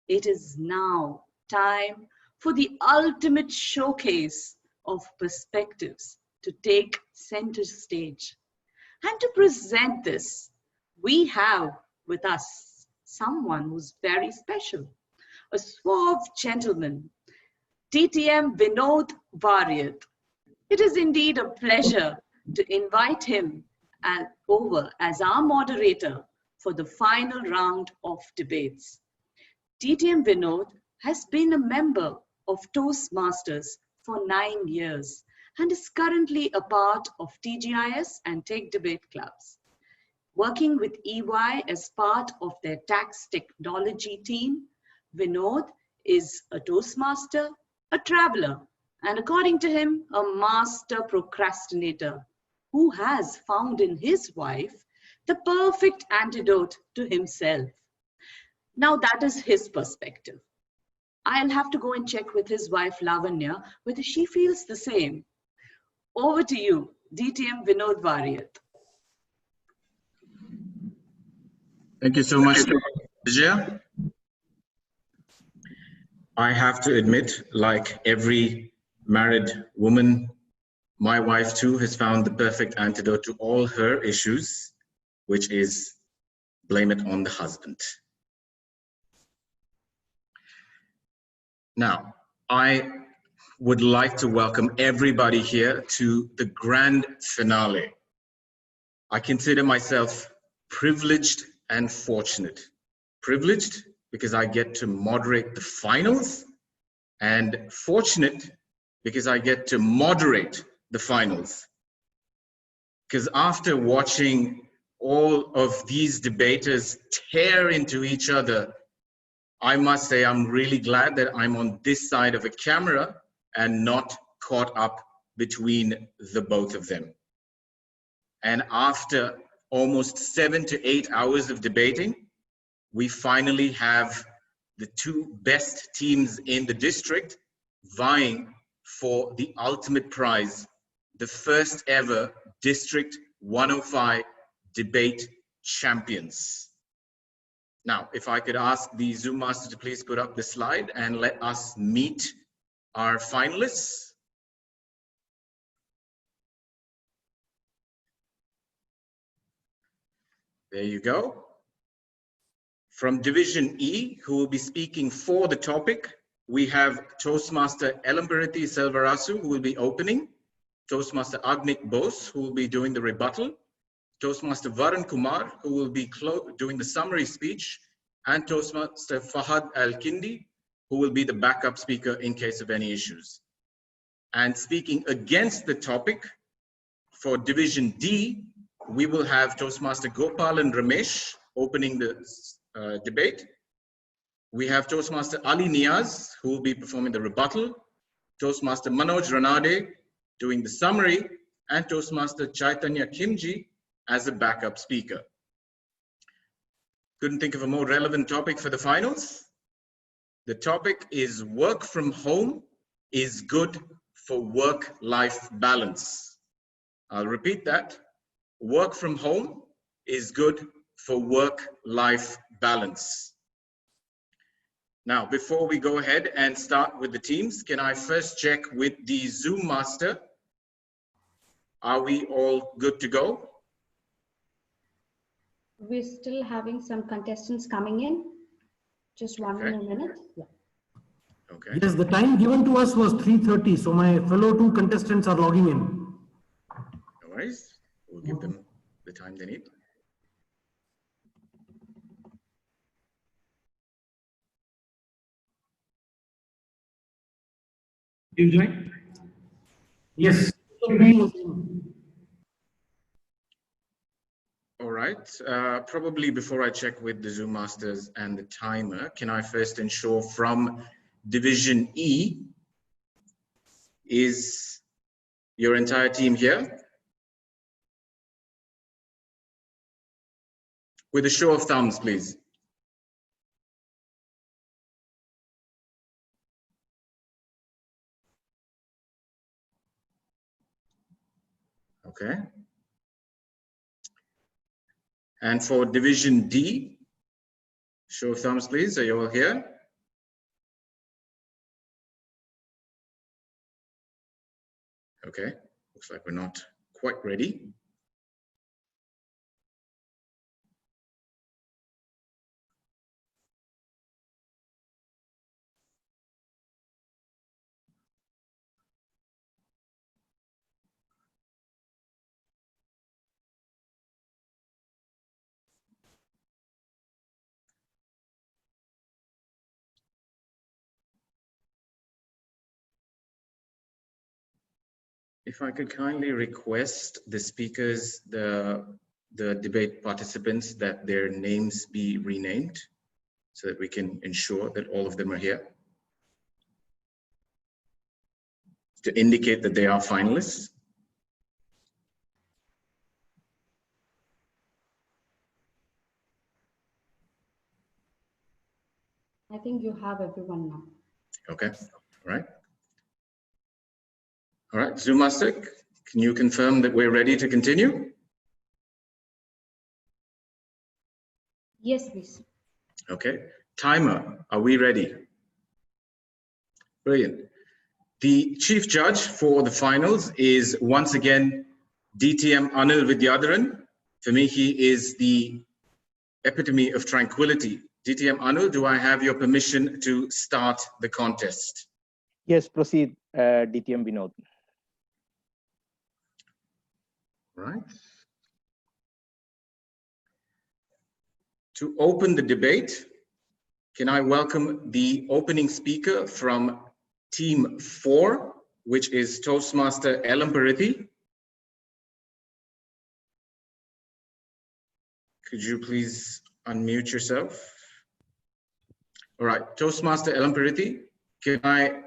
it is now time for the ultimate showcase of perspectives to take center stage. And to present this, we have with us someone who's very special, a suave gentleman, TTM Vinod Variat. It is indeed a pleasure to invite him over as our moderator for the final round of debates. TTM Vinod has been a member of Toastmasters for 9 years and is currently a part of TGIS and Tech Debate Clubs. Working with EY as part of their tax technology team, Vinod is a Toastmaster, a traveler, and according to him, a master procrastinator who has found in his wife the perfect antidote to himself. Now that is his perspective. I'll have to go and check with his wife Lavanya whether she feels the same. Over to you, DTM Vinod Variat. Thank you so much, Vijaya. I have to admit, like every married woman, my wife too has found the perfect antidote to all her issues, which is blame it on the husband. Now, I would like to welcome everybody here to the grand finale. I consider myself privileged and fortunate. Privileged because I get to moderate the finals, and fortunate because I get to moderate the finals. Because after watching all of these debaters tear into each other, I must say I'm really glad that I'm on this side of a camera and not caught up between the both of them. And after almost 7 to 8 hours of debating, we finally have the two best teams in the district vying for the ultimate prize, the first ever District 105 debate champions. Now, if I could ask the Zoom master to please put up the slide and let us meet our finalists. There you go. From Division E, who will be speaking for the topic, we have Toastmaster Elamparati Selvarasu, who will be opening, Toastmaster Agnik Bose, who will be doing the rebuttal, Toastmaster Varun Kumar, who will be doing the summary speech, and Toastmaster Fahad Al-Kindi, who will be the backup speaker in case of any issues. And speaking against the topic for Division D, we will have Toastmaster Gopal and Ramesh opening the debate. We have Toastmaster Ali Niaz, who will be performing the rebuttal, Toastmaster Manoj Ranade doing the summary, and Toastmaster Chaitanya Kimji as a backup speaker. Couldn't think of a more relevant topic for the finals. The topic is work from home is good for work-life balance. I'll repeat that. Work from home is good for work-life balance. Now, before we go ahead and start with the teams, can I first check with the Zoom master? Are we all good to go? We're still having some contestants coming in. Just one minute. Yeah. Okay. Yes, the time given to us was 3:30, so my fellow two contestants are logging in. No worries. We'll give them the time they need. You join? Yes. All right. Probably before I check with the Zoom masters and the timer, can I first ensure from Division E, is your entire team here? With a show of thumbs, please. Okay. And for Division D, show of thumbs, please. Are you all here? Okay, looks like we're not quite ready. If I could kindly request the speakers, the debate participants, that their names be renamed so that we can ensure that all of them are here, to indicate that they are finalists. I think you have everyone now. Okay, all right. All right, Zoom Master, can you confirm that we're ready to continue? Yes, please. Okay, timer, are we ready? Brilliant. The chief judge for the finals is once again DTM Anil Vidyadharan. For me, he is the epitome of tranquility. DTM Anil, do I have your permission to start the contest? Yes, proceed, DTM Vinod. Right. To open the debate, can I welcome the opening speaker from Team 4, which is Toastmaster Elamparithi. Could you please unmute yourself? All right, Toastmaster Elamparithi, can I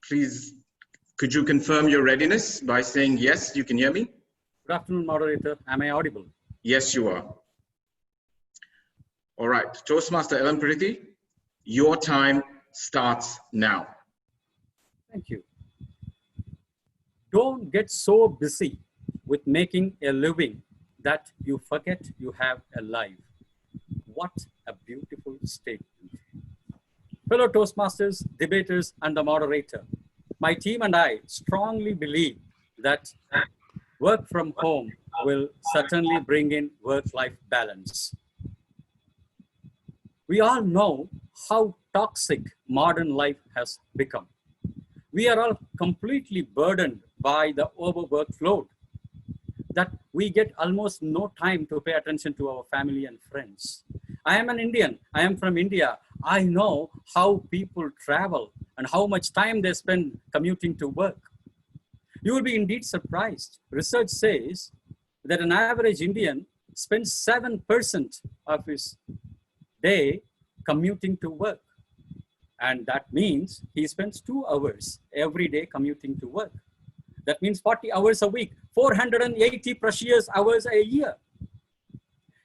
please, could you confirm your readiness by saying yes, you can hear me? Good afternoon, moderator. Am I audible? Yes, you are. All right, Toastmaster Elamparithi, your time starts now. Thank you. Don't get so busy with making a living that you forget you have a life. What a beautiful statement. Fellow Toastmasters, debaters, and the moderator, my team and I strongly believe that work from home will certainly bring in work-life balance. We all know how toxic modern life has become. We are all completely burdened by the overworked load that we get almost no time to pay attention to our family and friends. I am an Indian. I am from India. I know how people travel and how much time they spend commuting to work. You will be indeed surprised. Research says that an average Indian spends 7% of his day commuting to work. And that means he spends 2 hours every day commuting to work. That means 40 hours a week, 480 precious hours a year.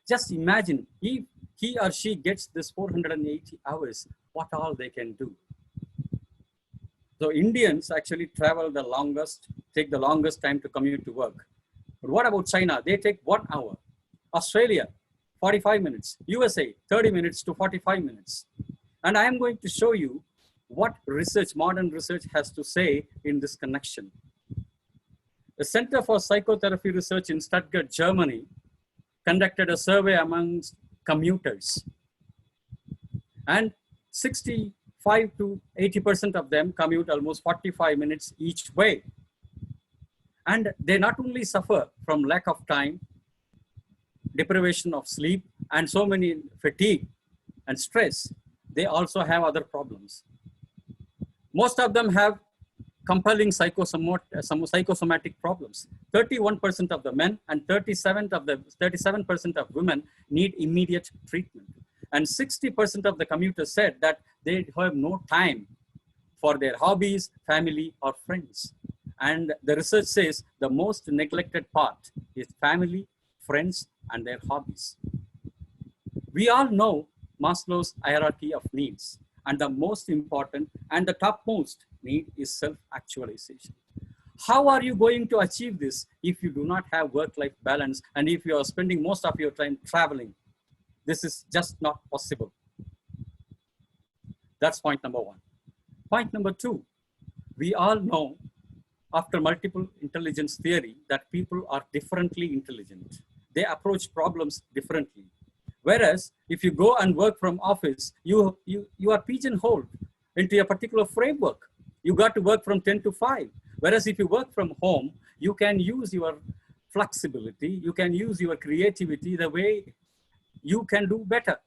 Just imagine if he or she gets this 480 hours, what all they can do. So Indians actually travel the longest, take the longest time to commute to work. But what about China? They take 1 hour. Australia, 45 minutes. USA, 30 minutes to 45 minutes. And I am going to show you what research, modern research has to say in this connection. The Center for Psychotherapy Research in Stuttgart, Germany, conducted a survey amongst commuters. And 65 to 80% of them commute almost 45 minutes each way. And they not only suffer from lack of time, deprivation of sleep, and so many fatigue and stress, they also have other problems. Most of them have compelling psychosomatic problems. 31% of the men and 37% of women need immediate treatment. And 60% of the commuters said that they have no time for their hobbies, family, or friends. And the research says the most neglected part is family, friends, and their hobbies. We all know Maslow's hierarchy of needs, and the most important and the topmost need is self-actualization. How are you going to achieve this if you do not have work-life balance and if you are spending most of your time traveling? This is just not possible. That's point number 1. Point number 2, we all know after multiple intelligence theory that people are differently intelligent. They approach problems differently. Whereas if you go and work from office, you are pigeonholed into a particular framework. You got to work from 10 to 5. Whereas if you work from home, you can use your flexibility, you can use your creativity the way you can do better.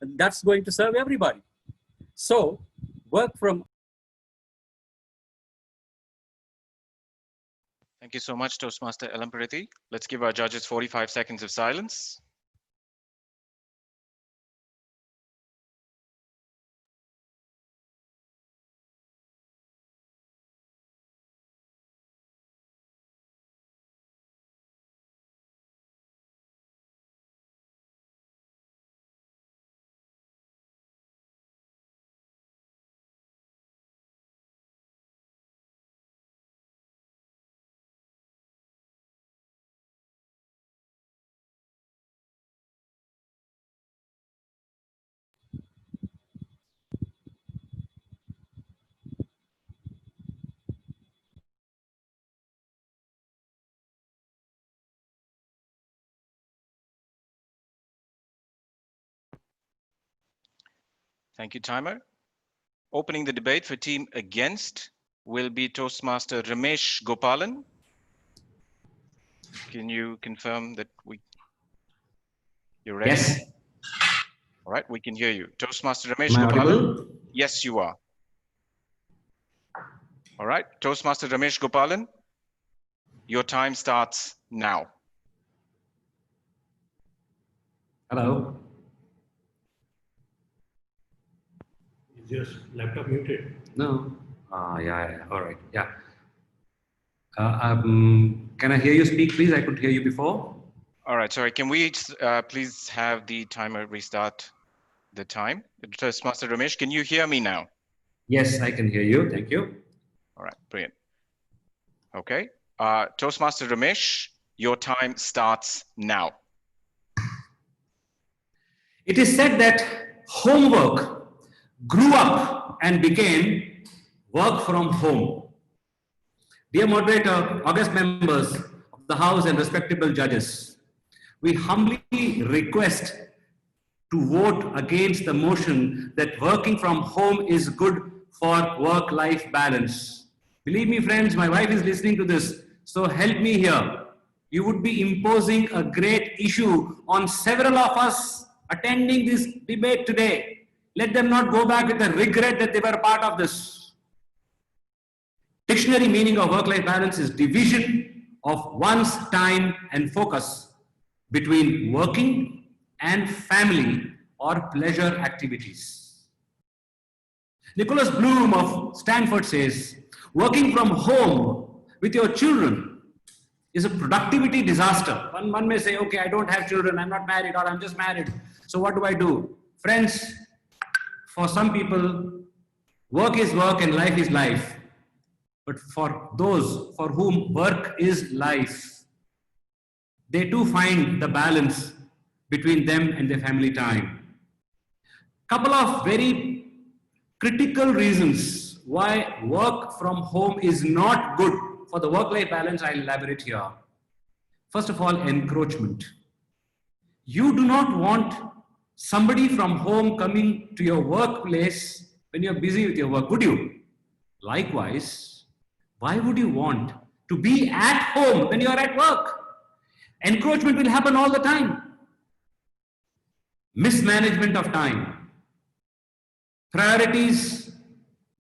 And that's going to serve everybody. So work from. Thank you so much, Toastmaster Elamparati. Let's give our judges 45 seconds of silence. Thank you, timer. Opening the debate for team against will be Toastmaster Ramesh Gopalan. Can you confirm that you're ready? Yes. All right, we can hear you. Toastmaster Ramesh Am I Gopalan. audible? Yes, you are. All right, Toastmaster Ramesh Gopalan, your time starts now. Hello. Is your laptop muted? No. Yeah. All right. Yeah. Can I hear you speak, please? I couldn't hear you before. All right, sorry. Can we please have the timer restart the time? Toastmaster Ramesh, can you hear me now? Yes, I can hear you. Thank you. All right, brilliant. Okay. Toastmaster Ramesh, your time starts now. It is said that homework grew up and became work from home. Dear moderator, august members of the House and respectable judges, we humbly request to vote against the motion that working from home is good for work-life balance. Believe me, friends, my wife is listening to this, so help me here. You would be imposing a great issue on several of us attending this debate today, let them not go back with the regret that they were part of this. Dictionary meaning of work-life balance is division of one's time and focus between working and family or pleasure activities. Nicholas Bloom of Stanford says, working from home with your children is a productivity disaster. One may say, okay, I don't have children, I'm not married, or I'm just married. So what do I do? Friends, for some people, work is work and life is life. But for those for whom work is life, they too find the balance between them and their family time. Couple of very critical reasons why work from home is not good for the work-life balance, I'll elaborate here. First of all, encroachment. You do not want somebody from home coming to your workplace when you're busy with your work, would you? Likewise, why would you want to be at home when you're at work? Encroachment will happen all the time. Mismanagement of time. Priorities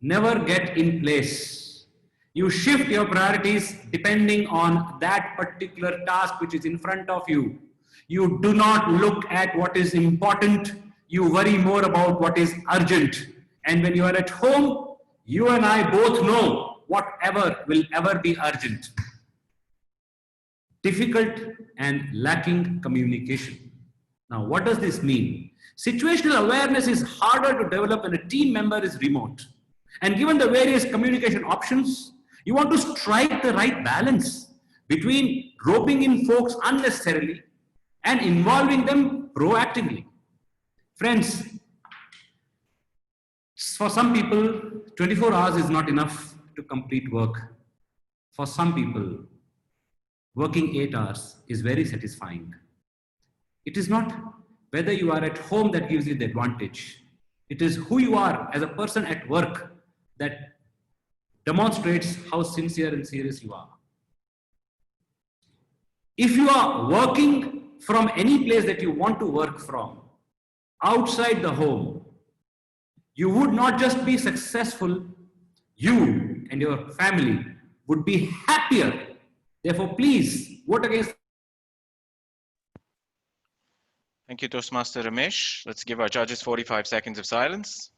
never get in place. You shift your priorities depending on that particular task which is in front of you. You do not look at what is important. You worry more about what is urgent. And when you are at home, you and I both know whatever will ever be urgent. Difficult and lacking communication. Now, what does this mean? Situational awareness is harder to develop when a team member is remote. And given the various communication options, you want to strike the right balance between roping in folks unnecessarily and involving them proactively. Friends, for some people, 24 hours is not enough to complete work. For some people, working 8 hours is very satisfying. It is not whether you are at home that gives you the advantage. It is who you are as a person at work that demonstrates how sincere and serious you are. If you are working from any place that you want to work from, outside the home, you would not just be successful, you and your family would be happier. Therefore, please vote against. Thank you, Toastmaster Ramesh. Let's give our judges 45 seconds of silence.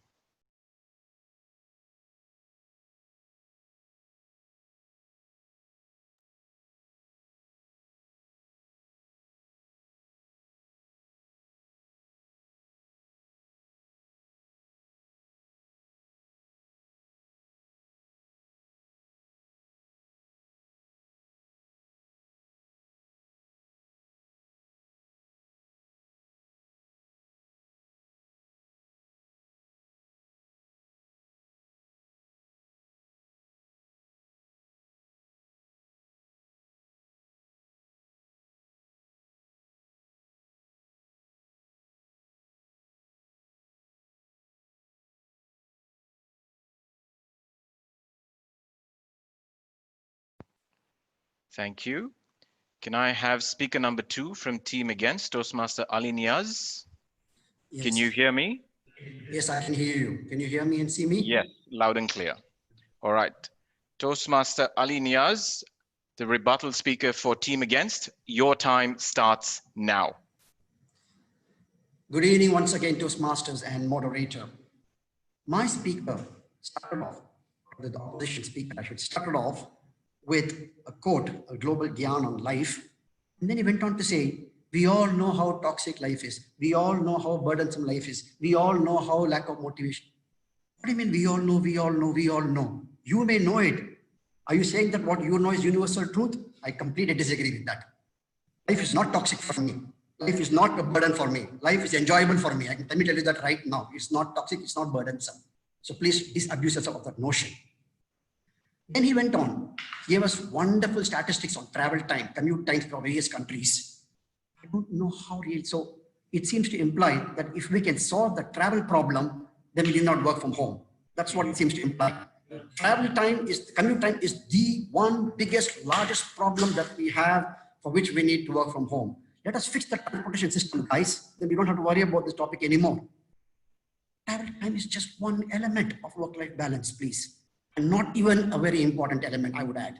Thank you. Can I have speaker number 2 from Team Against, Toastmaster Ali Niaz? Yes. Can you hear me? Yes, I can hear you. Can you hear me and see me? Yes, loud and clear. All right. Toastmaster Ali Niaz, the rebuttal speaker for Team Against. Your time starts now. Good evening once again, Toastmasters and moderator. My speaker started off, the opposition speaker, I should, started off with a quote, a global gyan on life. And then he went on to say, we all know how toxic life is. We all know how burdensome life is. We all know how lack of motivation. What do you mean we all know, we all know, we all know? You may know it. Are you saying that what you know is universal truth? I completely disagree with that. Life is not toxic for me. Life is not a burden for me. Life is enjoyable for me. Let me tell you that right now. It's not toxic, it's not burdensome. So please disabuse yourself of that notion. Then he went on, he gave us wonderful statistics on travel time, commute times for various countries. I don't know how real. So it seems to imply that if we can solve the travel problem, then we need not work from home. That's what it seems to imply. Travel time is, commute time is the one biggest, largest problem that we have for which we need to work from home. Let us fix the transportation system, guys. Then we don't have to worry about this topic anymore. Travel time is just one element of work-life balance, please. And not even a very important element, I would add.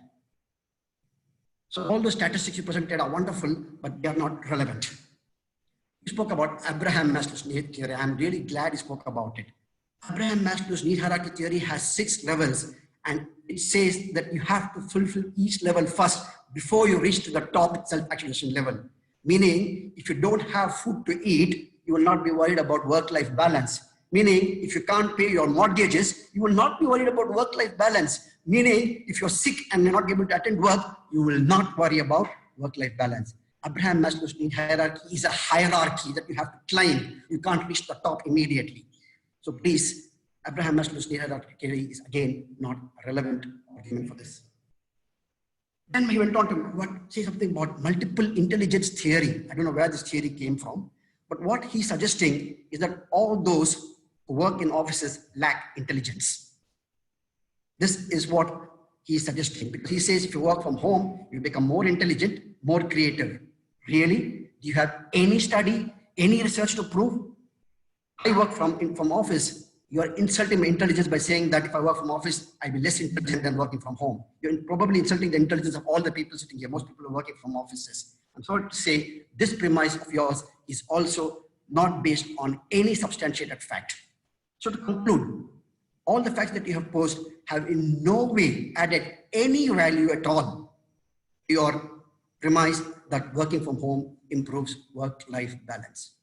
So all the statistics you presented are wonderful, but they are not relevant. You spoke about Abraham Maslow's need theory. I'm really glad you spoke about it. Abraham Maslow's need hierarchy theory has 6 levels, and it says that you have to fulfill each level first before you reach to the top self-actualization level. Meaning, if you don't have food to eat, you will not be worried about work-life balance. Meaning, if you can't pay your mortgages, you will not be worried about work-life balance. Meaning, if you're sick and you're not able to attend work, you will not worry about work-life balance. Abraham Maslow's need hierarchy is a hierarchy that you have to climb. You can't reach the top immediately. So please, Abraham Maslow's need hierarchy theory is again not a relevant argument for this. Then he went on to say something about multiple intelligence theory. I don't know where this theory came from, but what he's suggesting is that all those who work in offices lack intelligence. This is what he's suggesting, because he says if you work from home, you become more intelligent, more creative. Really? Do you have any study, any research to prove? I work from office. You are insulting my intelligence by saying that if I work from office, I'll be less intelligent than working from home. You're probably insulting the intelligence of all the people sitting here. Most people are working from offices. I'm sorry to say this premise of yours is also not based on any substantiated fact. So to conclude, all the facts that you have posed have in no way added any value at all to your premise that working from home improves work-life balance.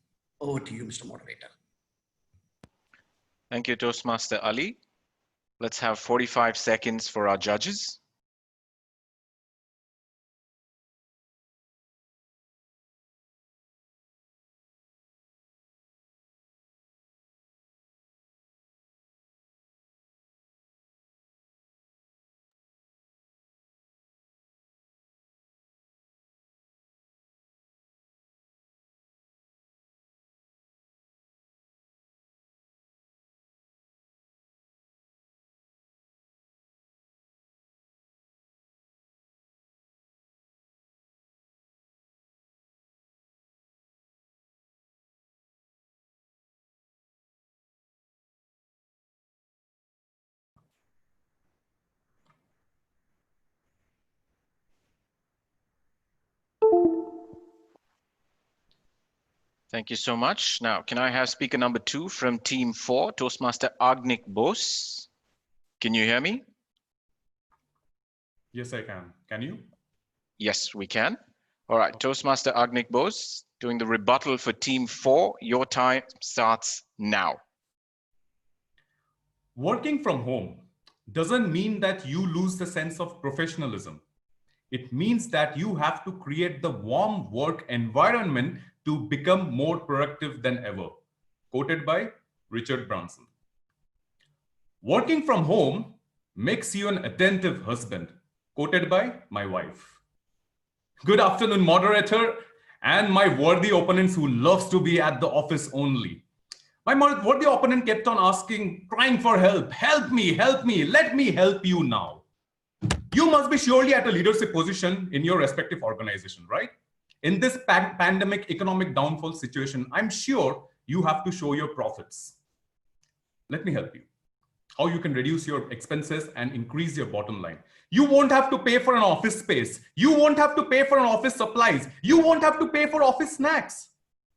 Over to you, Mr. Moderator. Thank you, Toastmaster Ali. Let's have 45 seconds for our judges. Thank you so much. Now, can I have speaker number 2 from team 4, Toastmaster Agnik Bose? Can you hear me? Yes, I can. Can you? Yes, we can. All right, Toastmaster Agnik Bose doing the rebuttal for team 4. Your time starts now. Working from home doesn't mean that you lose the sense of professionalism. It means that you have to create the warm work environment to become more productive than ever. Quoted by Richard Branson. Working from home makes you an attentive husband. Quoted by my wife. Good afternoon, moderator, and my worthy opponents who loves to be at the office only. My worthy opponent kept on asking, crying for help. Help me, let me help you now. You must be surely at a leadership position in your respective organization, right? In this pandemic economic downfall situation, I'm sure you have to show your profits. Let me help you. How you can reduce your expenses and increase your bottom line. You won't have to pay for an office space. You won't have to pay for an office supplies. You won't have to pay for office snacks.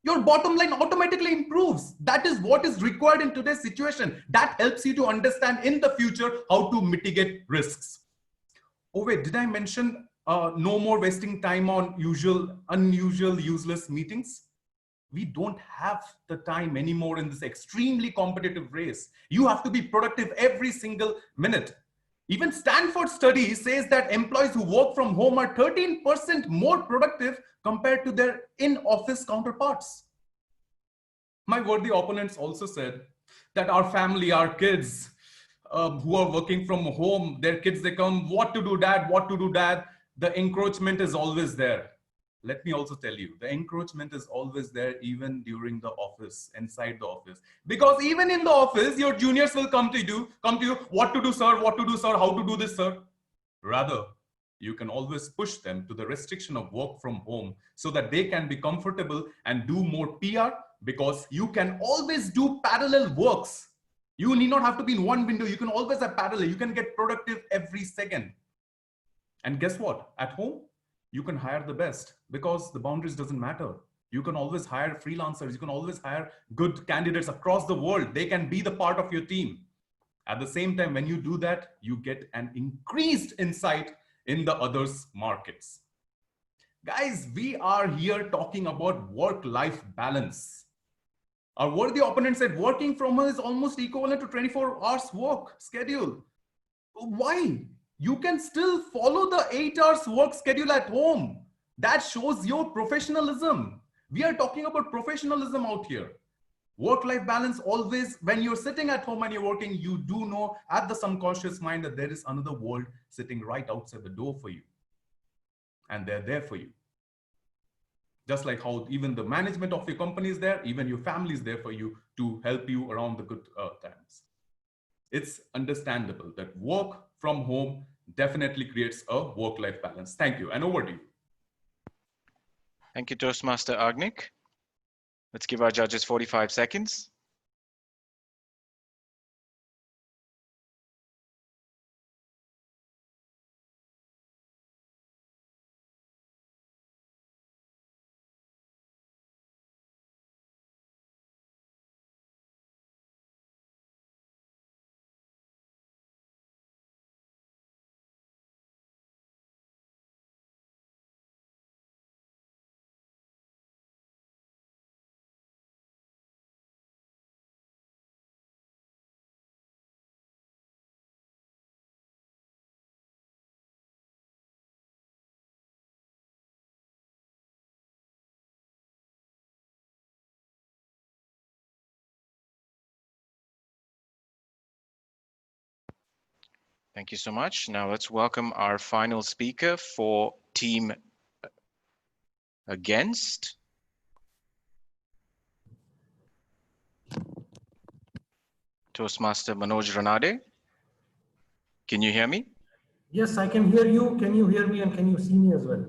Your bottom line automatically improves. That is what is required in today's situation. That helps you to understand in the future how to mitigate risks. Oh wait, did I mention no more wasting time on unusual, useless meetings? We don't have the time anymore in this extremely competitive race. You have to be productive every single minute. Even Stanford study says that employees who work from home are 13% more productive compared to their in-office counterparts. My worthy opponents also said that our family, our kids who are working from home, their kids, they come, what to do, dad, what to do, dad. The encroachment is always there. Let me also tell you, the encroachment is always there even during the office, inside the office. Because even in the office, your juniors will come to you, what to do, sir, how to do this, sir. Rather, you can always push them to the restriction of work from home so that they can be comfortable and do more PR, because you can always do parallel works. You need not have to be in one window. You can always have parallel. You can get productive every second. And guess what? At home, you can hire the best because the boundaries doesn't matter. You can always hire freelancers. You can always hire good candidates across the world. They can be the part of your team. At the same time, when you do that, you get an increased insight in the others' markets. Guys, we are here talking about work-life balance. Our worthy opponent said working from home is almost equivalent to 24 hours work schedule. Why? You can still follow the 8 hours work schedule at home. That shows your professionalism. We are talking about professionalism out here. Work-life balance always, when you're sitting at home and you're working, you do know at the subconscious mind that there is another world sitting right outside the door for you. And they're there for you. Just like how even the management of your company is there, even your family is there for you to help you around the good times. It's understandable that work from home definitely creates a work-life balance. Thank you, and over to you. Thank you, Toastmaster Agnik. Let's give our judges 45 seconds. Thank you so much. Now let's welcome our final speaker for Team Against. Toastmaster Manoj Ranade. Can you hear me? Yes, I can hear you. Can you hear me and can you see me as well?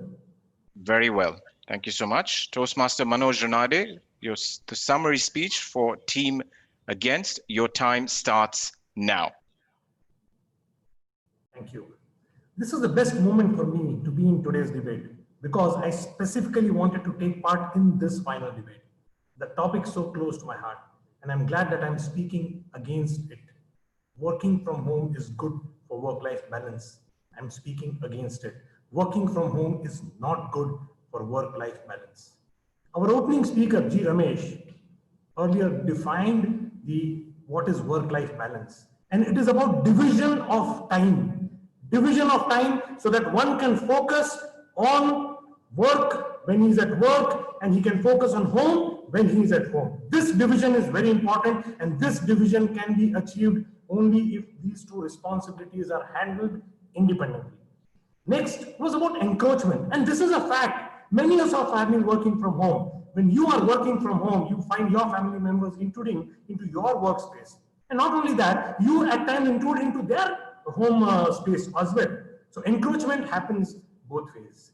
Very well. Thank you so much. Toastmaster Manoj Ranade, the summary speech for Team Against. Your time starts now. Thank you. This is the best moment for me to be in today's debate because I specifically wanted to take part in this final debate. The topic is so close to my heart, and I'm glad that I'm speaking against it. Working from home is good for work-life balance. I'm speaking against it. Working from home is not good for work-life balance. Our opening speaker, G. Ramesh, earlier defined what is work-life balance. And it is about division of time. Division of time so that one can focus on work when he's at work and he can focus on home when he's at home. This division is very important, and this division can be achieved only if these two responsibilities are handled independently. Next was about encroachment, and this is a fact. Many of us have been working from home. When you are working from home, you find your family members intruding into your workspace. And not only that, you at times intrude into their home space as well. So encroachment happens both ways.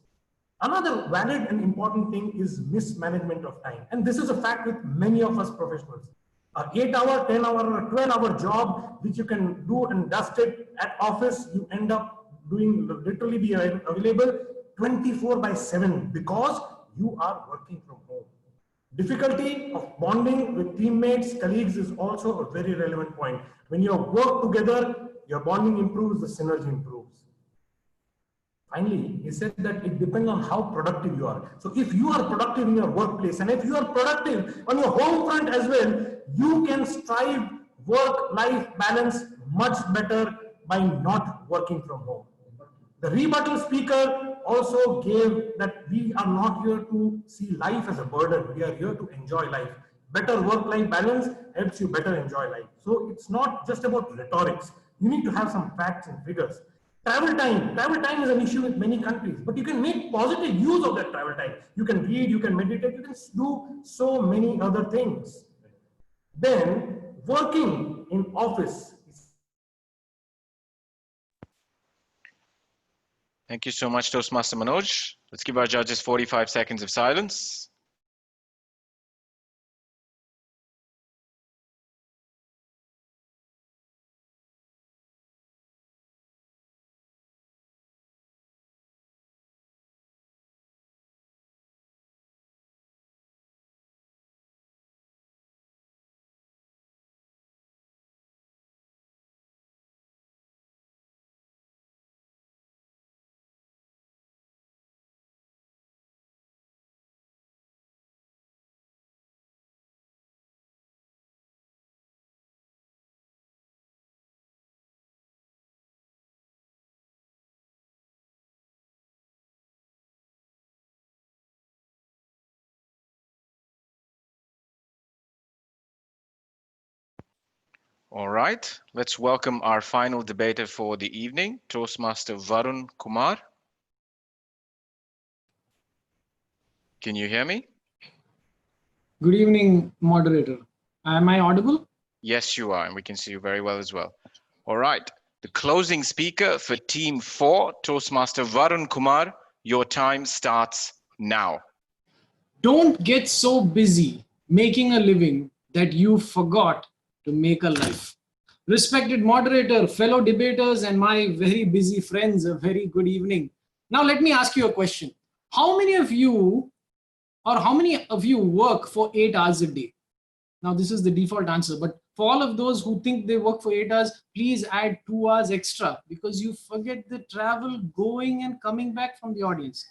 Another valid and important thing is mismanagement of time. And this is a fact with many of us professionals. An 8-hour, 10-hour, or 12-hour job, which you can do and dust it at office, you end up doing literally be available 24/7 because you are working from home. Difficulty of bonding with teammates, colleagues is also a very relevant point. When you work together, your bonding improves, the synergy improves. Finally, he said that it depends on how productive you are. So if you are productive in your workplace and if you are productive on your home front as well, you can strive work-life balance much better by not working from home. The rebuttal speaker also gave that we are not here to see life as a burden. We are here to enjoy life. Better work-life balance helps you better enjoy life. So it's not just about rhetorics. You need to have some facts and figures. Travel time is an issue with many countries, but you can make positive use of that travel time. You can read, you can meditate, you can do so many other things. Then working in office. Thank you so much, Toastmaster Manoj. Let's give our judges 45 seconds of silence. All right, let's welcome our final debater for the evening, Toastmaster Varun Kumar. Can you hear me? Good evening, moderator. Am I audible? Yes, you are, and we can see you very well as well. All right, the closing speaker for Team 4, Toastmaster Varun Kumar, your time starts now. Don't get so busy making a living that you forgot to make a life. Respected moderator, fellow debaters, and my very busy friends, a very good evening. Now, let me ask you a question. How many of you work for 8 hours a day? Now, this is the default answer, but for all of those who think they work for 8 hours, please add 2 hours extra because you forget the travel going and coming back from the audience.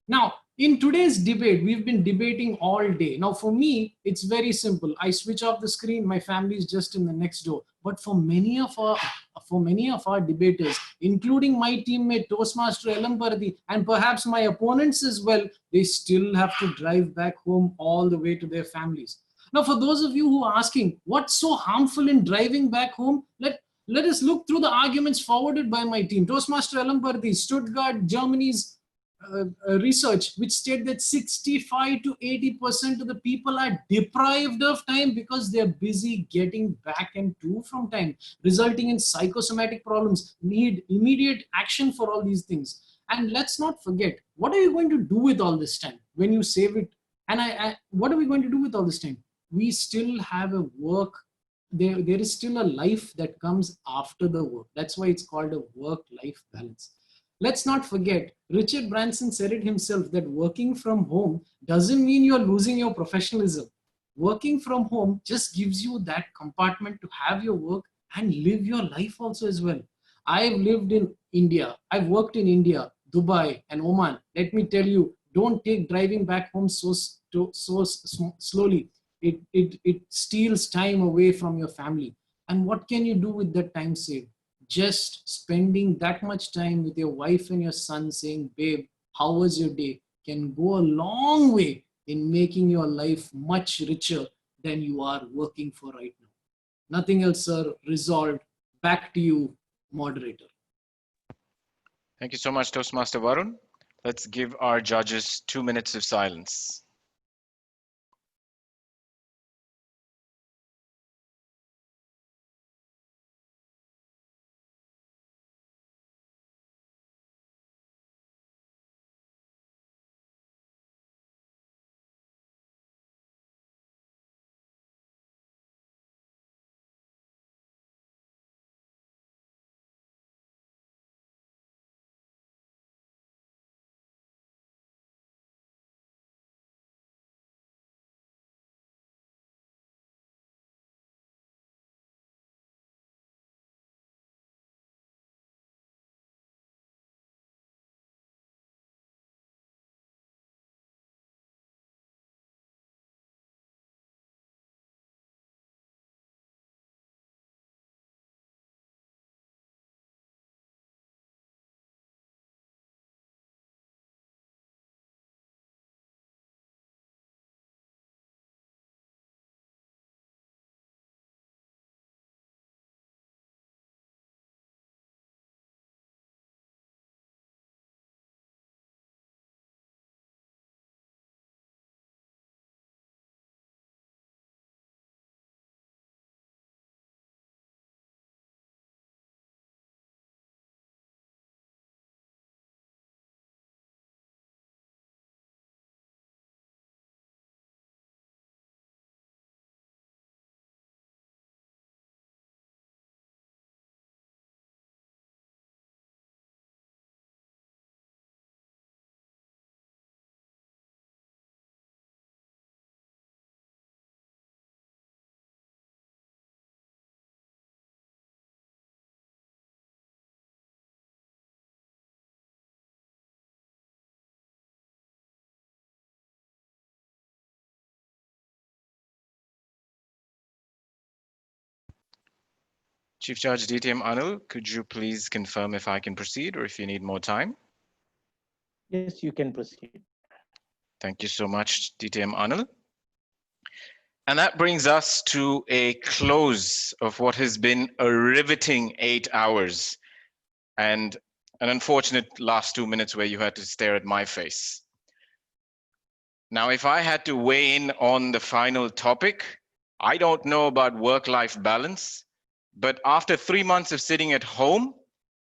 Now, in today's debate, we've been debating all day. Now, for me, it's very simple. I switch off the screen, my family is just in the next door. But for many of our debaters, including my teammate Toastmaster Elamparthi, and perhaps my opponents as well, they still have to drive back home all the way to their families. Now, for those of you who are asking, what's so harmful in driving back home? Let us look through the arguments forwarded by my team. Toastmaster Elamparthi, Stuttgart, Germany's research, which state that 65 to 80% of the people are deprived of time because they're busy getting back and to from time, resulting in psychosomatic problems, need immediate action for all these things. And let's not forget, what are you going to do with all this time when you save it? And what are we going to do with all this time? We still have a work. There is still a life that comes after the work. That's why it's called a work-life balance. Let's not forget, Richard Branson said it himself that working from home doesn't mean you're losing your professionalism. Working from home just gives you that compartment to have your work and live your life also as well. I've lived in India. I've worked in India, Dubai, and Oman. Let me tell you, don't take driving back home so slowly. It steals time away from your family. And what can you do with that time saved? Just spending that much time with your wife and your son saying, babe, how was your day, can go a long way in making your life much richer than you are working for right now. Nothing else, sir. Resolved. Back to you, moderator. Thank you so much, Toastmaster Varun. Let's give our judges 2 minutes of silence. Chief Judge DTM Anil, could you please confirm if I can proceed or if you need more time? Yes, you can proceed. Thank you so much, DTM Anil. And that brings us to a close of what has been a riveting 8 hours and an unfortunate last 2 minutes where you had to stare at my face. Now, if I had to weigh in on the final topic, I don't know about work-life balance, but after 3 months of sitting at home,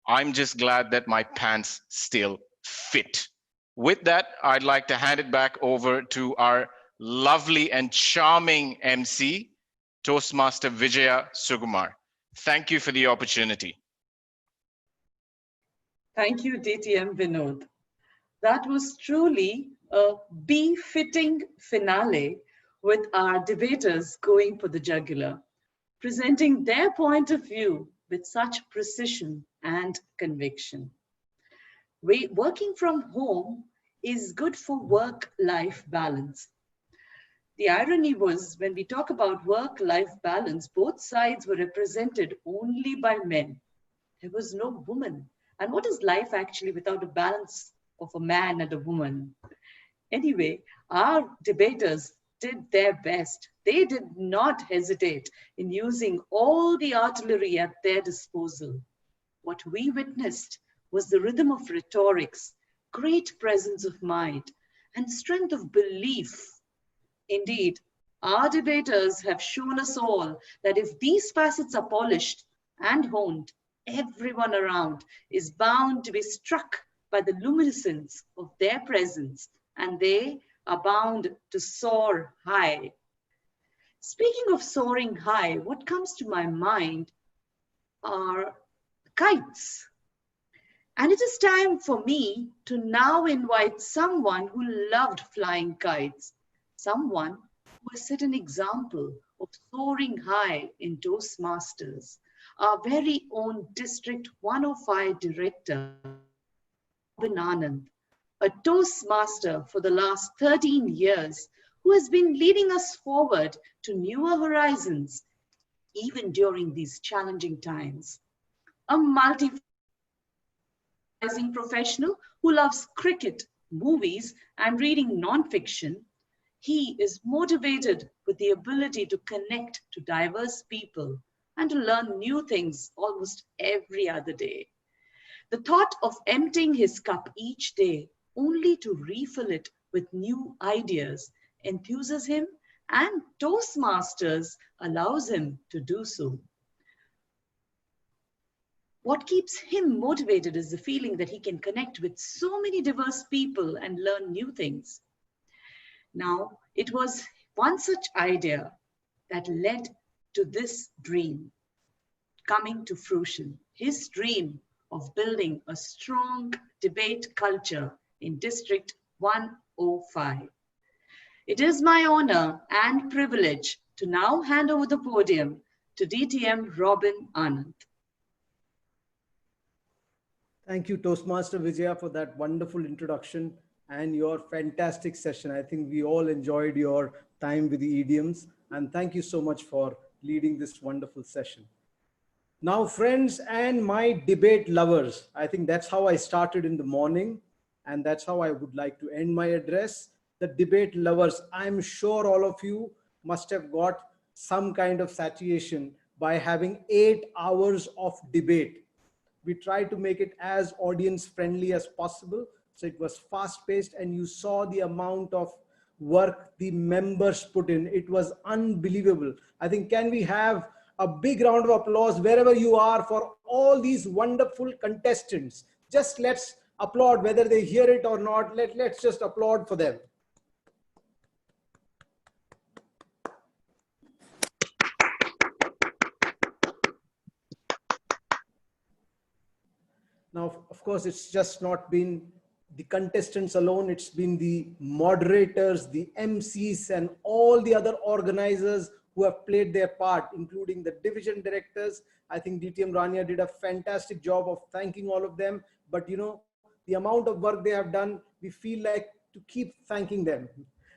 I'm just glad that my pants still fit. With that, I'd like to hand it back over to our lovely and charming MC, Toastmaster Vijaya Sugumar. Thank you for the opportunity. Thank you, DTM Vinod. That was truly a befitting finale with our debaters going for the jugular, presenting their point of view with such precision and conviction. Working from home is good for work-life balance. The irony was when we talk about work-life balance, both sides were represented only by men. There was no woman. And what is life actually without a balance of a man and a woman? Anyway, our debaters did their best. They did not hesitate in using all the artillery at their disposal. What we witnessed was the rhythm of rhetorics, great presence of mind, and strength of belief. Indeed, our debaters have shown us all that if these facets are polished and honed, everyone around is bound to be struck by the luminescence of their presence, and they are bound to soar high. Speaking of soaring high, what comes to my mind are kites. And it is time for me to now invite someone who loved flying kites, someone who has set an example of soaring high in Toastmasters, our very own District 105 Director, Robin Anand, a Toastmaster for the last 13 years, who has been leading us forward to newer horizons, even during these challenging times. A professional who loves cricket, movies, and reading non-fiction, he is motivated with the ability to connect to diverse people and to learn new things almost every other day. The thought of emptying his cup each day only to refill it with new ideas enthuses him, and Toastmasters allows him to do so. What keeps him motivated is the feeling that he can connect with so many diverse people and learn new things. Now, it was one such idea that led to this dream coming to fruition, his dream of building a strong debate culture in District 105. It is my honor and privilege to now hand over the podium to DTM Robin Anand. Thank you, Toastmaster Vijaya, for that wonderful introduction and your fantastic session. I think we all enjoyed your time with the idioms, and thank you so much for leading this wonderful session. Now, friends and my debate lovers, I think that's how I started in the morning, and that's how I would like to end my address. The debate lovers, I'm sure all of you must have got some kind of satiation by having 8 hours of debate. We tried to make it as audience friendly as possible. So it was fast paced, and you saw the amount of work the members put in. It was unbelievable. I think, can we have a big round of applause wherever you are for all these wonderful contestants? Just let's applaud, whether they hear it or not. Let's just applaud for them. Now, of course, it's just not been the contestants alone. It's been the moderators, the MCs, and all the other organizers who have played their part, including the division directors. I think DTM Rania did a fantastic job of thanking all of them. But, you know, the amount of work they have done, we feel like to keep thanking them.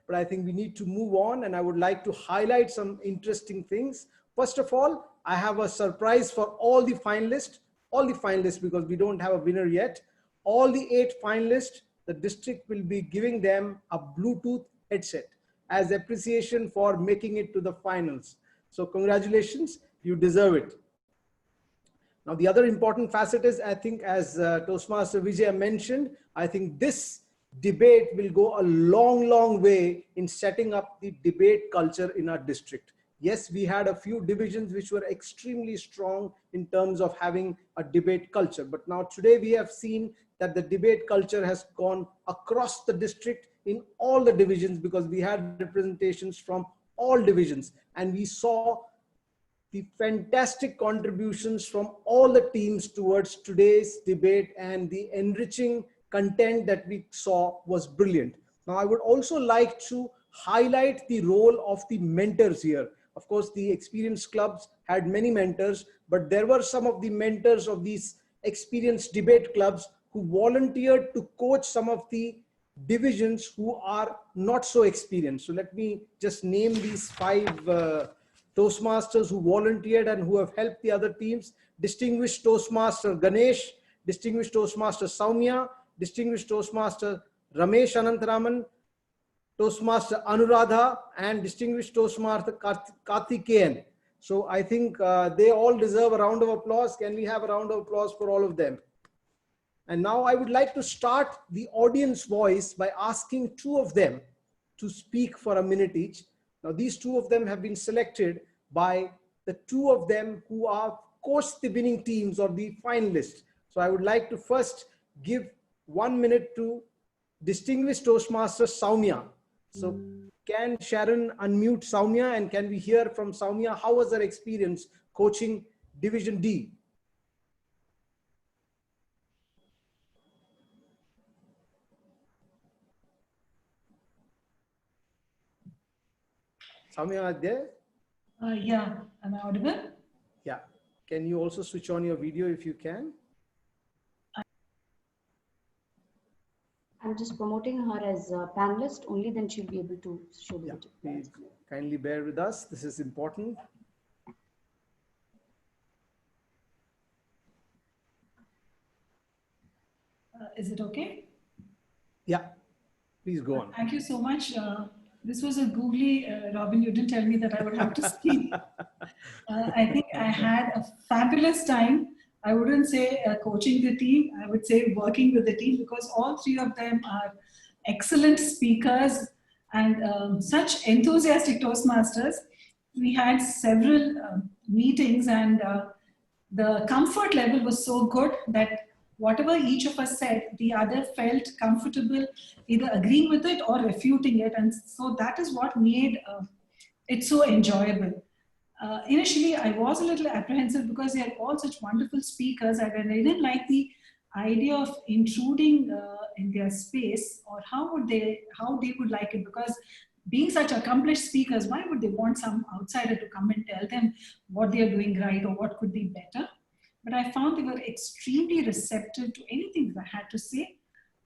But I think we need to move on, and I would like to highlight some interesting things. First of all, I have a surprise for all the finalists, because we don't have a winner yet. All the 8 finalists, the district will be giving them a Bluetooth headset as appreciation for making it to the finals. So congratulations, you deserve it. Now, the other important facet is, I think, as Toastmaster Vijaya mentioned, I think this debate will go a long, long way in setting up the debate culture in our district. Yes, we had a few divisions which were extremely strong in terms of having a debate culture. But now today we have seen that the debate culture has gone across the district in all the divisions, because we had representations from all divisions, and we saw the fantastic contributions from all the teams towards today's debate, and the enriching content that we saw was brilliant. Now, I would also like to highlight the role of the mentors here. Of course, the experienced clubs had many mentors, but there were some of the mentors of these experienced debate clubs who volunteered to coach some of the divisions who are not so experienced. So let me just name these 5 Toastmasters who volunteered and who have helped the other teams. Distinguished Toastmaster Ganesh, Distinguished Toastmaster Saumya, Distinguished Toastmaster Ramesh Anantaraman, Toastmaster Anuradha, and Distinguished Toastmaster Karthikeyan. So I think they all deserve a round of applause. Can we have a round of applause for all of them? And now I would like to start the audience voice by asking 2 of them to speak for a minute each. Now, these 2 of them have been selected by the 2 of them who are coached the winning teams or the finalists. So I would like to first give 1 minute to Distinguished Toastmaster Saumya. So can Sharon unmute Saumya, and can we hear from Saumya, how was her experience coaching Division D? Saumya, are there? Yeah, am I audible? Yeah. Can you also switch on your video if you can? I'm just promoting her as a panelist, only then she'll be able to show the video. Please kindly bear with us. This is important. Is it okay? Yeah, please go on. Thank you so much. This was a googly, Robin, you didn't tell me that I would have to speak. I think I had a fabulous time. I wouldn't say coaching the team, I would say working with the team, because all 3 of them are excellent speakers and such enthusiastic Toastmasters. We had several meetings, and the comfort level was so good that whatever each of us said, the other felt comfortable either agreeing with it or refuting it. And so that is what made it so enjoyable. Initially, I was a little apprehensive because they had all such wonderful speakers, and I didn't like the idea of intruding in their space, or how they would like it, because being such accomplished speakers, why would they want some outsider to come and tell them what they are doing right or what could be better? But I found they were extremely receptive to anything that I had to say.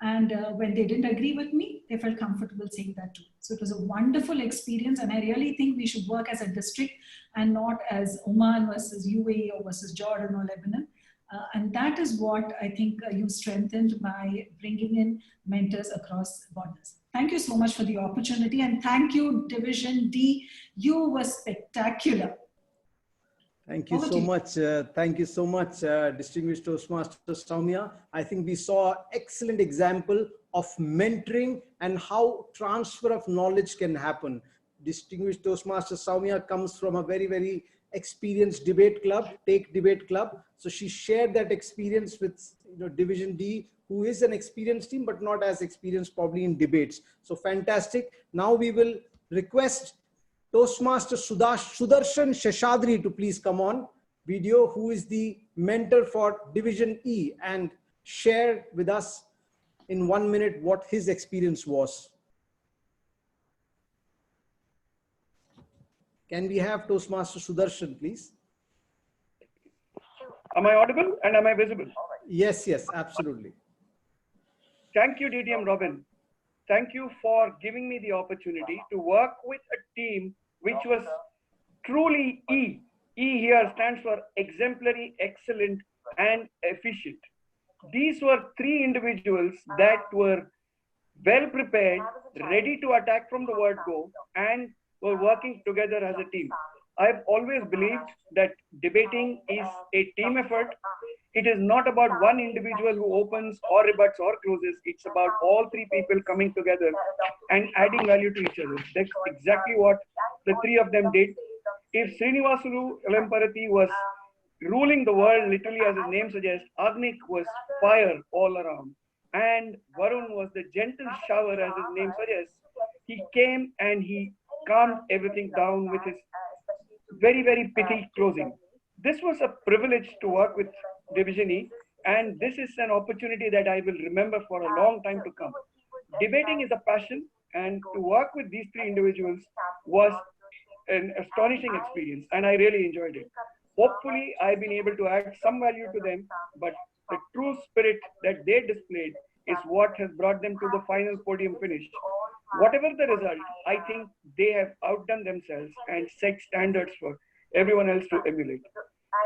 And when they didn't agree with me, they felt comfortable saying that too. So it was a wonderful experience. And I really think we should work as a district and not as Oman versus UAE or versus Jordan or Lebanon. And that is what I think you strengthened by bringing in mentors across borders. Thank you so much for the opportunity. And thank you, Division D. You were spectacular. Thank you so much. Thank you so much, Distinguished Toastmaster Saumya. I think we saw an excellent example of mentoring and how transfer of knowledge can happen. Distinguished Toastmaster Saumya comes from a very, very experienced debate club, Take Debate Club. So she shared that experience with Division D, who is an experienced team, but not as experienced probably in debates. So fantastic. Now we will request Toastmaster Sudarshan Sheshadri to please come on video, who is the mentor for Division E, and share with us in 1 minute what his experience was. Can we have Toastmaster Sudarshan, please? Am I audible and am I visible? Yes, yes, absolutely. Thank you, DTM Robin. Thank you for giving me the opportunity to work with a team which was truly E E here stands for exemplary, excellent, and efficient. These were three individuals that were well prepared, ready to attack from the word go, and were working together as a team. I've always believed that debating is a team effort. It is not about one individual who opens or rebuts or closes. It's about all three people coming together and adding value to each other. That's exactly what the three of them did. If Srinivasulu Elamparati was ruling the world, literally as his name suggests, Agnik was fire all around. And Varun was the gentle shower, as his name suggests. He came and he calmed everything down with his very, very pithy closing. This was a privilege to work with Division E, and this is an opportunity that I will remember for a long time to come. Debating is a passion, and to work with these three individuals was an astonishing experience, and I really enjoyed it. Hopefully, I've been able to add some value to them, but the true spirit that they displayed is what has brought them to the final podium finish. Whatever the result, I think they have outdone themselves and set standards for everyone else to emulate.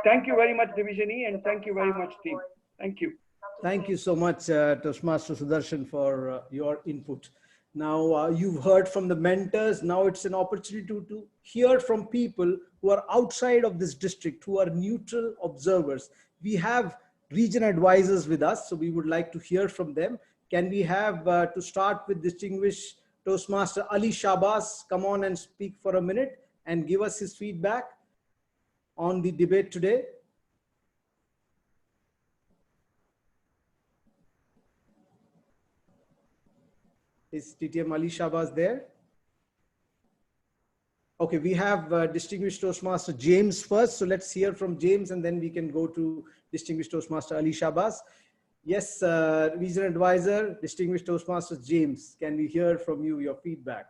Thank you very much, Division E, and thank you very much, team. Thank you. Thank you so much, Toastmaster Sudarshan, for your input. Now, you've heard from the mentors. Now it's an opportunity to hear from people who are outside of this district, who are neutral observers. We have region advisors with us, so we would like to hear from them. Can we have, to start with, distinguished Toastmaster Ali Shabazz come on and speak for a minute and give us his feedback on the debate today? Is TTM Ali Shabazz there? Okay, we have distinguished Toastmaster James first. So let's hear from James and then we can go to distinguished Toastmaster Ali Shabazz. Yes, Region Advisor, distinguished Toastmaster James, can we hear from you, your feedback?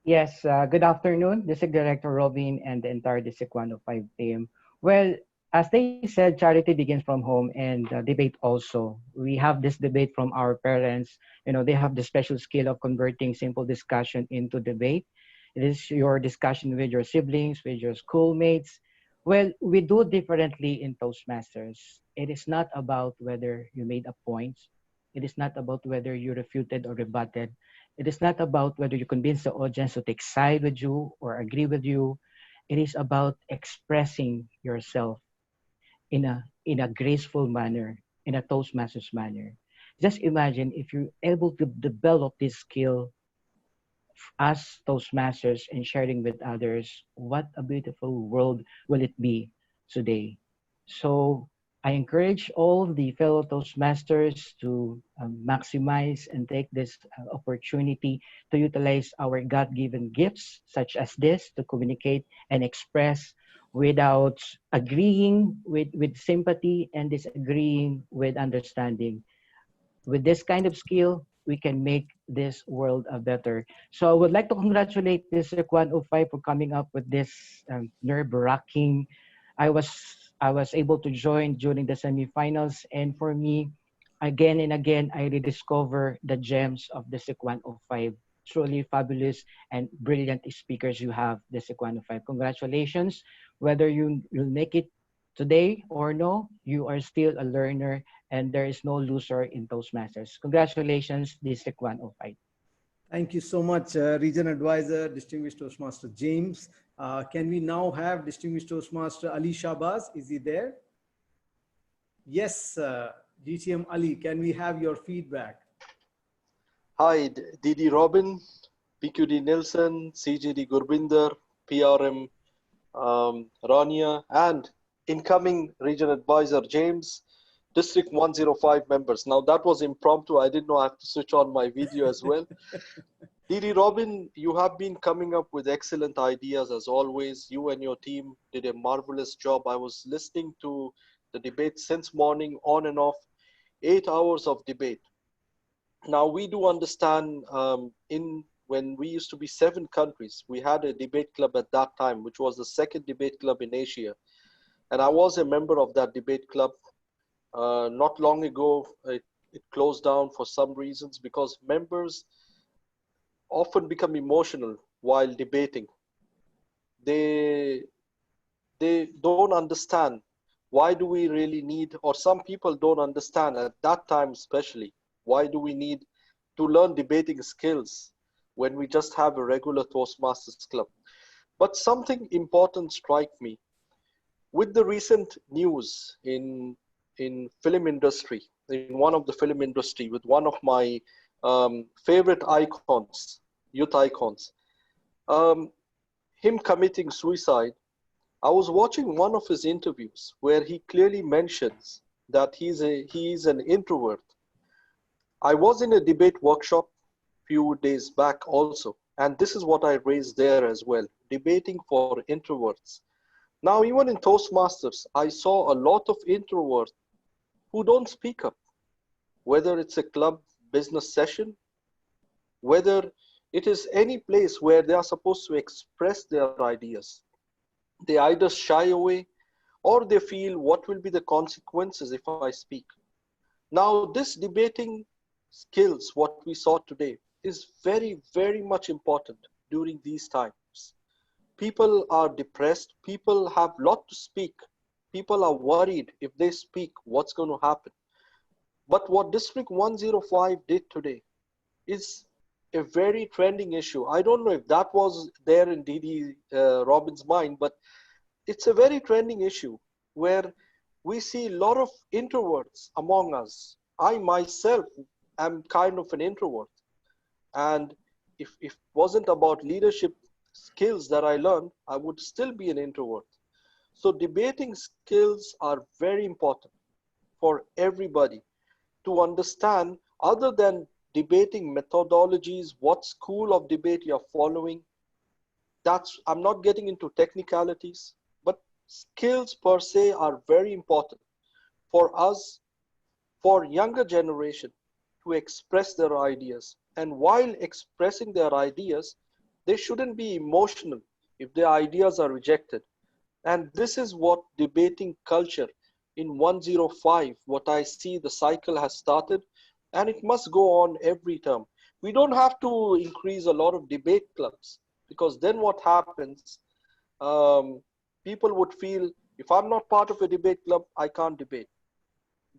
Yes, good afternoon, District Director Robin and the entire District 105 team. Well, as they said, charity begins from home, and debate also. We have this debate from our parents. You know, they have the special skill of converting simple discussion into debate. It is your discussion with your siblings, with your schoolmates. Well, we do differently in Toastmasters. It is not about whether you made a point. It is not about whether you refuted or rebutted. It is not about whether you convince the audience to take side with you or agree with you. It is about expressing yourself in a graceful manner, in a Toastmasters manner. Just imagine if you're able to develop this skill as Toastmasters and sharing with others, what a beautiful world will it be today. So I encourage all the fellow Toastmasters to maximize and take this opportunity to utilize our God-given gifts such as this to communicate and express without agreeing with sympathy and disagreeing with understanding. With this kind of skill, we can make this world a better. So I would like to congratulate District 105 for coming up with this nerve-wracking. I was able to join during the semifinals, and for me, again and again, I rediscover the gems of District 105. Truly fabulous and brilliant speakers you have, District 105. Congratulations. Whether you'll make it today or no, you are still a learner, and there is no loser in Toastmasters. Congratulations, District 105. Thank you so much, Region Advisor, distinguished Toastmaster James. Can we now have distinguished Toastmaster Ali Shabazz? Is he there? Yes, DTM Ali, can we have your feedback? Hi, DD Robin, PQD Nelson, CGD Gurbinder, PRM Rania, and incoming Region Advisor James, District 105 members. Now that was impromptu. I didn't know I have to switch on my video as well. DD Robin, you have been coming up with excellent ideas as always. You and your team did a marvelous job. I was listening to the debate since morning, on and off, 8 hours of debate. Now we do understand when we used to be 7 countries, we had a debate club at that time, which was the second debate club in Asia. And I was a member of that debate club. Not long ago, it closed down for some reasons because members often become emotional while debating. They they don't understand why do we really need, or some people don't understand at that time especially, why do we need to learn debating skills when we just have a regular Toastmasters club. But something important struck me with the recent news in film industry, in one of the film industry, with one of my favorite icons, youth icons, him committing suicide. I was watching one of his interviews where he clearly mentions that he is an introvert. I was in a debate workshop few days back also, and this is what I raised there as well, debating for introverts. Now, even in Toastmasters, I saw a lot of introverts who don't speak up, whether it's a club business session, whether it is any place where they are supposed to express their ideas. They either shy away or they feel what will be the consequences if I speak. Now, this debating skills, what we saw today, is very, very much important during these times. People are depressed. People have a lot to speak. People are worried if they speak, what's going to happen. But what District 105 did today is a very trending issue. I don't know if that was there in D.D. Robin's mind, but it's a very trending issue where we see a lot of introverts among us. I myself am kind of an introvert. And if it wasn't about leadership skills that I learned, I would still be an introvert. So debating skills are very important for everybody to understand, other than debating methodologies, what school of debate you're following. I'm not getting into technicalities, but skills per se are very important for us, for younger generation to express their ideas. And while expressing their ideas, they shouldn't be emotional if their ideas are rejected. And this is what debating culture in 105, what I see the cycle has started, and it must go on every term. We don't have to increase a lot of debate clubs, because then what happens, people would feel, if I'm not part of a debate club, I can't debate.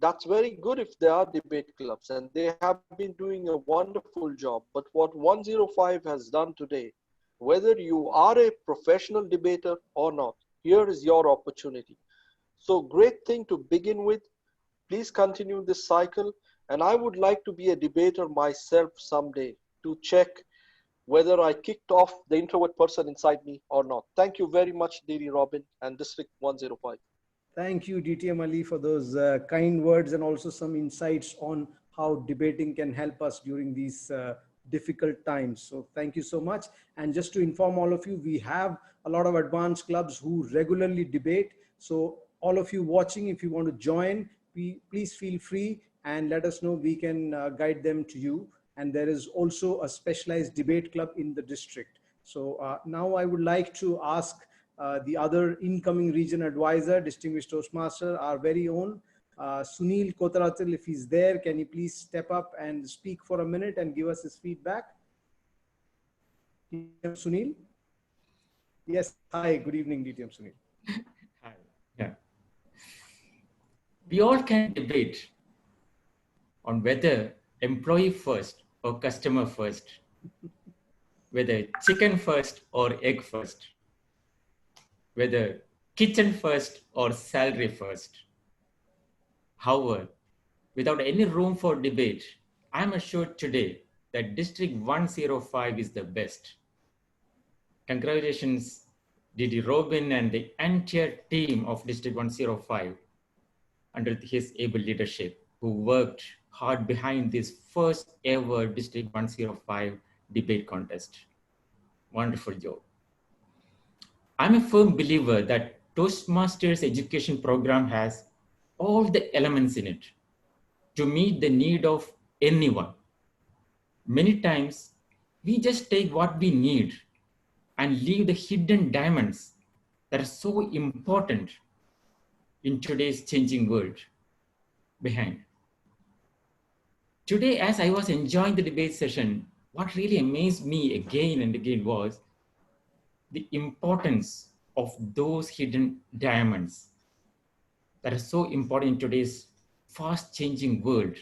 That's very good if there are debate clubs, and they have been doing a wonderful job. But what 105 has done today, whether you are a professional debater or not, here is your opportunity. So great thing to begin with. Please continue this cycle. And I would like to be a debater myself someday to check whether I kicked off the introvert person inside me or not. Thank you very much, D.D. Robin and District 105. Thank you, DTM Ali, for those kind words and also some insights on how debating can help us during these difficult times. So thank you so much. And just to inform all of you, we have a lot of advanced clubs who regularly debate. So all of you watching, if you want to join, please feel free and let us know. We can guide them to you. And there is also a specialized debate club in the district. So now I would like to ask the other incoming region advisor, distinguished Toastmaster, our very own Sunil Kotaratil, if he's there, can you please step up and speak for a minute and give us his feedback? Sunil? Yes, hi, good evening, DTM Sunil. Hi. Yeah. We all can debate on whether employee first or customer first, whether chicken first or egg first, whether kitchen first or salary first. However, without any room for debate, I'm assured today that District 105 is the best. Congratulations, D.D. Robin and the entire team of District 105 under his able leadership, who worked hard behind this first ever District 105 debate contest. Wonderful job. I'm a firm believer that Toastmasters education program has all the elements in it to meet the need of anyone. Many times, we just take what we need and leave the hidden diamonds that are so important in today's changing world behind. Today, as I was enjoying the debate session, what really amazed me again and again was the importance of those hidden diamonds that are so important in today's fast changing world.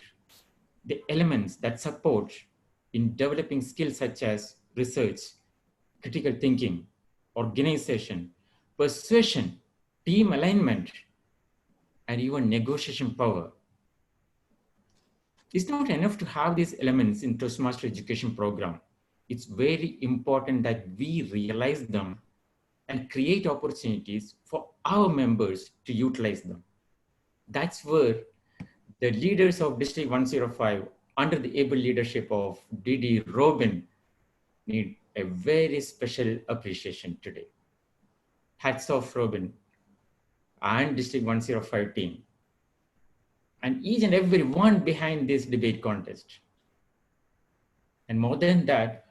The elements that support in developing skills such as research, critical thinking, organization, persuasion, team alignment, and even negotiation power. It's not enough to have these elements in Toastmaster education program. It's very important that we realize them and create opportunities for our members to utilize them. That's where the leaders of District 105, under the able leadership of Didi Robin, need a very special appreciation today. Hats off, Robin, and District 105 team, and each and every one behind this debate contest. And more than that,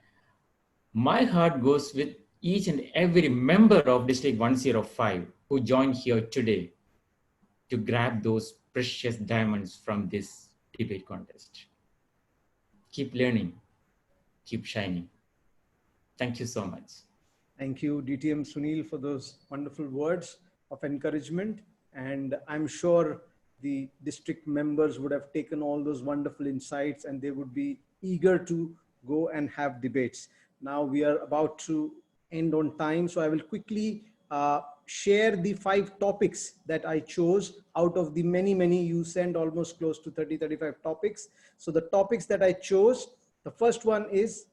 my heart goes with each and every member of District 105 who joined here today to grab those precious diamonds from this debate contest. Keep learning, keep shining. Thank you so much. Thank you, DTM Sunil, for those wonderful words of encouragement. And I'm sure the district members would have taken all those wonderful insights and they would be eager to go and have debates. Now we are about to end on time, so I will quickly share the 5 topics that I chose out of the many. You sent almost close to 30-35 topics. So the topics that I chose, the first one is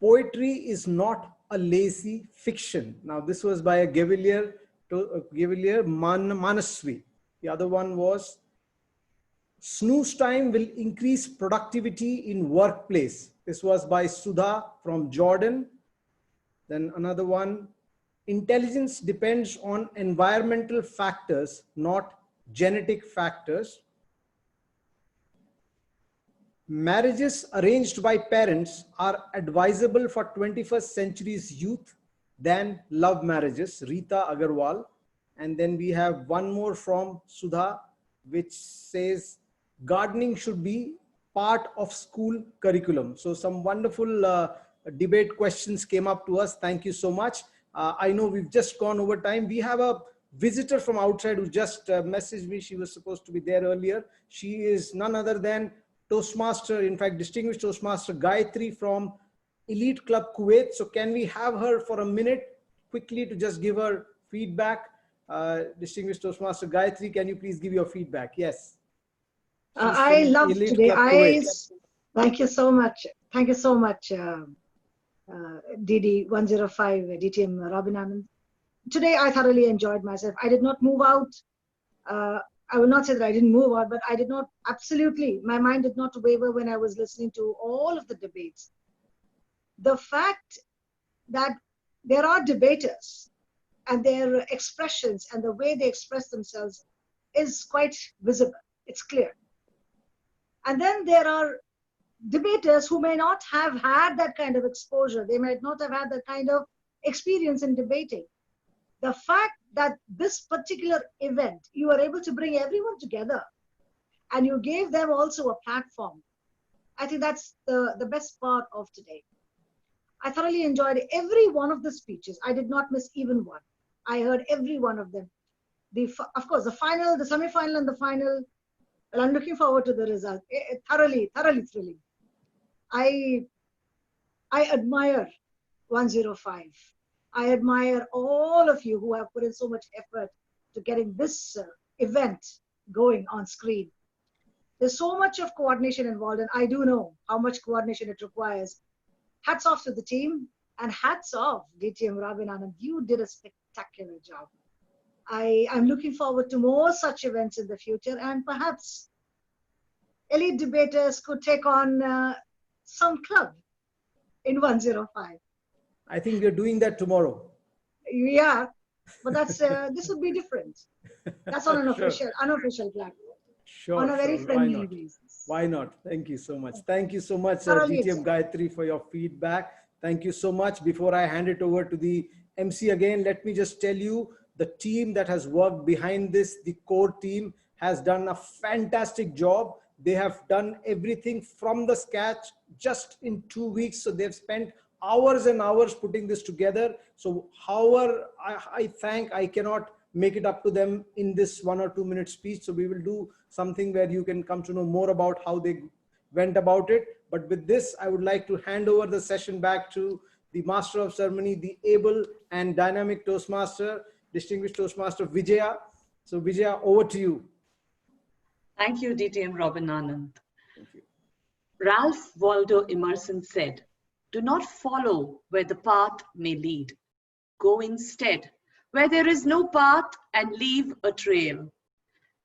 poetry is not a lazy fiction. Now this was by a Gavilier Manaswi. The other one was snooze time will increase productivity in workplace. This was by Sudha from Jordan. Then another one, intelligence depends on environmental factors, not genetic factors. Marriages arranged by parents are advisable for 21st century's youth than love marriages, Rita Agarwal. And then we have one more from Sudha, which says gardening should be part of school curriculum. So some wonderful debate questions came up to us. Thank you so much. I know we've just gone over time. We have a visitor from outside who just messaged me. She was supposed to be there earlier. She is none other than Toastmaster, in fact, distinguished Toastmaster Gayatri from Elite Club Kuwait. So can we have her for a minute quickly to just give her feedback? Distinguished Toastmaster Gayatri, can you please give your feedback? Yes. I love Elite today. Club Kuwait. Thank you so much. Thank you so much, DD105, DTM Robin Anand. Today, I thoroughly enjoyed myself. I did not move out. I will not say that I didn't move out, but I did not, absolutely, my mind did not waver when I was listening to all of the debates. The fact that there are debaters and their expressions and the way they express themselves is quite visible. It's clear. And then there are debaters who may not have had that kind of exposure. They might not have had that kind of experience in debating. The fact that this particular event, you were able to bring everyone together and you gave them also a platform, I think that's the best part of today. I thoroughly enjoyed every one of the speeches. I did not miss even one. I heard every one of them. Of course, the final, the semi-final and the final, well, I'm looking forward to the result. Thoroughly thrilling. I admire 105. I admire all of you who have put in so much effort to getting this event going on screen. There's so much of coordination involved, and I do know how much coordination it requires. Hats off to the team, and hats off, DTM Robin Anand. You did a spectacular job. I'm looking forward to more such events in the future, and perhaps elite debaters could take on some club in 105. I think we're doing that tomorrow. Yeah, but that's this would be different. That's on an unofficial platform. Sure, on a very friendly basis. Why not? Thank you so much. Thank you so much, Thoroughly DTM Gayatri, for your feedback. Thank you so much. Before I hand it over to the MC again, let me just tell you, the team that has worked behind this, the core team, has done a fantastic job. They have done everything from the scratch just in 2 weeks. So they've spent hours and hours putting this together. So however I cannot make it up to them in this 1 or 2 minute speech. So we will do something where you can come to know more about how they went about it. But with this, I would like to hand over the session back to the Master of Ceremony, the able and dynamic Toastmaster, distinguished Toastmaster Vijaya. So Vijaya, over to you. Thank you, DTM Robin Anand. Thank you. Ralph Waldo Emerson said, "Do not follow where the path may lead. Go instead where there is no path and leave a trail."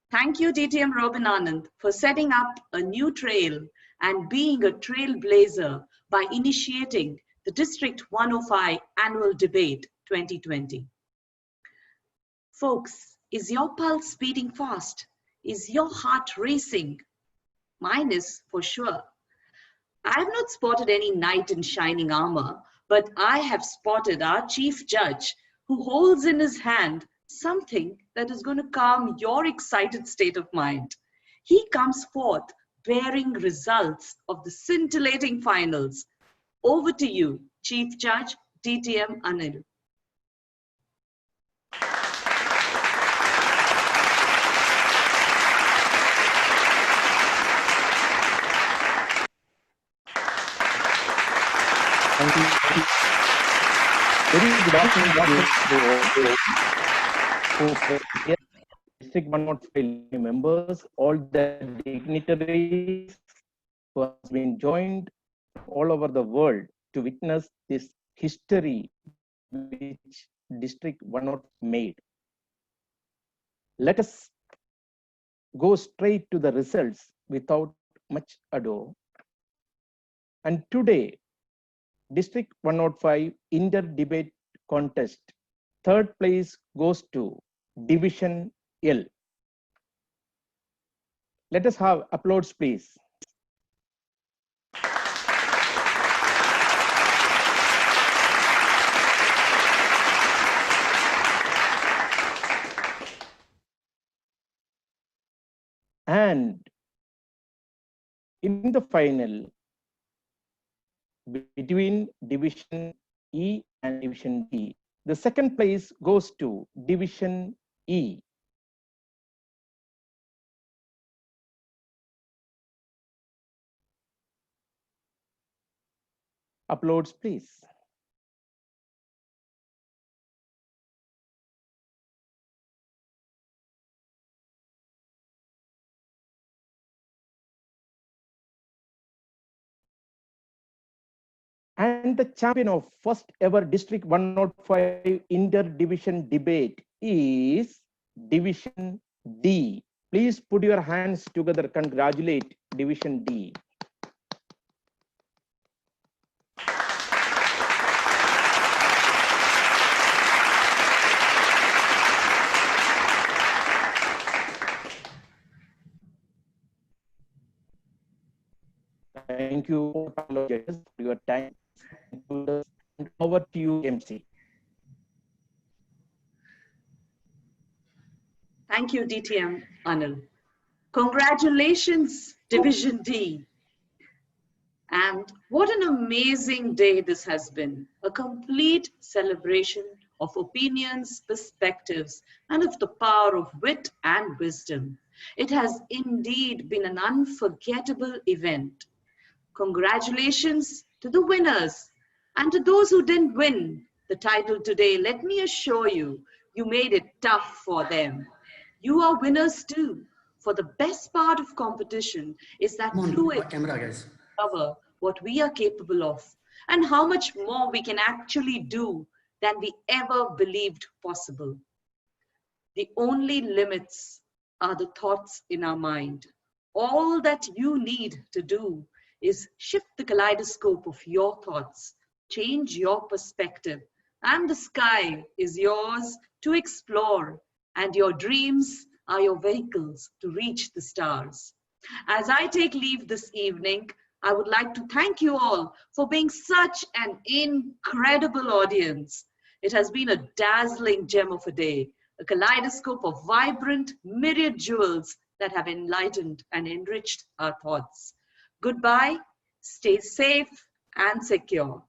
Thank you, DTM Robin Anand, for setting up a new trail and being a trailblazer by initiating the District 105 Annual Debate 2020. Folks, is your pulse beating fast? Is your heart racing? Mine is, for sure. I have not spotted any knight in shining armor, but I have spotted our chief judge who holds in his hand something that is going to calm your excited state of mind. He comes forth bearing results of the scintillating finals. Over to you, Chief Judge DTM Anil. Thank you. Very good afternoon to District 105 members, all the dignitaries who have been joined all over the world to witness this history which District 105 made. Let us go straight to the results without much ado. And today, District 105 Inter-Debate Contest, third place goes to Division L. Let us have applause, please. And in the final, between Division E and Division D, the second place goes to Division E. Applause, please. And the champion of first ever District 105 Inter-Division Debate is Division D. Please put your hands together. Congratulate Division D. Thank you for your time. Over to you, MC. Thank you, DTM Anil. Congratulations, Division D. And what an amazing day this has been. A complete celebration of opinions, perspectives, and of the power of wit and wisdom. It has indeed been an unforgettable event. Congratulations to the winners and to those who didn't win the title today. Let me assure you, you made it tough for them. You are winners too. For the best part of competition is that through it, discover what we are capable of and how much more we can actually do than we ever believed possible. The only limits are the thoughts in our mind. All that you need to do is shift the kaleidoscope of your thoughts, change your perspective, and the sky is yours to explore, and your dreams are your vehicles to reach the stars. As I take leave this evening, I would like to thank you all for being such an incredible audience. It has been a dazzling gem of a day, a kaleidoscope of vibrant, myriad jewels that have enlightened and enriched our thoughts. Goodbye, stay safe and secure.